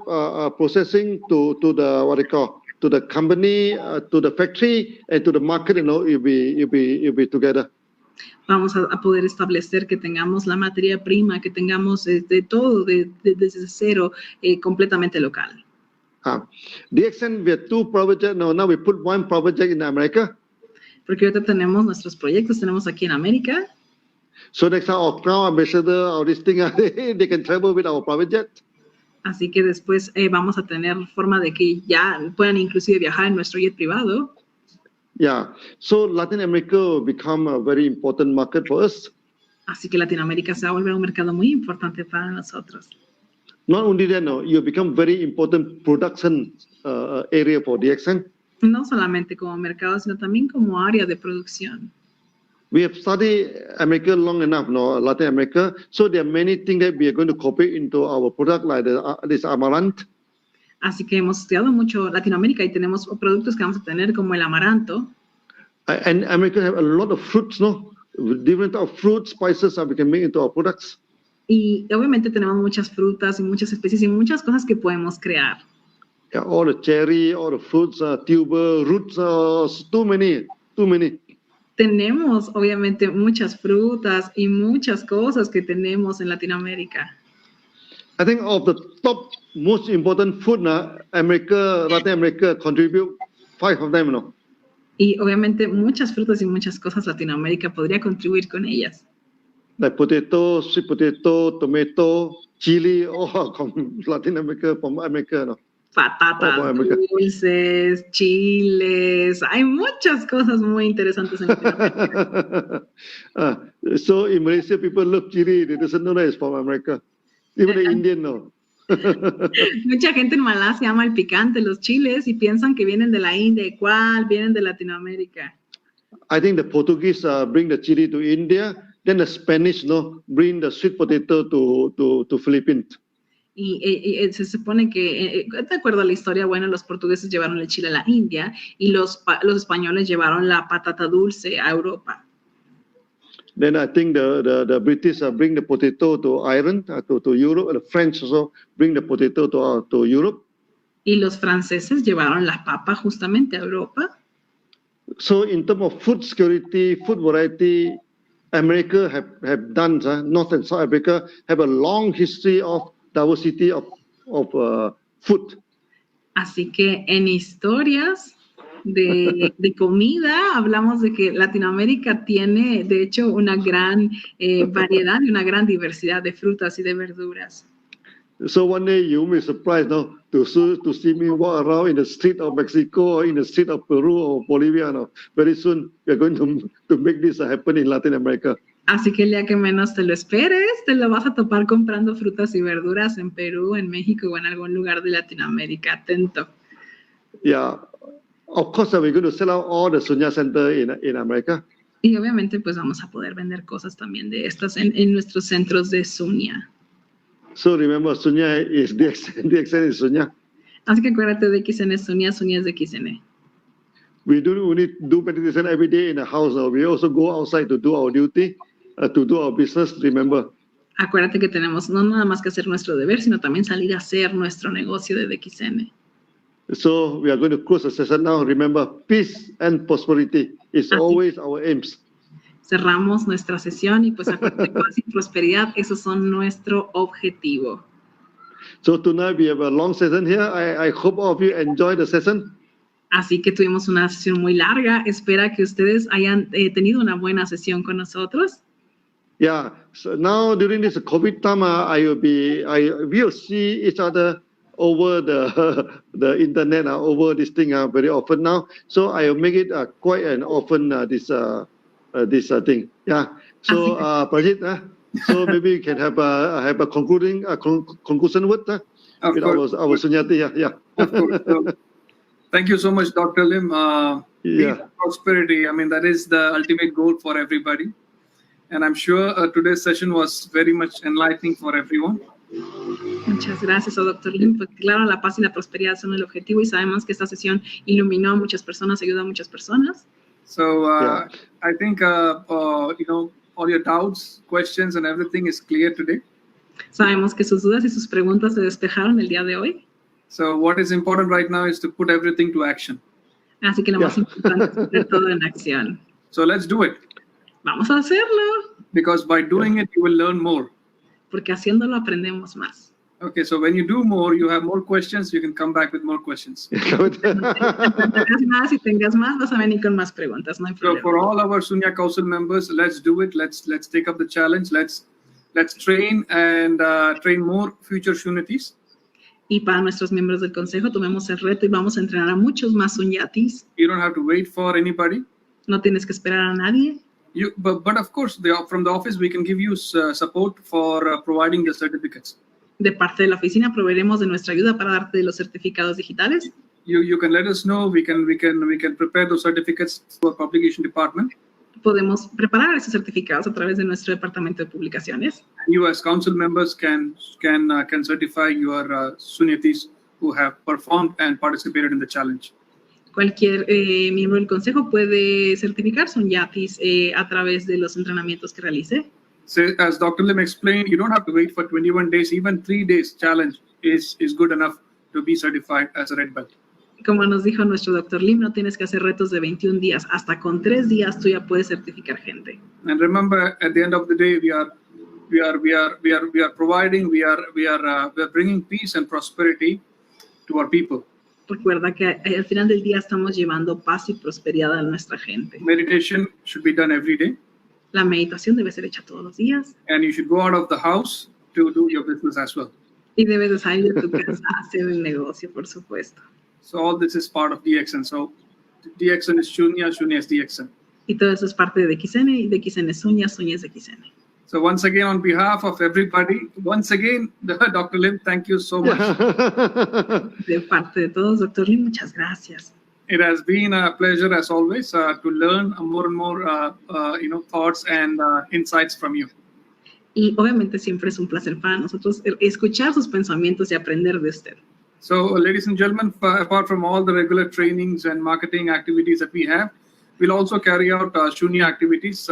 processing to the company, to the factory, and to the market, you'll be together. Vamos a poder establecer que tengamos la materia prima, que tengamos de todo desde cero, completamente local. DXN, we have 2 projects. Now we put 1 project in America. Porque ahorita tenemos nuestros proyectos, tenemos aquí en América. So next time our crown ambassador or this thing, they can travel with our private jet. Así que después vamos a tener forma de que ya puedan inclusive viajar en nuestro jet privado. Yeah, so Latin America will become a very important market for us. Así que Latinoamérica se va a volver un mercado muy importante para nosotros. Not only that, you become very important production area for DXN. No solamente como mercado, sino también como área de producción. We have studied America long enough, Latin America. So there are many things that we are going to copy into our product, like this amaranth. Así que hemos estudiado mucho Latinoamérica y tenemos productos que vamos a tener como el amaranto. And America have a lot of fruits, different type of fruits, spices that we can make into our products. Y obviamente tenemos muchas frutas y muchas especies y muchas cosas que podemos crear. Yeah, all the cherry, all the fruits, tuber, roots, too many. Tenemos obviamente muchas frutas y muchas cosas que tenemos en Latinoamérica. I think of the top most important food, Latin America contribute 5 of them, Y obviamente muchas frutas y muchas cosas Latinoamérica podría contribuir con ellas. Like potato, sweet potato, tomato, chili, all from Latin America, from America, Patatas dulces, chiles, hay muchas cosas muy interesantes en Latinoamérica. So in Malaysia, people love chili. They doesn't know that it's from America. Even the Indian know. Mucha gente en Malasia ama el picante, los chiles, y piensan que vienen de la India. ¿Cuál? Vienen de Latinoamérica. I think the Portuguese bring the chili to India. Then the Spanish, bring the sweet potato to Philippines. Y se supone que, de acuerdo a la historia, bueno, los portugueses llevaron el chile a la India y los españoles llevaron la patata dulce a Europa. Then I think the British bring the potato to Ireland, to Europe. The French also bring the potato to Europe. Y los franceses llevaron la papa justamente a Europa. So in terms of food security, food variety, America have done, North and South Africa have a long history of diversity of food. Así que en historias de comida hablamos de que Latinoamérica tiene, de hecho, una gran variedad y una gran diversidad de frutas y de verduras. So one day you may be surprised to see me walk around in the street of Mexico or in the street of Peru or Bolivia. Very soon we are going to make this happen in Latin America. Así que el día que menos te lo esperes, te lo vas a topar comprando frutas y verduras en Perú, en México o en algún lugar de Latinoamérica. Atento. Yeah, of course we're going to sell out all the Sunya center in America. Y obviamente pues vamos a poder vender cosas también de estas en nuestros centros de Sunya. So remember, Sunya is DXN is Sunya. Así que acuérdate de XN es Sunya, Sunya es de XN. We need to do meditation every day in the house. We also go outside to do our duty, to do our business, remember. Acuérdate que tenemos no nada más que hacer nuestro deber, sino también salir a hacer nuestro negocio de DXN. So we are going to close the session now. Remember, peace and prosperity is always our aims. Cerramos nuestra sesión y pues acuérdate, paz y prosperidad, esos son nuestro objetivo. So tonight we have a long session here. I hope all of you enjoy the session. Así que tuvimos una sesión muy larga. Espera que ustedes hayan tenido una buena sesión con nosotros. Yeah. So now during this COVID time, we will see each other over the internet, over this thing very often now. So I will make it quite an often this thing. Yeah. So Prajit, so maybe you can have a conclusion with our Sunyati. Yeah. Of course. So, thank you so much, Dr. Lim. Peace and prosperity. I mean, that is the ultimate goal for everybody. And I'm sure today's session was very much enlightening for everyone. Muchas gracias, Dr. Lim. Pues, claro, la paz y la prosperidad son el objetivo y sabemos que esta sesión iluminó a muchas personas, ayudó a muchas personas. So I think, all your doubts, questions, and everything is clear today. Sabemos que sus dudas y sus preguntas se despejaron el día de hoy. So what is important right now is to put everything to action. Así que lo más importante es poner todo en acción. So let's do it. Vamos a hacerlo. Because by doing it, you will learn more. Porque haciéndolo aprendemos más. Okay, so when you do more, you have more questions, you can come back with more questions. Tengas más y tengas más, vas a venir con más preguntas, no hay So problema. for all our Sunya Council members, let's do it. Let's take up the challenge. Let's train and train more future Shunyatis. Y para nuestros miembros del consejo, tomemos el reto y vamos a entrenar a muchos más sunyatis. You don't have to wait for anybody. No tienes que esperar a nadie. But of course, from the office, we can give you support for providing the certificates. De parte de la oficina proveeremos de nuestra ayuda para darte los certificados digitales. You can let us know. We can prepare those certificates for our publication department. Podemos preparar esos certificados a través de nuestro departamento de publicaciones. You as council members can certify your Sunyatis who have performed and participated in the challenge. Cualquier miembro del consejo puede certificar sunyatis a través de los entrenamientos que realice. So as Dr. Lim explained, you don't have to wait for 21 days. Even 3 days challenge is good enough to be certified as a red belt. Como nos dijo nuestro Dr. Lim, no tienes que hacer retos de 21 días. Hasta con 3 días tú ya puedes certificar gente. And remember, at the end of the day, we are bringing peace and prosperity to our people. Recuerda que al final del día estamos llevando paz y prosperidad a nuestra gente. Meditation should be done every day. La meditación debe ser hecha todos los días. And you should go out of the house to do your business as well. Y debes de salir de tu casa a hacer el negocio, por supuesto. So all this is part of DXN. So DXN is Sunya, Sunya is DXN. Y todo eso es parte de DXN, y DXN es Sunya, Sunya es DXN. So once again, on behalf of everybody, once again, Dr. Lim, thank you so much. De parte de todos, Dr. Lim, muchas gracias. It has been a pleasure, as always, to learn more and more, thoughts and insights from you. Y obviamente siempre es un placer para nosotros escuchar sus pensamientos y aprender de usted. So, ladies and gentlemen, apart from all the regular trainings and marketing activities that we have, we'll also carry out Shunya activities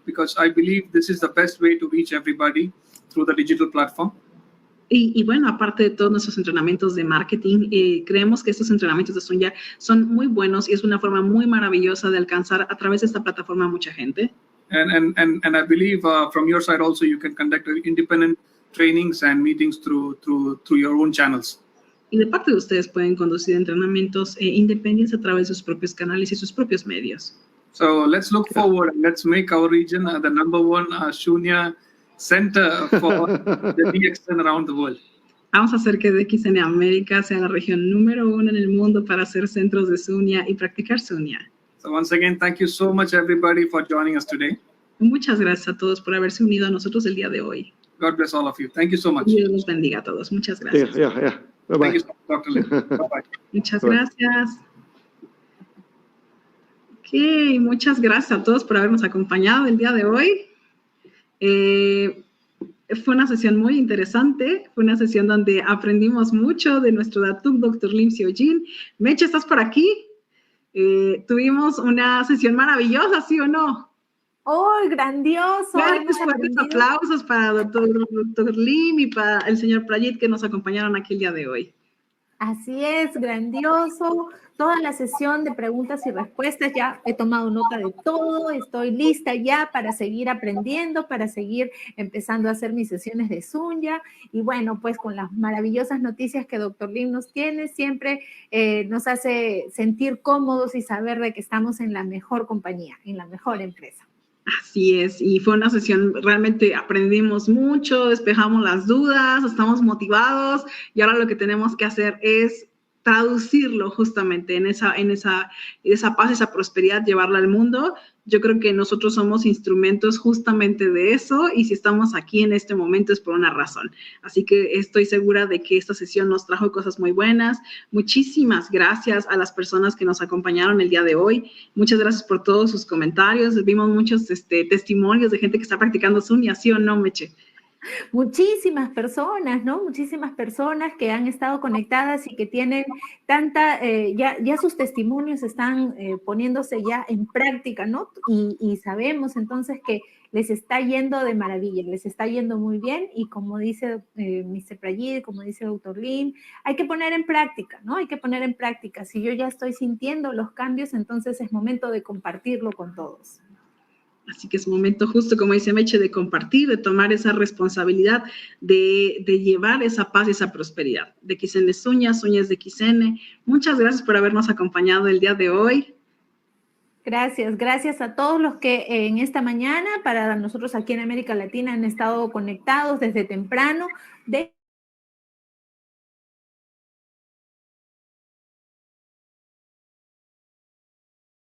because I believe this is the best way to reach everybody through the digital platform. Y bueno, aparte de todos nuestros entrenamientos de marketing, creemos que estos entrenamientos de Sunya son muy buenos y es una forma muy maravillosa de alcanzar a través de esta plataforma a mucha gente. And I believe from your side also you can conduct independent trainings and meetings through your own channels. Y de parte de ustedes pueden conducir entrenamientos independientes a través de sus propios canales y sus propios medios. So let's look forward and let's make our region the number one Shunya center for the DXN around the world. Vamos a hacer que DXN América sea la región número 1 en el mundo para hacer centros de Sunya y practicar Sunya. So once again, thank you so much everybody for joining us today. Muchas gracias a todos por haberse unido a nosotros el día de hoy. God bless all of you. Thank you so much. Dios los bendiga a todos. Muchas gracias. Yeah. Bye-bye. Thank you so much, Dr. Lim. Bye-bye. Muchas Bye. gracias. Ok, muchas gracias a todos por habernos acompañado el día de hoy. Fue una sesión muy interesante, fue una sesión donde aprendimos mucho de nuestro Datuk Dr. Lim Siow Jin. Meche, ¿estás por aquí? Tuvimos una sesión maravillosa, ¿sí o no? ¡Oh, grandioso! Fuertes aplausos para Dr. Lim y para el señor Prayit que nos acompañaron aquí el día de hoy. Así es, grandioso. Toda la sesión de preguntas y respuestas, ya he tomado nota de todo, estoy lista ya para seguir aprendiendo, para seguir empezando a hacer mis sesiones de Sunya. Y bueno, pues con las maravillosas noticias que Dr. Lim nos tiene, siempre nos hace sentir cómodos y saber de que estamos en la mejor compañía, en la mejor empresa. Así es, y fue una sesión, realmente aprendimos mucho, despejamos las dudas, estamos motivados y ahora lo que tenemos que hacer es traducirlo justamente en esa paz, esa prosperidad, llevarla al mundo. Yo creo que nosotros somos instrumentos justamente de eso y si estamos aquí en este momento es por una razón. Así que estoy segura de que esta sesión nos trajo cosas muy buenas. Muchísimas gracias a las personas que nos acompañaron el día de hoy. Muchas gracias por todos sus comentarios. Vimos muchos testimonios de gente que está practicando Sunya, ¿sí o no, Meche? Muchísimas personas, ¿no? Muchísimas personas que han estado conectadas y que tienen tanta, ya sus testimonios están poniéndose ya en práctica, ¿no? Y sabemos entonces que les está yendo de maravilla, les está yendo muy bien y como dice Mr. Prayit, como dice Dr. Lim, hay que poner en práctica, ¿no? Hay que poner en práctica. Si yo ya estoy sintiendo los cambios, entonces es momento de compartirlo con todos. Así que es un momento justo, como dice Meche, de compartir, de tomar esa responsabilidad, de llevar esa paz y esa prosperidad. De Kisene Sunya, Sunya es de Kisene. Muchas gracias por habernos acompañado el día de hoy. Gracias a todos los que en esta mañana, para nosotros aquí en América Latina, han estado conectados desde temprano.